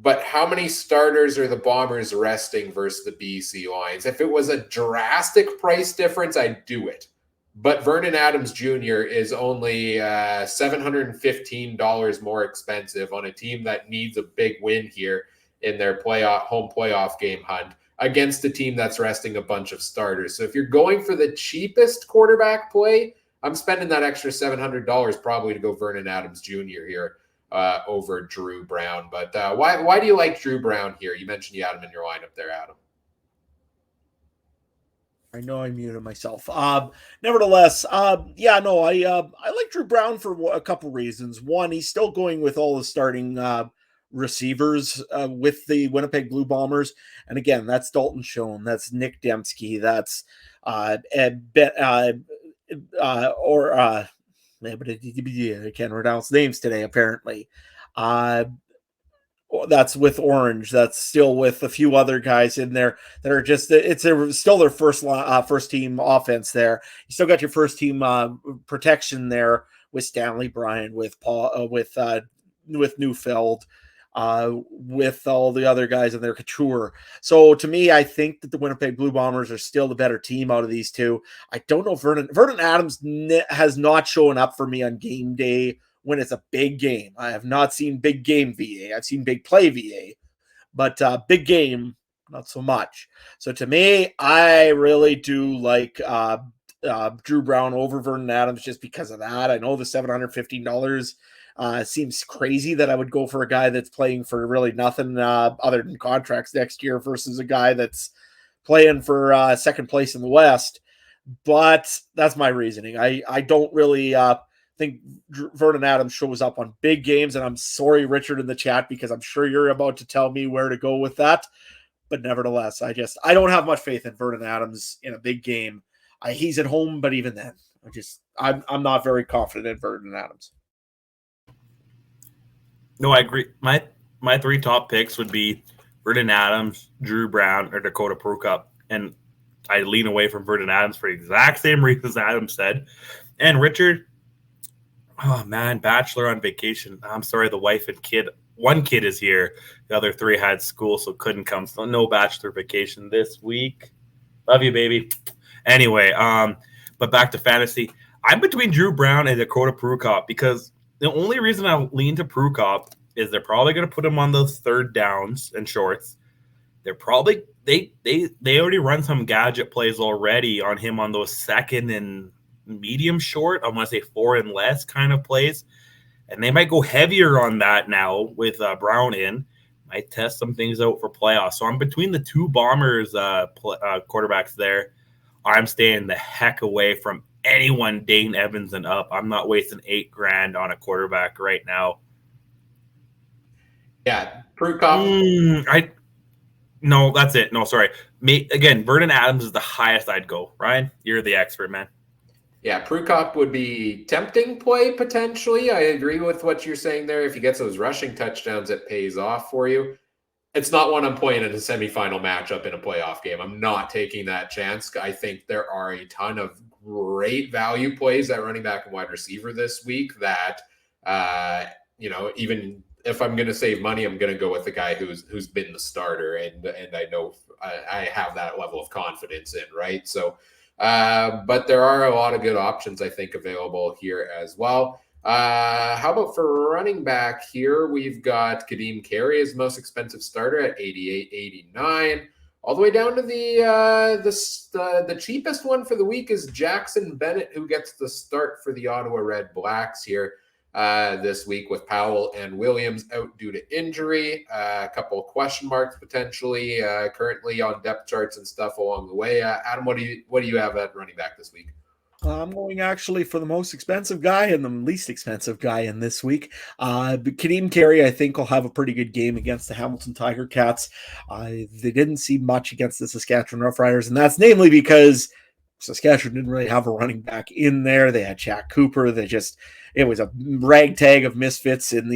But how many starters are the Bombers resting versus the BC Lions? If it was a drastic price difference, I'd do it. But Vernon Adams Jr. is only $715 more expensive on a team that needs a big win here in their home playoff game hunt against a team that's resting a bunch of starters. So if you're going for the cheapest quarterback play, I'm spending that extra $700 probably to go Vernon Adams Jr. here over Drew Brown. But why do you like Drew Brown here? You mentioned you had him in your lineup there, Adam. I know I muted myself. Nevertheless, I like Drew Brown for a couple reasons. One, he's still going with all the starting receivers with the Winnipeg Blue Bombers, and again, that's Dalton Schoen, that's Nick Dembski, that's I can't pronounce names today. Apparently, that's with Orange. That's still with a few other guys in there that are just, still their first team offense there. You still got your first team protection there with Stanley Bryan, with Paul, with Neufeld, with all the other guys in there, Couture. So to me, I think that the Winnipeg Blue Bombers are still the better team out of these two. I don't know if Vernon Adams has not shown up for me on game day when it's a big game. I have not seen big game VA. I've seen big play VA, but big game, not so much. So to me, I really do like Drew Brown over Vernon Adams just because of that. I know the $715 seems crazy that I would go for a guy that's playing for really nothing other than contracts next year versus a guy that's playing for second place in the West. But that's my reasoning. I don't really think Vernon Adams shows up on big games, and I'm sorry, Richard, in the chat, because I'm sure you're about to tell me where to go with that. But nevertheless, I don't have much faith in Vernon Adams in a big game. He's at home, but even then, I'm not very confident in Vernon Adams. No, I agree. My three top picks would be Vernon Adams, Drew Brown, or Dakota Prukop, and I lean away from Vernon Adams for the exact same reasons Adam said. And Richard, oh man, bachelor on vacation. I'm sorry, the wife and kid. One kid is here. The other three had school, so couldn't come. So no bachelor vacation this week. Love you, baby. Anyway, but back to fantasy. I'm between Drew Brown and Dakota Prukop because the only reason I lean to Prukop is they're probably going to put him on those third downs and shorts. They're probably they already run some gadget plays already on him on those second and medium short, I want to say 4 and less kind of plays, and they might go heavier on that now with Brown in. Might test some things out for playoffs. So I'm between the two Bombers quarterbacks there. I'm staying the heck away from anyone Dane Evans and up. I'm not wasting $8,000 on a quarterback right now. Yeah, Prukop. No, that's it. No, sorry. Again, Vernon Adams is the highest I'd go. Ryan, you're the expert, man. Yeah, Prukop would be tempting play potentially. I agree with what you're saying there. If he gets those rushing touchdowns, it pays off for you. It's not one I'm playing in a semifinal matchup in a playoff game. I'm not taking that chance. I think there are a ton of great value plays at running back and wide receiver this week that, even if I'm going to save money, I'm going to go with the guy who's been the starter. And I know I have that level of confidence in, right? So, but there are a lot of good options, I think, available here as well. How about for running back here? We've got Kadeem Carey as the most expensive starter at $88.89. All the way down to the cheapest one for the week is Jackson Bennett, who gets the start for the Ottawa Redblacks here this week with Powell and Williams out due to injury. A couple of question marks potentially currently on depth charts and stuff along the way. Adam, what do you have at running back this week? I'm going actually for the most expensive guy and the least expensive guy in this week. Kadeem Carey, I think, will have a pretty good game against the Hamilton Tiger Cats. They didn't see much against the Saskatchewan Roughriders, and that's namely because Saskatchewan didn't really have a running back in there. They had Jack Cooper. It was a ragtag of misfits in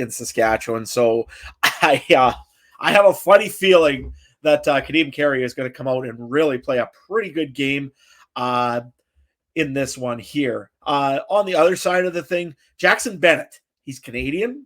Saskatchewan. So I have a funny feeling that Kadeem Carey is going to come out and really play a pretty good game in this one here. On the other side of the thing, Jackson Bennett, he's Canadian.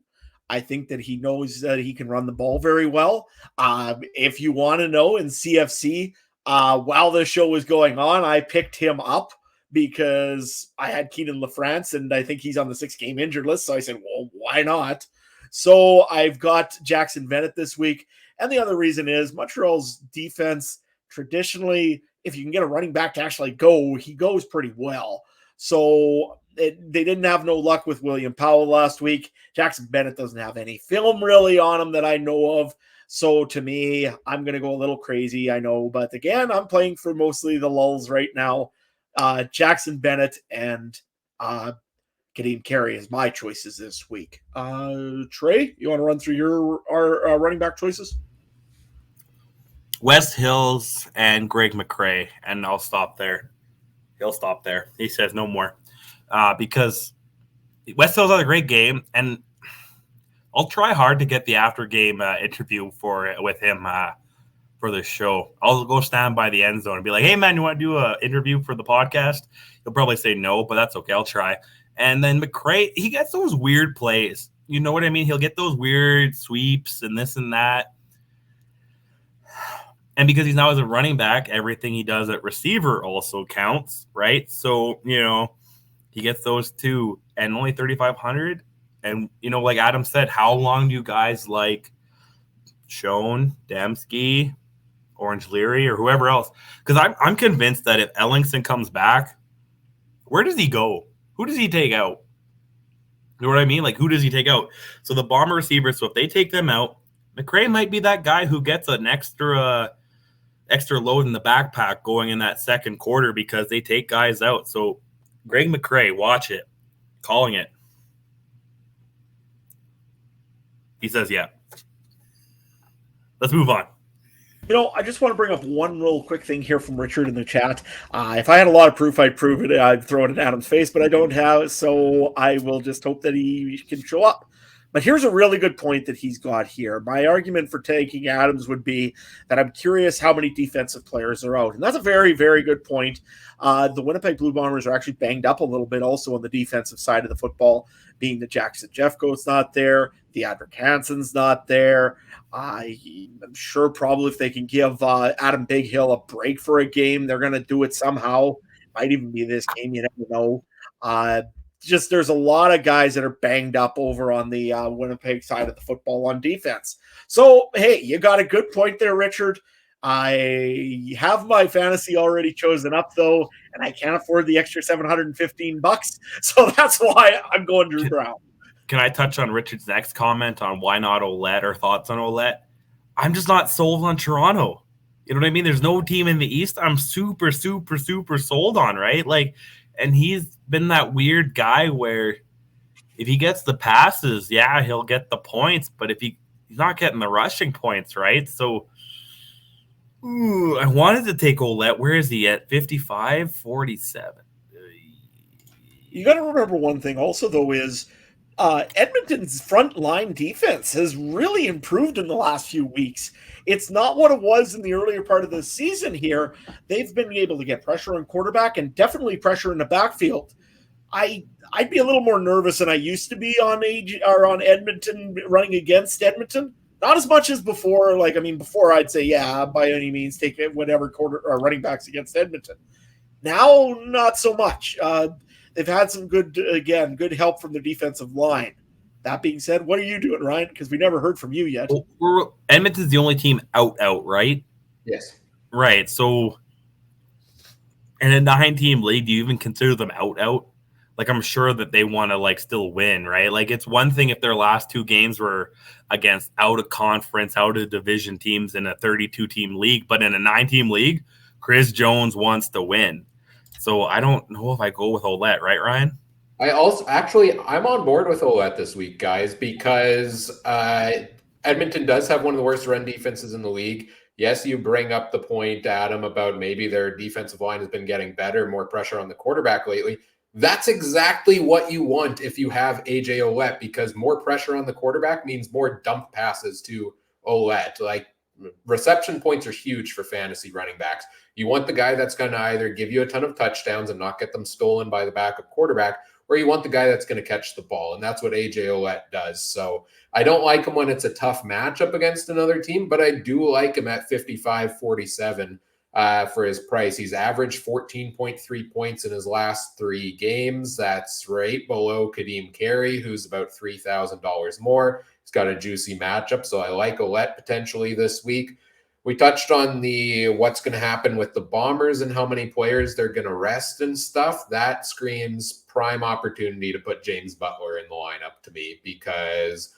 I think that he knows that he can run the ball very well. If you want to know, in CFC, while the show was going on, I picked him up because I had Keenan LaFrance, and I think he's on the 6-game injured list. So I said, well, why not? So I've got Jackson Bennett this week. And the other reason is Montreal's defense, traditionally, if you can get a running back to actually go, he goes pretty well. So they didn't have no luck with William Powell last week. Jackson Bennett doesn't have any film really on him that I know of. So to me, I'm going to go a little crazy, I know. But again, I'm playing for mostly the lulls right now. Jackson Bennett and Kadeem Carey is my choices this week. Trey, you want to run through our running back choices? Wes Hills and Greg McCrae, and I'll stop there. He'll stop there. He says no more. Because Wes Hills had a great game, and I'll try hard to get the after-game interview with him for the show. I'll go stand by the end zone and be like, hey, man, you want to do an interview for the podcast? He'll probably say no, but that's okay. I'll try. And then McCrae, he gets those weird plays. You know what I mean? He'll get those weird sweeps and this and that. And because he's now as a running back, everything he does at receiver also counts, right? So, he gets those too. And only 3,500. And, like Adam said, how long do you guys like Schoen, Dembski, Orange Leary, or whoever else? Because I'm convinced that if Ellingson comes back, where does he go? Who does he take out? You know what I mean? Like, who does he take out? So the bomber receivers, so if they take them out, McCrae might be that guy who gets an extra load in the backpack going in that second quarter because they take guys out. So Greg McCrae, watch it. Calling it. He says, yeah. Let's move on. I just want to bring up one little quick thing here from Richard in the chat. If I had a lot of proof, I'd prove it. I'd throw it in Adam's face, but I don't have it, so I will just hope that he can show up. But here's a really good point that he's got here. My argument for taking Adams would be that I'm curious how many defensive players are out. And that's a very, very good point. The Winnipeg Blue Bombers are actually banged up a little bit also on the defensive side of the football, being that Jackson Jeffcoat's not there. Theodric Hansen's not there. I'm sure probably if they can give Adam Bighill a break for a game, they're going to do it somehow. Might even be this game. You never know. Just there's a lot of guys that are banged up over on the Winnipeg side of the football on defense. So, hey, you got a good point there, Richard. I have my fantasy already chosen up, though, and I can't afford the extra $715. So that's why I'm going Drew Brown. Can I touch on Richard's next comment on why not Ouellette or thoughts on Ouellette? I'm just not sold on Toronto. You know what I mean? There's no team in the East I'm super, super, super sold on, right? Like, and he's been that weird guy where if he gets the passes, yeah, he'll get the points. But if he's not getting the rushing points, right? So I wanted to take Ouellette. Where is he at? 55, 47. You got to remember one thing also, though, is Edmonton's front line defense has really improved in the last few weeks. It's not what it was in the earlier part of the season here. They've been able to get pressure on quarterback and definitely pressure in the backfield. I'd be a little more nervous than I used to be on Edmonton running against Edmonton. Not as much as before. Before I'd say, yeah, by any means, take whatever running backs against Edmonton. Now, not so much. They've had some good help from the defensive line. That being said, what are you doing, Ryan? Because we never heard from you yet. Well, Edmonton's the only team out, right? Yes. Right. So, in a 9-team league, do you even consider them out? Like, I'm sure that they want to, still win, right? Like, it's one thing if their last 2 games were against out-of-conference, out-of-division teams in a 32-team league. But in a 9-team league, Chris Jones wants to win. So, I don't know if I go with Ouellette, right, Ryan? I'm on board with Ouellette this week, guys, because Edmonton does have one of the worst run defenses in the league. Yes, you bring up the point, Adam, about maybe their defensive line has been getting better, more pressure on the quarterback lately. That's exactly what you want if you have AJ Ouellette, because more pressure on the quarterback means more dump passes to Ouellette. Reception points are huge for fantasy running backs. You want the guy that's going to either give you a ton of touchdowns and not get them stolen by the backup quarterback, or you want the guy that's going to catch the ball, and that's what AJ Ouellette does. So I don't like him when it's a tough matchup against another team, but I do like him at 55-47 for his price. He's averaged 14.3 points in his last 3 games. That's right below Kadeem Carey, who's about $3,000 more. He's got a juicy matchup, so I like Alouette potentially this week. We touched on the what's going to happen with the Bombers and how many players they're going to rest and stuff. That screams prime opportunity to put James Butler in the lineup to me, because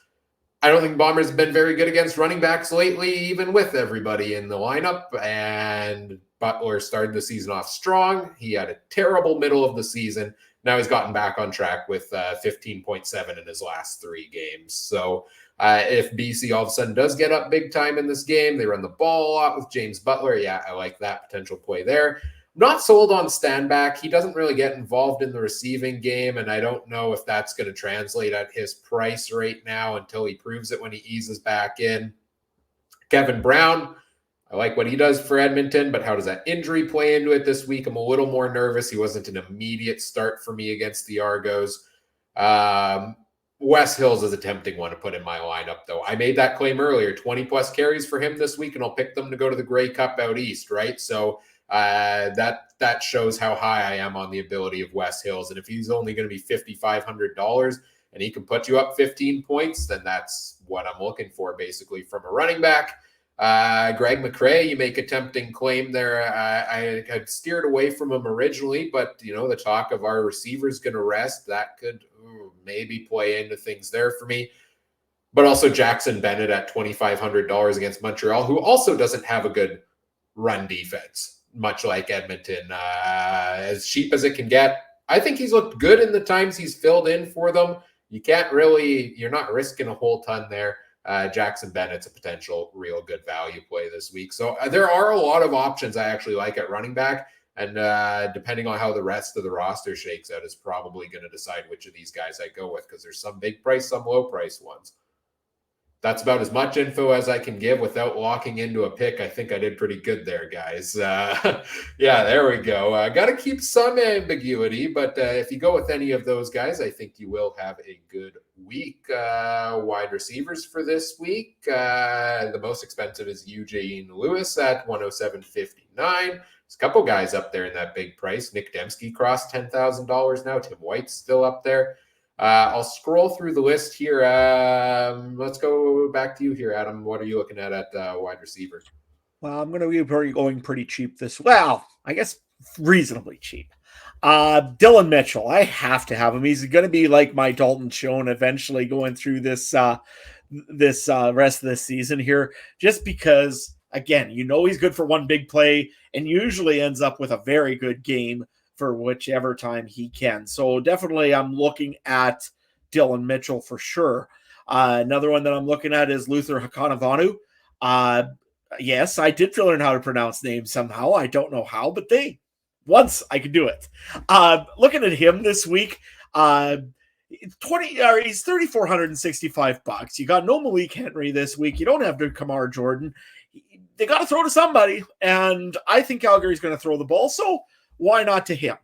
I don't think Bombers have been very good against running backs lately, even with everybody in the lineup. And Butler started the season off strong. He had a terrible middle of the season. Now he's gotten back on track with 15.7 in his last 3 games. So if BC all of a sudden does get up big time in this game, they run the ball a lot with James Butler. Yeah, I like that potential play there. Not sold on Stanback. He doesn't really get involved in the receiving game, and I don't know if that's going to translate at his price right now until he proves it when he eases back in. Kevin Brown, I like what he does for Edmonton, but how does that injury play into it this week? I'm a little more nervous. He wasn't an immediate start for me against the Argos. Wes Hills is a tempting one to put in my lineup, though. I made that claim earlier, 20-plus carries for him this week, and I'll pick them to go to the Grey Cup out east, right? So that shows how high I am on the ability of Wes Hills. And if he's only going to be $5,500 and he can put you up 15 points, then that's what I'm looking for, basically, from a running back. Greg McCrae, you make a tempting claim there. I had steered away from him originally, but, the talk of our receivers going to rest, that could maybe play into things there for me. But also Jackson Bennett at $2,500 against Montreal, who also doesn't have a good run defense, much like Edmonton. As cheap as it can get, I think he's looked good in the times he's filled in for them. You're not risking a whole ton there. Jackson Bennett's a potential real good value play this week. So there are a lot of options I actually like at running back. And depending on how the rest of the roster shakes out is probably going to decide which of these guys I go with, because there's some big price, some low price ones. That's about as much info as I can give without locking into a pick. I think I did pretty good there, guys. Yeah, there we go. Got to keep some ambiguity, but if you go with any of those guys, I think you will have a good week. Wide receivers for this week. The most expensive is Eugene Lewis at $107.59. There's a couple guys up there in that big price. Nick Dembski crossed $10,000 now. Tim White's still up there. I'll scroll through the list here. Let's go back to you here, Adam. What are you looking at wide receiver? Well, I'm going to be going pretty cheap this. Well, I guess reasonably cheap. Dylan Mitchell, I have to have him. He's going to be like my Dalton Schoen eventually going through this rest of this season here, just because, again, he's good for one big play and usually ends up with a very good game for whichever time he can. So definitely I'm looking at Dylan Mitchell for sure. Another one that I'm looking at is Luther Hakanavanu. Yes, I did learn how to pronounce names somehow. I don't know how, but once I could do it. Looking at him this week, he's $3,465. You got no Malik Henry this week. You don't have to Kamar Jordan. They got to throw to somebody, and I think Calgary's going to throw the ball, so why not to him?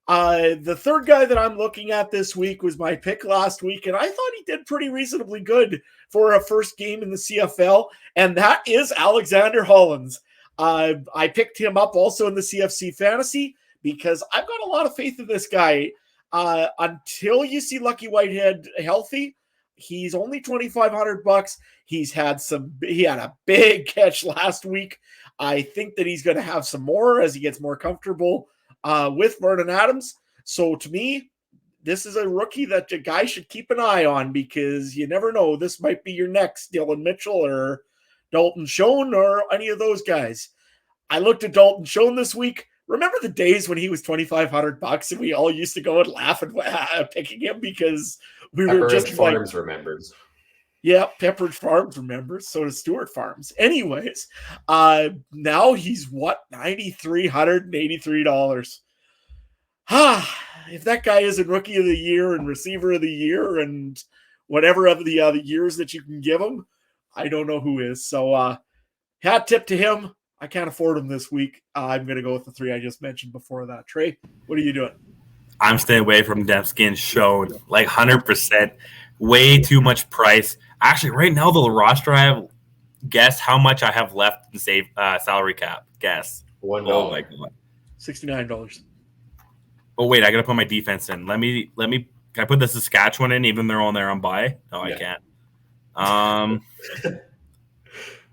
The third guy that I'm looking at this week was my pick last week, and I thought he did pretty reasonably good for a first game in the CFL, and that is Alexander Hollins. I picked him up also in the CFC Fantasy because I've got a lot of faith in this guy. Until you see Lucky Whitehead healthy, he's only $2,500. He had a big catch last week. I think that he's going to have some more as he gets more comfortable with Vernon Adams. So to me, this is a rookie that a guy should keep an eye on, because you never know. This might be your next Dylan Mitchell or Dalton Schoen or any of those guys. I looked at Dalton Schoen this week. Remember the days when he was $2,500 and we all used to go and laugh at picking him because we were just Farms remembers. Yeah, Pepperidge Farms remembers. So does Stewart Farms. Anyways, now he's $9,383. If that guy isn't Rookie of the Year and Receiver of the Year and whatever of the other years that you can give him, I don't know who is. So hat tip to him. I can't afford him this week. I'm going to go with the 3 I just mentioned before that. Trey, what are you doing? I'm staying away from Dembski and Schoen, like 100%. Way too much price. Actually, right now, the roster I have, guess how much I have left in salary cap. Guess. $1. Oh my God. $69. Oh wait, I gotta put my defense in. Let me. Can I put the Saskatchewan in, even they're on there on buy? No, Yeah. I can't.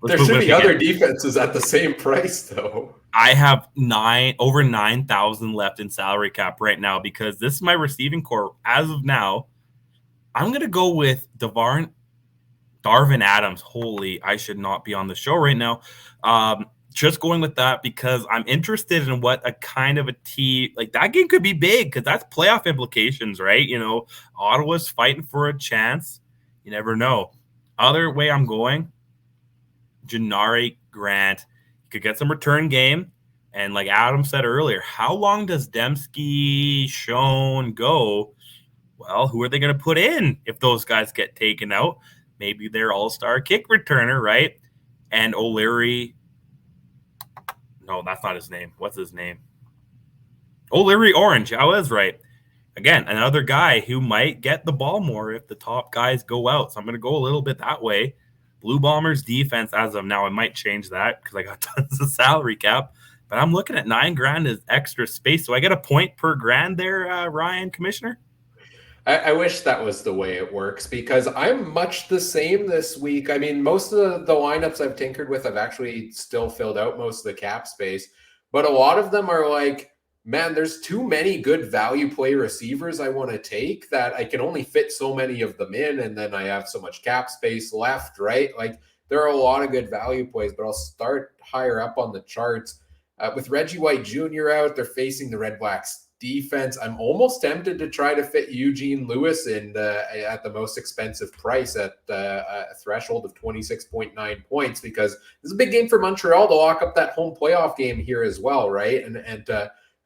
There should be other defenses at the same price, though. I have over 9,000 left in salary cap right now because this is my receiving core as of now. I'm gonna go with Darvin Adams. Holy, I should not be on the show right now. Just going with that because I'm interested in what a kind of a team like that game could be big because that's playoff implications, right? You know, Ottawa's fighting for a chance. You never know. Other way I'm going, Jannari Grant. You could get some return game. And like Adam said earlier, how long does Dembski, Schoen go? Well, who are they going to put in if those guys get taken out? Maybe their all-star kick returner, right? And O'Leary. No, that's not his name. What's his name? O'Leary Orange. I was right. Again, another guy who might get the ball more if the top guys go out. So I'm going to go a little bit that way. Blue Bombers defense as of now, I might change that because I got tons of salary cap. But I'm looking at $9,000 as extra space. So I get a point per grand there, Ryan, Commissioner? I wish that was the way it works because I'm much the same this week. I mean, most of the lineups I've tinkered with, I've actually still filled out most of the cap space. But a lot of them are like, man, there's too many good value play receivers I want to take that I can only fit so many of them in. And then I have so much cap space left, right? Like there are a lot of good value plays, but I'll start higher up on the charts. With Reggie White Jr. out, they're facing the Redblacks defense. I'm almost tempted to try to fit Eugene Lewis in at the most expensive price at a threshold of 26.9 points because this is a big game for Montreal to lock up that home playoff game here as well, right? And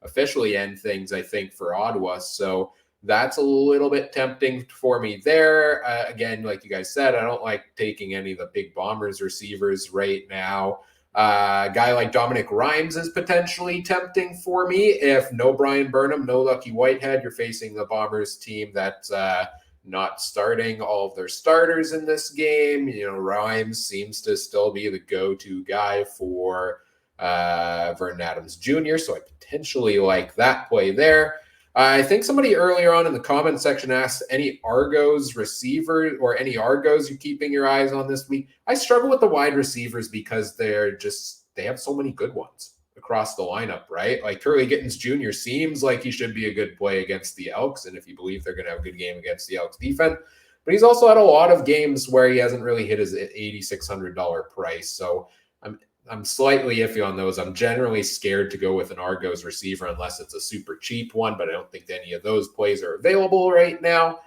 officially end things, I think, for Ottawa. So that's a little bit tempting for me there. Again, like you guys said, I don't like taking any of the big Bombers receivers right now. A guy like Dominic Rhymes is potentially tempting for me. If no Brian Burnham, no Lucky Whitehead, you're facing the Bombers team that's not starting all of their starters in this game. You know, Rhymes seems to still be the go-to guy for Vernon Adams Jr., so I potentially like that play there. I think somebody earlier on in the comment section asked any Argos receiver or any Argos you're keeping your eyes on this week. I struggle with the wide receivers because they have so many good ones across the lineup, right? Like Curly Gittins Jr. seems like he should be a good play against the Elks, and if you believe they're going to have a good game against the Elks defense. But he's also had a lot of games where he hasn't really hit his $8,600 price, so I'm slightly iffy on those. I'm generally scared to go with an Argos receiver unless it's a super cheap one, but I don't think any of those plays are available right now.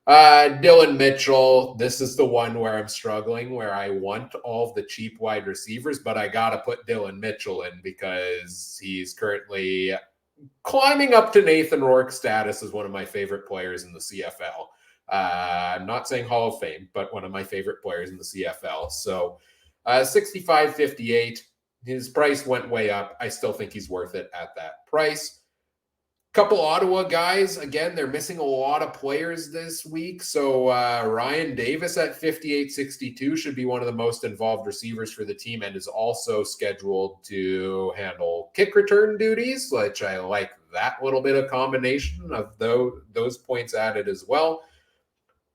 Dylan Mitchell, this is the one where I'm struggling, where I want all of the cheap wide receivers, but I got to put Dylan Mitchell in because he's currently climbing up to Nathan Rourke status as one of my favorite players in the CFL. I'm not saying Hall of Fame, but one of my favorite players in the CFL. So 65.58. His price went way up. I still think he's worth it at that price. Couple Ottawa guys. Again, they're missing a lot of players this week. So Ryan Davis at 58.62 should be one of the most involved receivers for the team and is also scheduled to handle kick return duties, which I like that little bit of combination of those points added as well.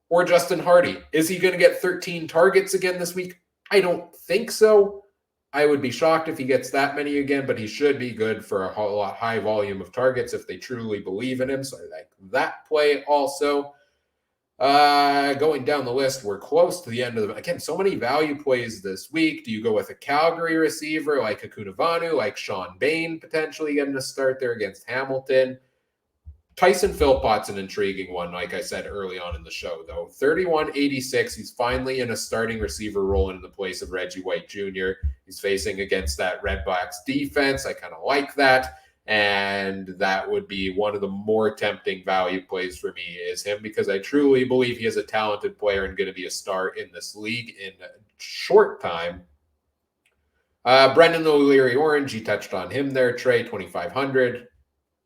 Or Justin Hardy. Is he going to get 13 targets again this week? I don't think so. I would be shocked if he gets that many again, but he should be good for a whole lot high volume of targets if they truly believe in him. So I like that play also. Going down the list, we're close to the end of the... Again, so many value plays this week. Do you go with a Calgary receiver like Akunavanu, like Sean Bain, potentially getting a start there against Hamilton? Tyson Philpott's an intriguing one, like I said early on in the show, though. 31.86. He's finally in a starting receiver role in the place of Reggie White Jr. He's facing against that Redblacks defense. I kind of like that. And that would be one of the more tempting value plays for me is him because I truly believe he is a talented player and going to be a star in this league in a short time. Brendan O'Leary Orange, you touched on him there, Trey, 2,500.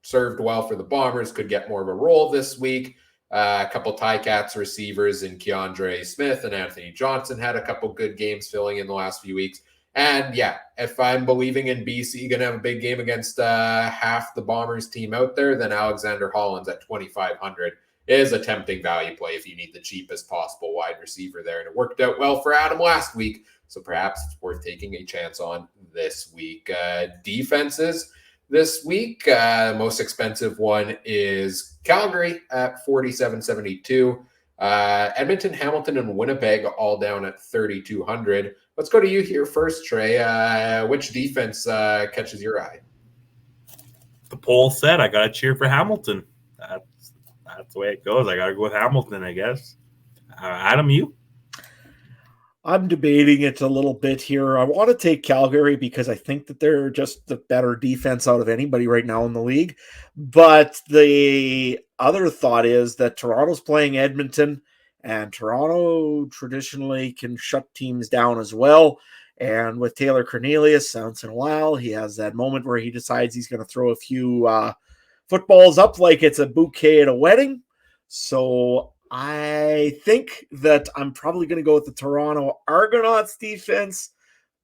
Served well for the Bombers, could get more of a role this week. A couple Ticats receivers in Keandre Smith and Anthony Johnson had a couple good games filling in the last few weeks. And yeah, if I'm believing in BC going to have a big game against half the Bombers team out there, then Alexander Hollins at 2,500 is a tempting value play if you need the cheapest possible wide receiver there. And it worked out well for Adam last week, so perhaps it's worth taking a chance on this week. Defenses this week, most expensive one is Calgary at 47.72. Edmonton, Hamilton, and Winnipeg all down at 3,200. Let's go to you here first, Trey. Which defense catches your eye? The poll said I got to cheer for Hamilton. That's the way it goes. I got to go with Hamilton, I guess. Adam, you? I'm debating it a little bit here. I want to take Calgary because I think that they're just the better defense out of anybody right now in the league. But the other thought is that Toronto's playing Edmonton, and Toronto traditionally can shut teams down as well. And with Taylor Cornelius, once in a while, he has that moment where he decides he's going to throw a few footballs up like it's a bouquet at a wedding. So I think that I'm probably going to go with the Toronto Argonauts defense,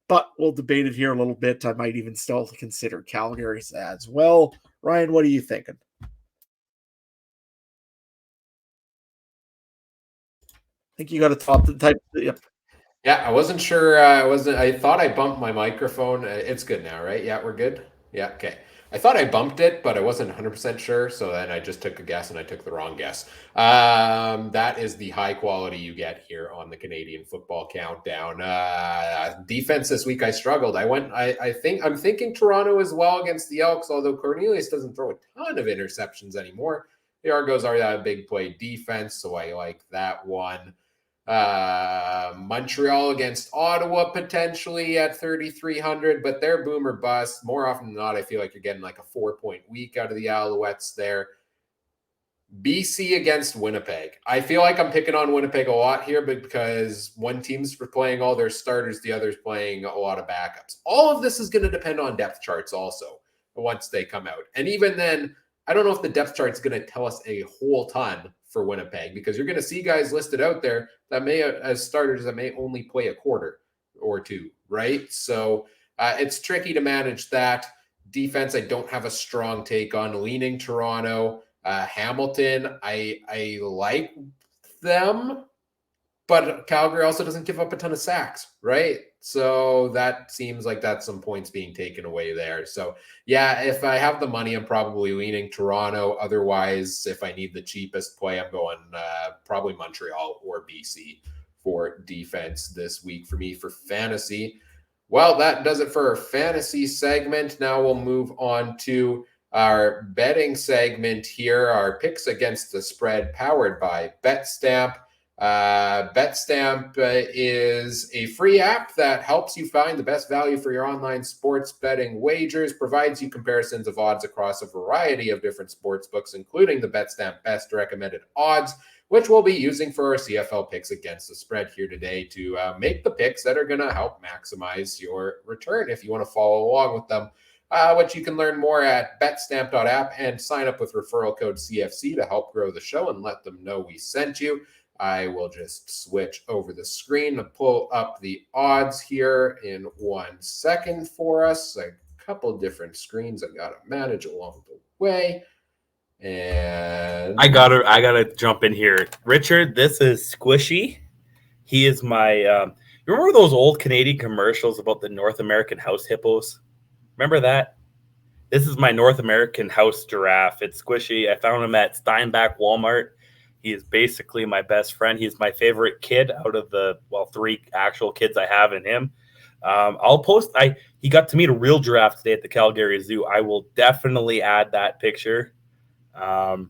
but we'll debate it here a little bit. I might even still consider Calgary's as well. Ryan, what are you thinking? I think you got to top the type. Yep. Yeah, I wasn't sure. I thought I bumped my microphone. It's good now, right? Yeah, we're good. Yeah, okay. I thought I bumped it, but I wasn't 100% sure. So then I just took a guess and I took the wrong guess. That is the high quality you get here on the Canadian Football Countdown. Defense this week, I struggled. I'm thinking Toronto as well against the Elks, although Cornelius doesn't throw a ton of interceptions anymore. The Argos are that big play defense, so I like that one. Montreal against Ottawa potentially at 3,300, but they're boom or bust. More often than not, I feel like you're getting like a 4-point week out of the Alouettes there. BC against Winnipeg. I feel like I'm picking on Winnipeg a lot here because one team's playing all their starters, the other's playing a lot of backups. All of this is going to depend on depth charts also once they come out. And even then, I don't know if the depth chart is going to tell us a whole ton for Winnipeg, because you're going to see guys listed out there that may, as starters, that may only play a quarter or two, right? So it's tricky to manage that. Defense, I don't have a strong take on. Leaning Toronto. Hamilton, I like them, but Calgary also doesn't give up a ton of sacks, right? So that seems like that's some points being taken away there. So yeah, if I have the money, I'm probably leaning Toronto. Otherwise, if I need the cheapest play, I'm going probably Montreal or BC for defense this week for me for fantasy. Well, that does it for our fantasy segment. Now we'll move on to our betting segment here, our picks against the spread powered by Betstamp. Betstamp is a free app that helps you find the best value for your online sports betting wagers, provides you comparisons of odds across a variety of different sports books, including the Betstamp Best Recommended Odds, which we'll be using for our CFL picks against the spread here today to make the picks that are going to help maximize your return if you want to follow along with them. Which you can learn more at betstamp.app and sign up with referral code CFC to help grow the show and let them know we sent you. I will just switch over the screen to pull up the odds here in 1 second for us. A couple different screens I got to manage along the way. And I gotta jump in here. Richard, this is Squishy. He is my you remember those old Canadian commercials about the North American house hippos? Remember that? This is my North American house giraffe. It's Squishy. I found him at Steinbach Walmart. He is basically my best friend. He's my favorite kid out of the 3 actual kids I have in him. I'll post. He got to meet a real giraffe today at the Calgary Zoo. I will definitely add that picture. This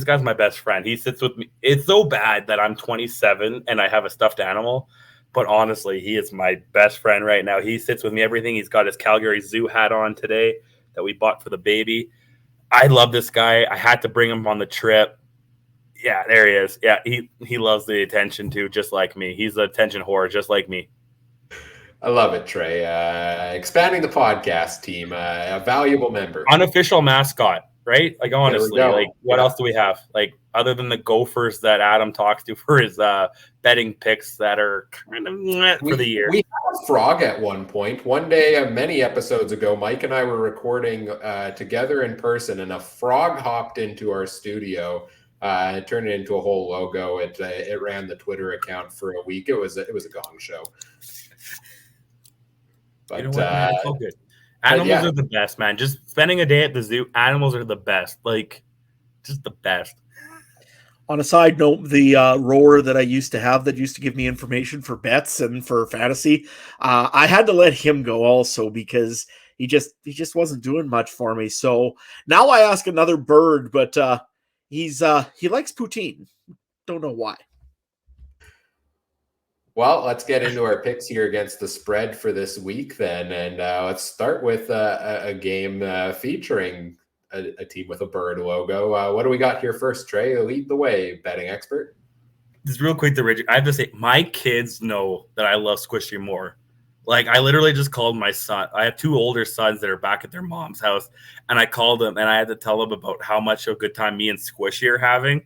guy's my best friend. He sits with me. It's so bad that I'm 27 and I have a stuffed animal. But honestly, he is my best friend right now. He sits with me everything. He's got his Calgary Zoo hat on today that we bought for the baby. I love this guy. I had to bring him on the trip. Yeah, there he is. Yeah, he loves the attention too, just like me. He's an attention whore, just like me. I love it, Trey. Expanding the podcast team, a valuable member. Unofficial mascot. right? Like honestly, like what else do we have? Like other than the Gophers that Adam talks to for his betting picks that are kind of for the year. We had a frog at one point. One day, many episodes ago, Mike and I were recording together in person, and a frog hopped into our studio. It turned it into a whole logo. It ran the Twitter account for a week. It was a gong show. But you know what, man? It's all good. Animals are the best, man. Just spending a day at the zoo, animals are the best. Like, just the best. On a side note, the rower that I used to have that used to give me information for bets and for fantasy, I had to let him go also because he just wasn't doing much for me. So now I ask another bird, but he likes poutine. Don't know why. Well, let's get into our picks here against the spread for this week then. And let's start with a game featuring a team with a bird logo. What do we got here first, Trey? Lead the way, betting expert. Just real quick, I have to say, my kids know that I love Squishy more. Like, I literally just called my son. I have 2 older sons that are back at their mom's house. And I called them and I had to tell them about how much of a good time me and Squishy are having.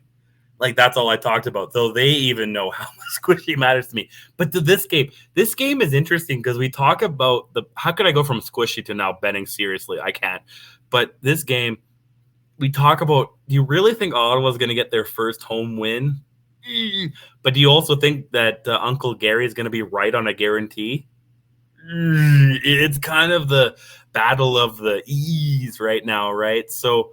Like, that's all I talked about, though they even know how much Squishy matters to me. But to this game is interesting because we talk about how could I go from Squishy to now betting seriously? I can't. But this game, we talk about, do you really think Ottawa is going to get their first home win? But do you also think that Uncle Gary is going to be right on a guarantee? It's kind of the battle of the E's right now, right? So,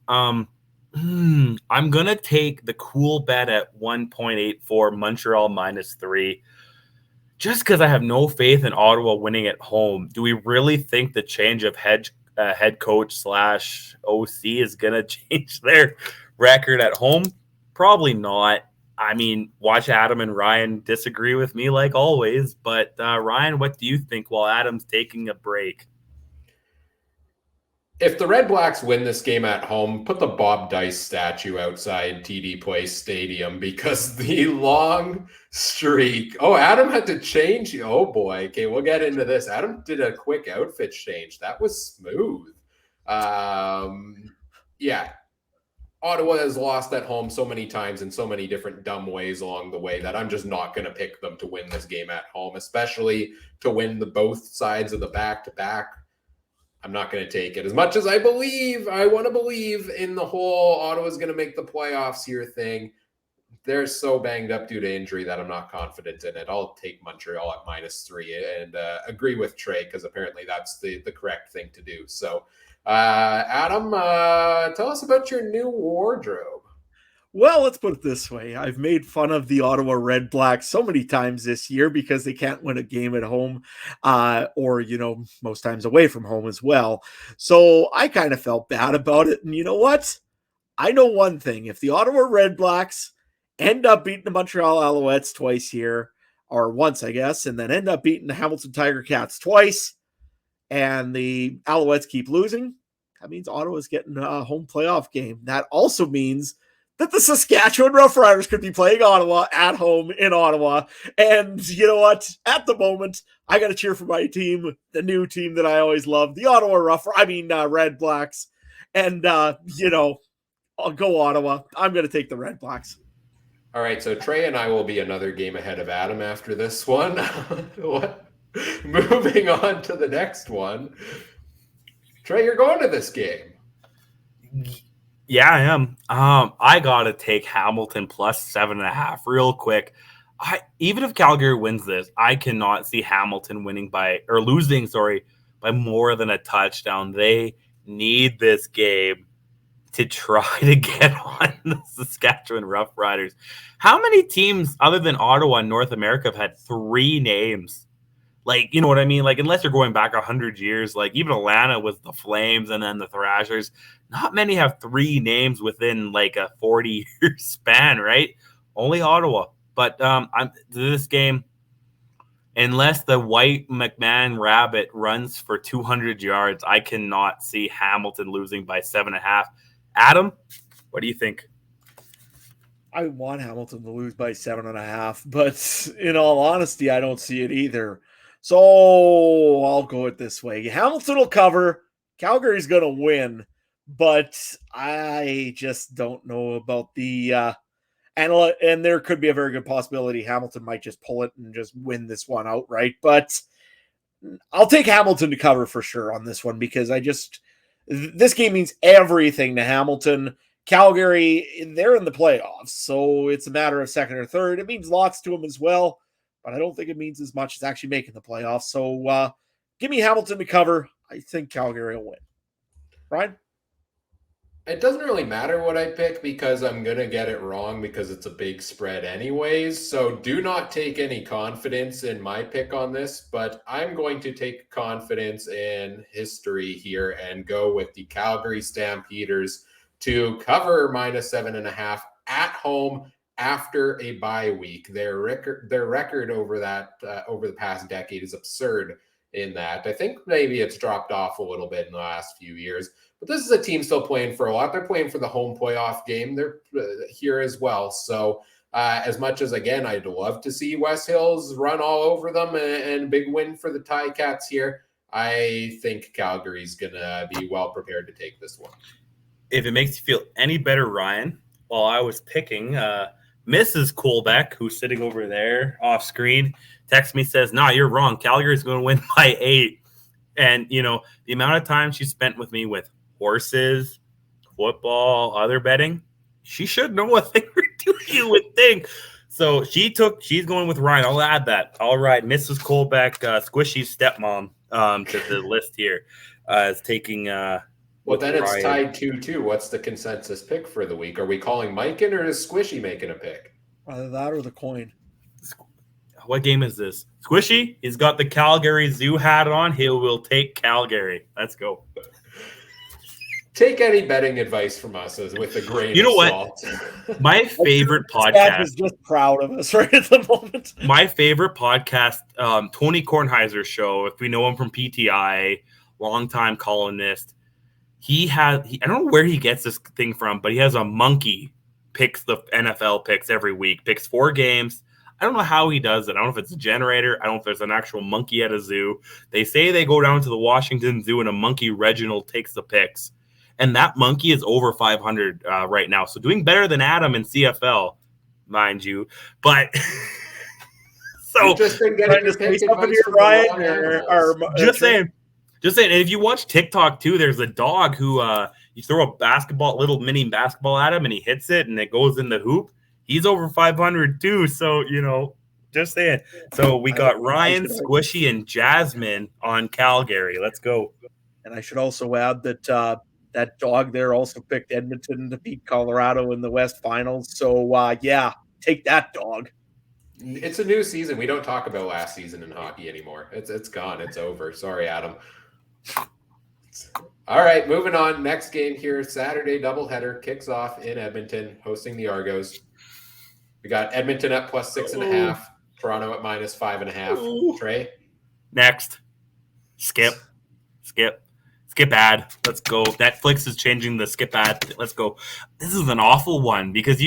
I'm going to take the cool bet at 1.84 Montreal -3 just because I have no faith in Ottawa winning at home. Do we really think the change of head coach / OC is going to change their record at home? Probably not. I mean, watch Adam and Ryan disagree with me like always. But Ryan, what do you think while Adam's taking a break? If the Redblacks win this game at home, put the Bob Dice statue outside TD Place Stadium because the long streak. Oh, Adam had to change. Oh, boy. Okay, we'll get into this. Adam did a quick outfit change. That was smooth. Yeah. Ottawa has lost at home so many times in so many different dumb ways along the way that I'm just not going to pick them to win this game at home, especially to win both sides of the back-to-back. I'm not going to take it. As much as I want to believe in the whole Ottawa's going to make the playoffs here thing, they're so banged up due to injury that I'm not confident in it. I'll take Montreal at -3 and agree with Trey because apparently that's the correct thing to do. So, Adam, tell us about your new wardrobe. Well, let's put it this way. I've made fun of the Ottawa Redblacks so many times this year because they can't win a game at home or, most times away from home as well. So I kind of felt bad about it. And you know what? I know one thing. If the Ottawa Redblacks end up beating the Montreal Alouettes twice here, or once, I guess, and then end up beating the Hamilton Tiger Cats twice, and the Alouettes keep losing, that means Ottawa's getting a home playoff game. That also means that the Saskatchewan Roughriders could be playing Ottawa at home in Ottawa. And you know what? At the moment, I got to cheer for my team, the new team that I always love, the Ottawa Redblacks. And, I'll go Ottawa. I'm going to take the Redblacks. All right, so Trey and I will be another game ahead of Adam after this one. Moving on to the next one. Trey, you're going to this game. Yeah, I am. I got to take Hamilton +7.5 real quick. Even if Calgary wins this, I cannot see Hamilton losing by more than a touchdown. They need this game to try to get on the Saskatchewan Roughriders. How many teams other than Ottawa in North America have had 3 names? Like, you know what I mean? Like, unless you're going back 100 years, like even Atlanta was the Flames and then the Thrashers. Not many have 3 names within like a 40-year span, right? Only Ottawa. But this game, unless the white McMahon Rabbit runs for 200 yards, I cannot see Hamilton losing by 7.5. Adam, what do you think? I want Hamilton to lose by 7.5, but in all honesty, I don't see it either. So I'll go it this way. Hamilton will cover. Calgary's going to win, but I just don't know about the and there could be a very good possibility Hamilton might just pull it and just win this one outright. But I'll take Hamilton to cover for sure on this one because this game means everything to Hamilton. Calgary, they're in the playoffs, so it's a matter of second or third. It means lots to them as well, but I don't think it means as much as actually making the playoffs. So give me Hamilton to cover. I think Calgary will win. Ryan? It doesn't really matter what I pick because I'm going to get it wrong because it's a big spread anyways. So do not take any confidence in my pick on this, but I'm going to take confidence in history here and go with the Calgary Stampeders to cover -7.5 at home after a bye week. Their record over the past decade is absurd in that. I think maybe it's dropped off a little bit in the last few years. But this is a team still playing for a lot. They're playing for the home playoff game. They're here as well. So as much as, again, I'd love to see West Hills run all over them and big win for the Ticats here, I think Calgary's going to be well prepared to take this one. If it makes you feel any better, Ryan, while I was picking, Mrs. Colbeck, who's sitting over there off screen, texts me, says, "Nah, you're wrong. Calgary's going to win by 8. And, the amount of time she spent with me with horses, football, other betting, she should know a thing or two, you would think. So she's going with Ryan. I'll add that. All right, Mrs. Colbeck, Squishy's stepmom, to the list here, is taking well, then it's Ryan. tied 2-2. What's the consensus pick for the week? Are we calling Mike in or is Squishy making a pick? Either that or the coin. What game is this? Squishy, he's got the Calgary Zoo hat on. He will take Calgary. Let's go. Take any betting advice from us with a grain of salt. My favorite podcast is just proud of us right at the moment. My favorite podcast, Tony Kornheiser's show. If we know him from PTI, longtime columnist. I don't know where he gets this thing from, but he has a monkey picks the NFL picks every week. Picks 4 games. I don't know how he does it. I don't know if it's a generator. I don't know if there's an actual monkey at a zoo. They say they go down to the Washington Zoo and a monkey, Reginald, takes the picks. And that monkey is over 500 right now. So doing better than Adam in CFL, mind you. But so you've just been getting your pick advice from Ryan. Just saying. And if you watch TikTok too, there's a dog who you throw a little mini basketball at him and he hits it and it goes in the hoop. He's over 500 too. So, just saying. So we got Ryan, Squishy, and Jasmine on Calgary. Let's go. And I should also add that that dog there also picked Edmonton to beat Colorado in the West Finals. So, take that dog. It's a new season. We don't talk about last season in hockey anymore. It's gone. It's over. Sorry, Adam. All right, moving on. Next game here, Saturday doubleheader kicks off in Edmonton, hosting the Argos. We got Edmonton at +6.5, Toronto at -5.5. Trey? Next. Skip ad. Let's go. Netflix is changing the skip ad. Let's go. This is an awful one because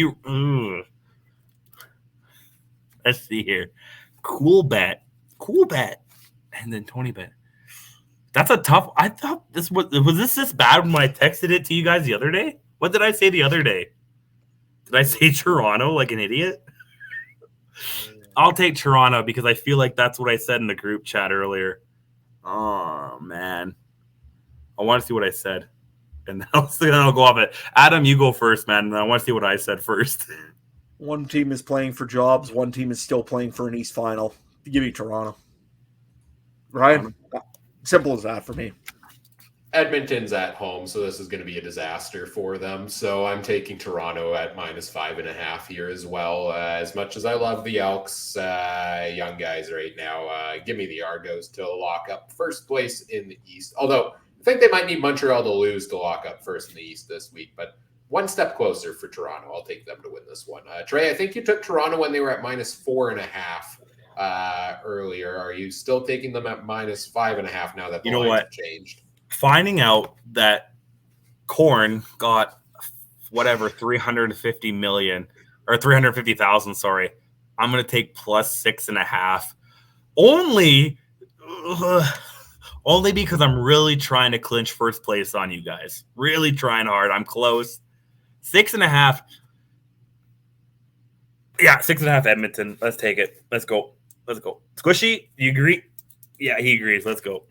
let's see here. Cool bet. And then Tony bet. That's a tough. I thought this was this bad when I texted it to you guys the other day? What did I say the other day? Did I say Toronto like an idiot? I'll take Toronto because I feel like that's what I said in the group chat earlier. Oh, man. I want to see what I said. And then I'll go off it. Adam, you go first, man. I want to see what I said first. One team is playing for jobs. One team is still playing for an East Final. Give me Toronto. Ryan? Simple as that for me. Edmonton's at home, so this is going to be a disaster for them. So I'm taking Toronto at -5.5 here as well. As much as I love the Elks, young guys right now, give me the Argos to lock up first place in the East. Although I think they might need Montreal to lose to lock up first in the East this week, but one step closer for Toronto. I'll take them to win this one. Trey, I think you took Toronto when they were at -4.5 earlier. Are you still taking them at -5.5 now that the lines have changed? Finding out that Corn got whatever 350 million or 350,000, sorry, I'm going to take +6.5. Only Only because I'm really trying to clinch first place on you guys. Really trying hard. I'm close. 6.5. Yeah, 6.5 Edmonton. Let's take it. Let's go. Squishy, you agree? Yeah, he agrees. Let's go.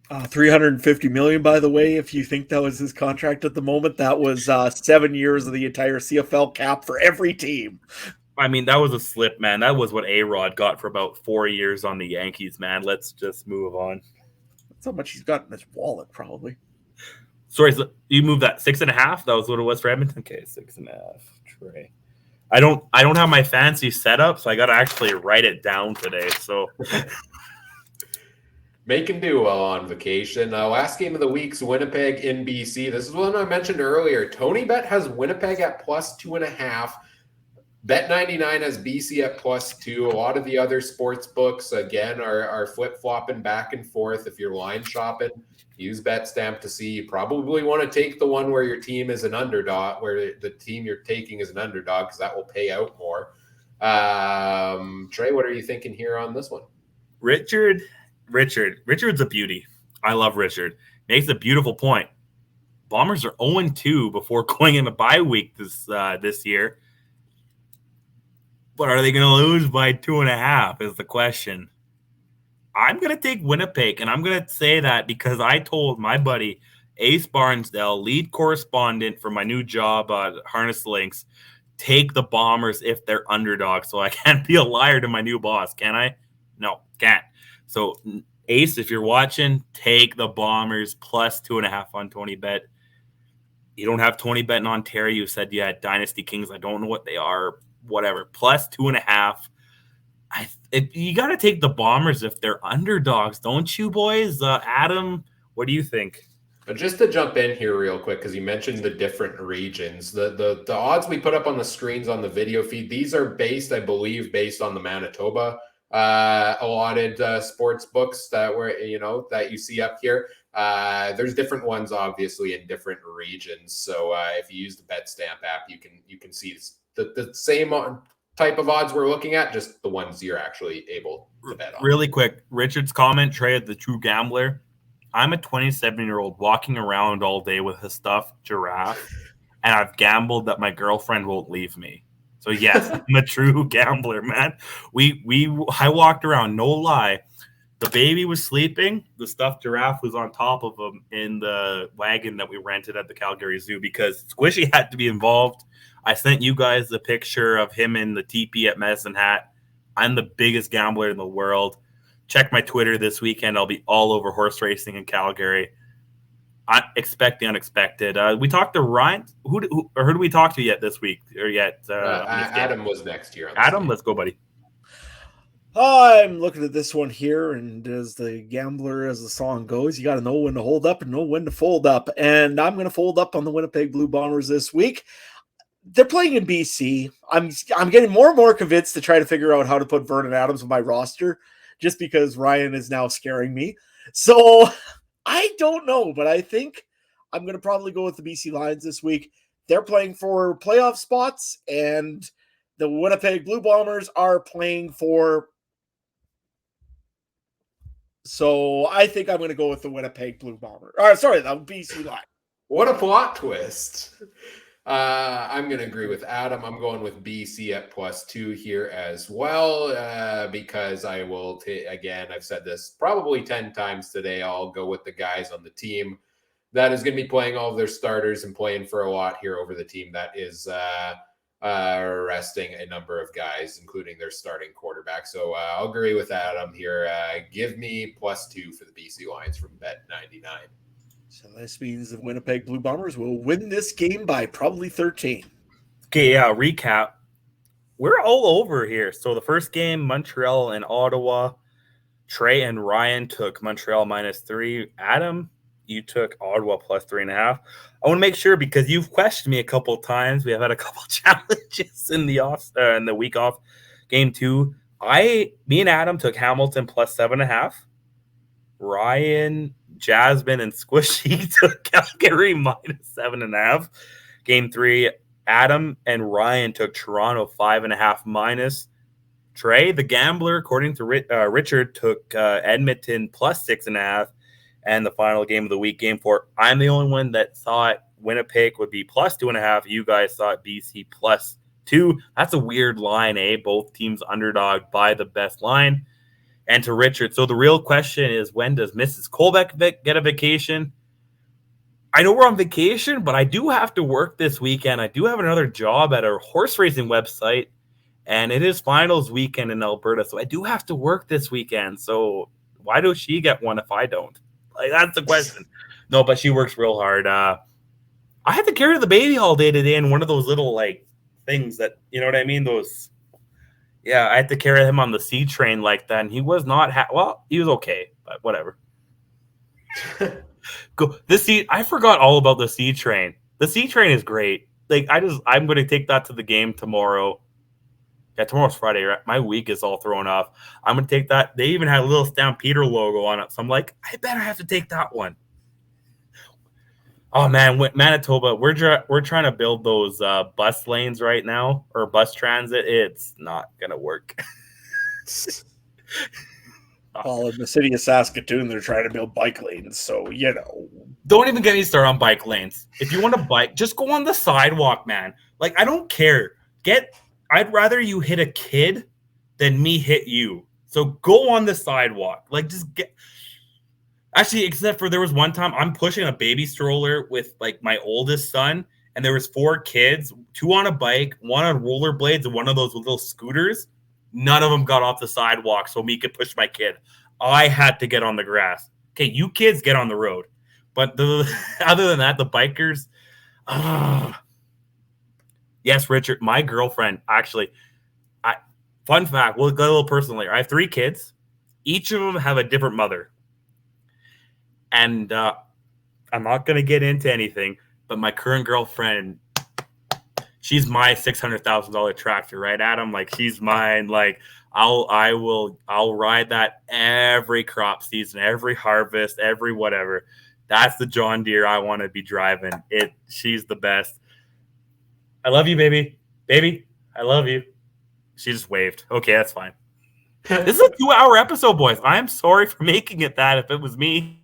$350 million, by the way, if you think that was his contract at the moment. That was 7 years of the entire CFL cap for every team. I mean, that was a slip, man. That was what A-Rod got for about 4 years on the Yankees, man. Let's just move on. That's how much he's got in his wallet, probably. Sorry, so you moved that 6.5? That was what it was for Edmonton? Okay, 6.5. Trey. I don't have my fancy setup, so I got to actually write it down today. So Make and do while on vacation. Last game of the week's Winnipeg in BC. This is one I mentioned earlier. Tony Bet has Winnipeg at +2.5. Bet99 has BC at +2. A lot of the other sports books, again, are flip-flopping back and forth. If you're line shopping, use Betstamp to see. You probably want to take the one where your team is an underdog, where the team you're taking is an underdog, because that will pay out more. Trey, what are you thinking here on this one? Richard's a beauty. I love Richard. Makes a beautiful point. Bombers are 0-2 before going into bye week this year. But are they going to lose by 2.5 is the question. I'm going to take Winnipeg, and I'm going to say that because I told my buddy Ace Barnsdale, lead correspondent for my new job at Harness Links, take the Bombers if they're underdogs. So I can't be a liar to my new boss, can I? No, can't. So Ace, if you're watching, take the Bombers +2.5 on Tony Bet. You don't have Tony Bet in Ontario. You said you had Dynasty Kings. I don't know what they are. Whatever. +2.5. You got to take the Bombers if they're underdogs, don't you, boys? Adam, what do you think? Just to jump in here real quick, because you mentioned the different regions. The odds we put up on the screens on the video feed, these are based, I believe, based on the Manitoba allotted sports books that that you see up here. There's different ones, obviously, in different regions. So if you use the Betstamp app, you can see the same type of odds we're looking at, just the ones you're actually able to bet on. Really quick, Richard's comment, Trey, the true gambler. I'm a 27-year-old walking around all day with a stuffed giraffe, and I've gambled that my girlfriend won't leave me. So yes, I'm a true gambler, man. I walked around, no lie. The baby was sleeping. The stuffed giraffe was on top of him in the wagon that we rented at the Calgary Zoo because Squishy had to be involved. I sent you guys the picture of him in the teepee at Medicine Hat. I'm the biggest gambler in the world. Check my Twitter this weekend. I'll be all over horse racing in Calgary. I expect the unexpected. We talked to Ryan. Who do we talk to yet this week? Or yet? Adam was next year. Adam, let's go, buddy. I'm looking at this one here, and as the gambler, as the song goes, you got to know when to hold up and know when to fold up. And I'm going to fold up on the Winnipeg Blue Bombers this week. They're playing in BC. I'm getting more and more convinced to try to figure out how to put Vernon Adams on my roster, just because Ryan is now scaring me. So I don't know, but I think I'm going to probably go with the BC Lions this week. They're playing for playoff spots, and the Winnipeg Blue Bombers are playing for. So I think I'm going to go with the Winnipeg Blue Bombers. The BC Lions. What a plot twist. I'm going to agree with Adam. I'm going with BC at +2 here as well because I will again, I've said this probably 10 times today. I'll go with the guys on the team that is going to be playing all of their starters and playing for a lot here over the team that is resting a number of guys, including their starting quarterback. So I'll agree with Adam here. Give me +2 for the BC Lions from Bet99. So this means the Winnipeg Blue Bombers will win this game by probably 13. Okay, yeah, recap. We're all over here. So the first game, Montreal and Ottawa. Trey and Ryan took Montreal -3. Adam, you took Ottawa +3.5. I want to make sure, because you've questioned me a couple of times. We have had a couple of challenges in the week off. Game 2, me and Adam took Hamilton +7.5. Ryan, Jasmine, and Squishy took Calgary -7.5. Game 3, Adam and Ryan took Toronto 5.5-. Trey, the gambler, according to Richard, took Edmonton +6.5. And the final game of the week, game 4, I'm the only one that thought Winnipeg would be plus 2.5. You guys thought BC plus 2. That's a weird line, eh? Both teams underdog by the best line. And to Richard, so the real question is, when does Mrs. Colbeck get a vacation? I know we're on vacation, but I do have to work this weekend. I do have another job at a horse racing website, and it is finals weekend in Alberta, so I do have to work this weekend. So why does she get one if I don't? Like, that's the question. No, but she works real hard. I had to carry the baby all day today in one of those little, like, things that, you know what I mean? Those... Yeah, I had to carry him on the C train like that, and he was not he was okay, but whatever. I forgot all about the C train. The C train is great. Like, I'm going to take that to the game tomorrow. Yeah, tomorrow's Friday, right? My week is all thrown off. I'm going to take that. They even had a little Stampeder logo on it, so I'm like, I better have to take that one. Oh man, Manitoba, we're trying to build those bus lanes right now, or bus transit. It's not gonna work. Well, in the city of Saskatoon, they're trying to build bike lanes, so Don't even get me started on bike lanes. If you want to bike, just go on the sidewalk, man. Like, I don't care. I'd rather you hit a kid than me hit you. So go on the sidewalk. Like, just get. Actually, except for there was one time I'm pushing a baby stroller with, like, my oldest son, and there was 4 kids, 2 on a bike, 1 on rollerblades, and 1 of those little scooters. None of them got off the sidewalk so me could push my kid. I had to get on the grass. Okay, you kids get on the road. But other than that, the bikers. Yes, Richard, my girlfriend, actually, fun fact, we'll go a little personal later. I have 3 kids. Each of them have a different mother. And I'm not going to get into anything, but my current girlfriend, she's my $600,000 tractor, right, Adam? Like, she's mine. Like, I'll ride that every crop season, every harvest, every whatever. That's the John Deere I want to be driving. She's the best. I love you, baby. Baby, I love you. She just waved. Okay, that's fine. This is a 2-hour episode, boys. I'm sorry for making it that if it was me.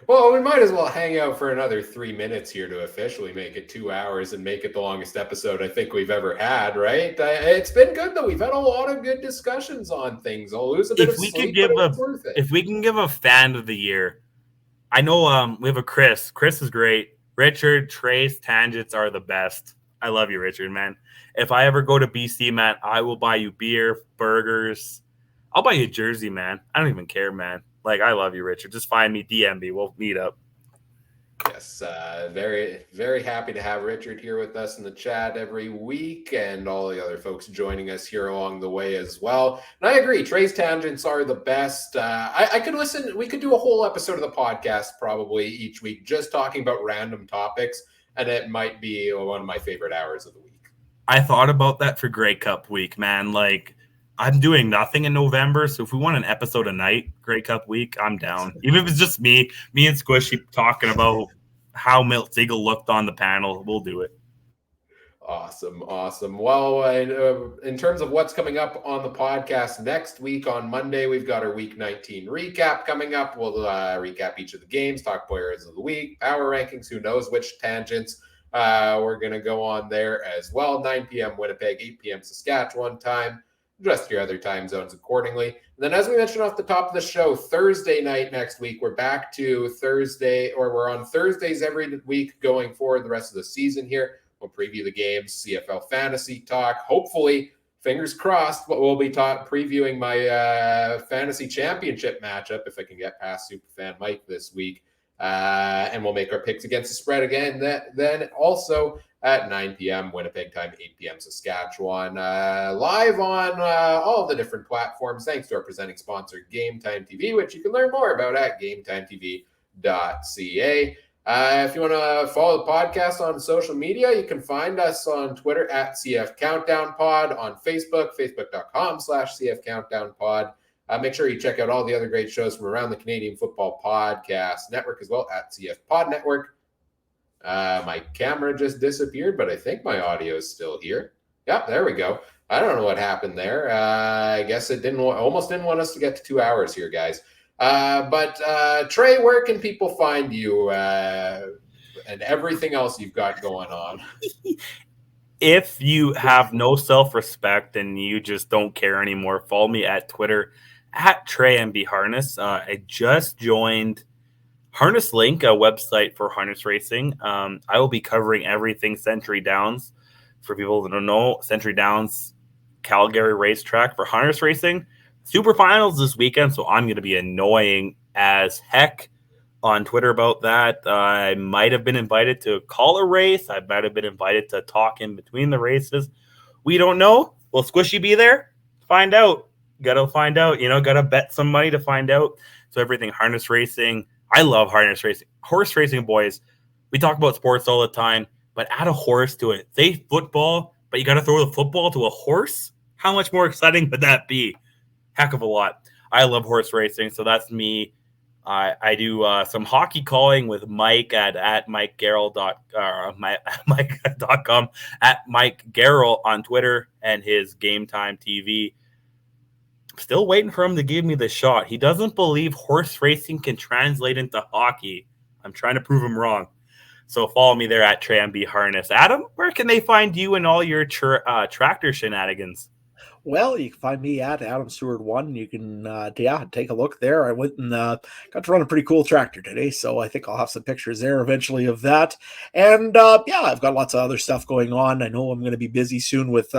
Well, we might as well hang out for another 3 minutes here to officially make it 2 hours and make it the longest episode I think we've ever had, right? It's been good, though. We've had a lot of good discussions on things. I'll lose a bit of sleep, but it's worth it. If we can give a fan of the year, I know we have a Chris. Chris is great. Richard, Trace, Tangents are the best. I love you, Richard, man. If I ever go to BC, man, I will buy you beer, burgers. I'll buy you a jersey, man. I don't even care, man. Like, I love you, Richard. Just find me, DM me. We'll meet up. Yes, very, very happy to have Richard here with us in the chat every week, and all the other folks joining us here along the way as well. And I agree, Trey's tangents are the best. I could listen. We could do a whole episode of the podcast probably each week, just talking about random topics, and it might be one of my favorite hours of the week. I thought about that for Grey Cup week, man. Like, I'm doing nothing in November, so if we want an episode a night, Grey Cup week, I'm down. Even if it's just me and Squishy talking about how Milt Siegel looked on the panel, we'll do it. Awesome. Well, in terms of what's coming up on the podcast next week on Monday, we've got our Week 19 recap coming up. We'll recap each of the games, talk players of the week, power rankings, who knows which tangents we're going to go on there as well. 9 p.m. Winnipeg, 8 p.m. Saskatchewan time. Adjust your other time zones accordingly. And then, as we mentioned off the top of the show, Thursday night next week, we're back to Thursday, or we're on Thursdays every week going forward the rest of the season here. We'll preview the games, CFL Fantasy Talk. Hopefully, fingers crossed, but we'll be previewing my Fantasy Championship matchup if I can get past Superfan Mike this week. And we'll make our picks against the spread again. Then also at 9 p.m. Winnipeg time, 8 p.m. Saskatchewan, live on all of the different platforms, thanks to our presenting sponsor, Game Time TV, which you can learn more about at GameTimeTV.ca. If you want to follow the podcast on social media, you can find us on Twitter at CF Countdown Pod, on Facebook, facebook.com/CF Countdown Pod. Make sure you check out all the other great shows from around the Canadian Football Podcast Network as well at CF Pod Network. My camera just disappeared, but I think my audio is still here. Yep, there we go. I don't know what happened there. I guess it almost didn't want us to get to 2 hours here, guys. But Trey, where can people find you and everything else you've got going on? If you have no self-respect and you just don't care anymore, follow me at Twitter at TreyMBHarness. I just joined Harness Link, a website for harness racing. I will be covering everything Century Downs. For people that don't know, Century Downs, Calgary racetrack for harness racing. Super finals this weekend, so I'm going to be annoying as heck on Twitter about that. I might have been invited to call a race. I might have been invited to talk in between the races. We don't know. Will Squishy be there? Find out. Gotta find out. Gotta bet some money to find out. So everything harness racing. I love harness racing. Horse racing, boys. We talk about sports all the time, but add a horse to it. Say football, but you got to throw the football to a horse? How much more exciting would that be? Heck of a lot. I love horse racing, so that's me. I do some hockey calling with Mike at Mike.com, at Mike Garrell on Twitter, and his Game Time TV. I'm still waiting for him to give me the shot. He doesn't believe horse racing can translate into hockey. I'm trying to prove him wrong. So follow me there at TreyMBHarness. Adam, where can they find you and all your tractor shenanigans? Well, you can find me at Adam Seward 1. You can, take a look there. I went and got to run a pretty cool tractor today, so I think I'll have some pictures there eventually of that. And, I've got lots of other stuff going on. I know I'm going to be busy soon with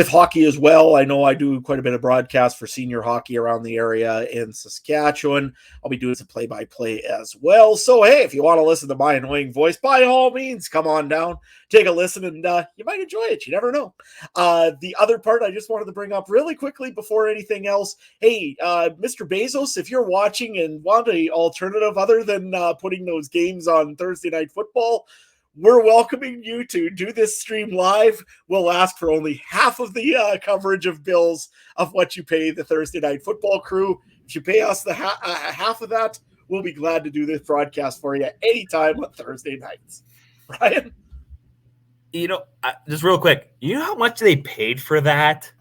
hockey as well. I know I do quite a bit of broadcast for senior hockey around the area in Saskatchewan. I'll be doing some play-by-play as well. So, hey, if you want to listen to my annoying voice, by all means, come on down, take a listen, and you might enjoy it. You never know. The other part I just wanted to bring up really quickly before anything else. Hey, Mr. Bezos, if you're watching and want an alternative other than putting those games on Thursday Night Football, we're welcoming you to do this stream live. We'll ask for only half of the coverage of bills of what you pay the Thursday Night Football crew. If you pay us the half of that, we'll be glad to do this broadcast for you anytime on Thursday nights. Ryan? Just real quick, you know how much they paid for that?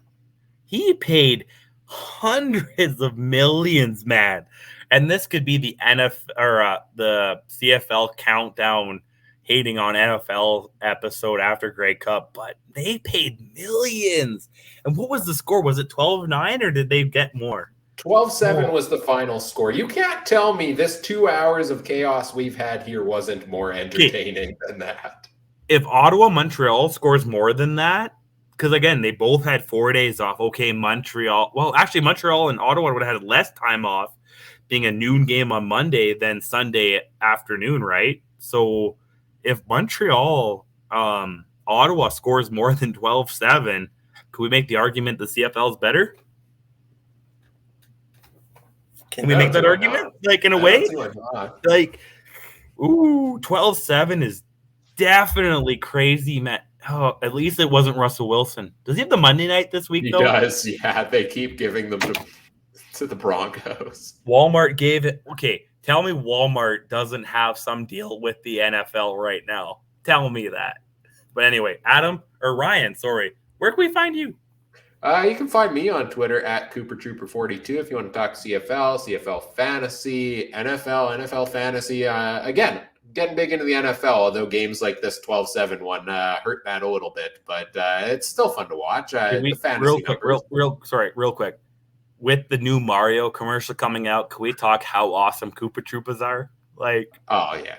He paid hundreds of millions, man. And this could be the NFL or the CFL countdown hating on NFL episode after Grey Cup, but they paid millions. And what was the score? Was it 12-9 or did they get more? 12-7 was the final score. You can't tell me this 2 hours of chaos we've had here wasn't more entertaining than that. If Ottawa, Montreal scores more than that, because again, they both had 4 days off. Okay, Montreal. Well, actually, Montreal and Ottawa would have had less time off, being a noon game on Monday than Sunday afternoon, right? So if Montreal, Ottawa scores more than 12-7, could we make the argument the CFL is better? Can we make that argument? Like, in a way? Like, 12-7 is definitely crazy, man. Oh, at least it wasn't Russell Wilson. Does he have the Monday night this week, though? He does, yeah. They keep giving them to the Broncos. Walmart gave it. Okay, tell me Walmart doesn't have some deal with the NFL right now. Tell me that. But anyway, Ryan, where can we find you? You can find me on Twitter at CooperTrooper42 if you want to talk CFL, CFL Fantasy, NFL Fantasy. Again, getting big into the NFL, although games like this 12-7 one hurt that a little bit, but it's still fun to watch. Real quick. With the new Mario commercial coming out, can we talk how awesome Koopa Troopas are? Like, oh yeah,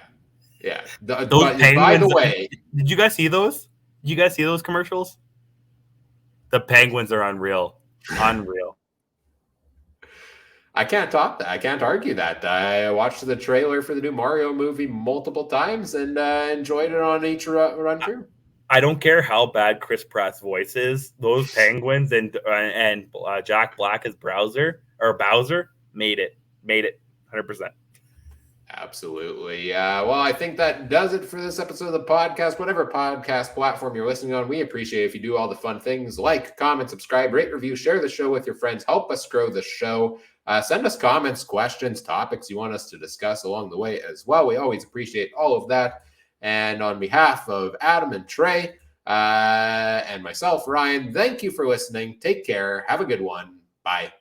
yeah. Those penguins. By the way, did you guys see those? Did you guys see those commercials? The penguins are unreal. I can't top that. I can't argue that. I watched the trailer for the new Mario movie multiple times and enjoyed it on each run through. I don't care how bad Chris Pratt's voice is. Those penguins and Jack Black as Bowser made it 100%. Absolutely. Well, I think that does it for this episode of the podcast. Whatever podcast platform you're listening on, we appreciate if you do all the fun things like comment, subscribe, rate, review, share the show with your friends, help us grow the show. Send us comments, questions, topics you want us to discuss along the way as well. We always appreciate all of that. And on behalf of Adam and Trey and myself, Ryan, thank you for listening. Take care. Have a good one. Bye.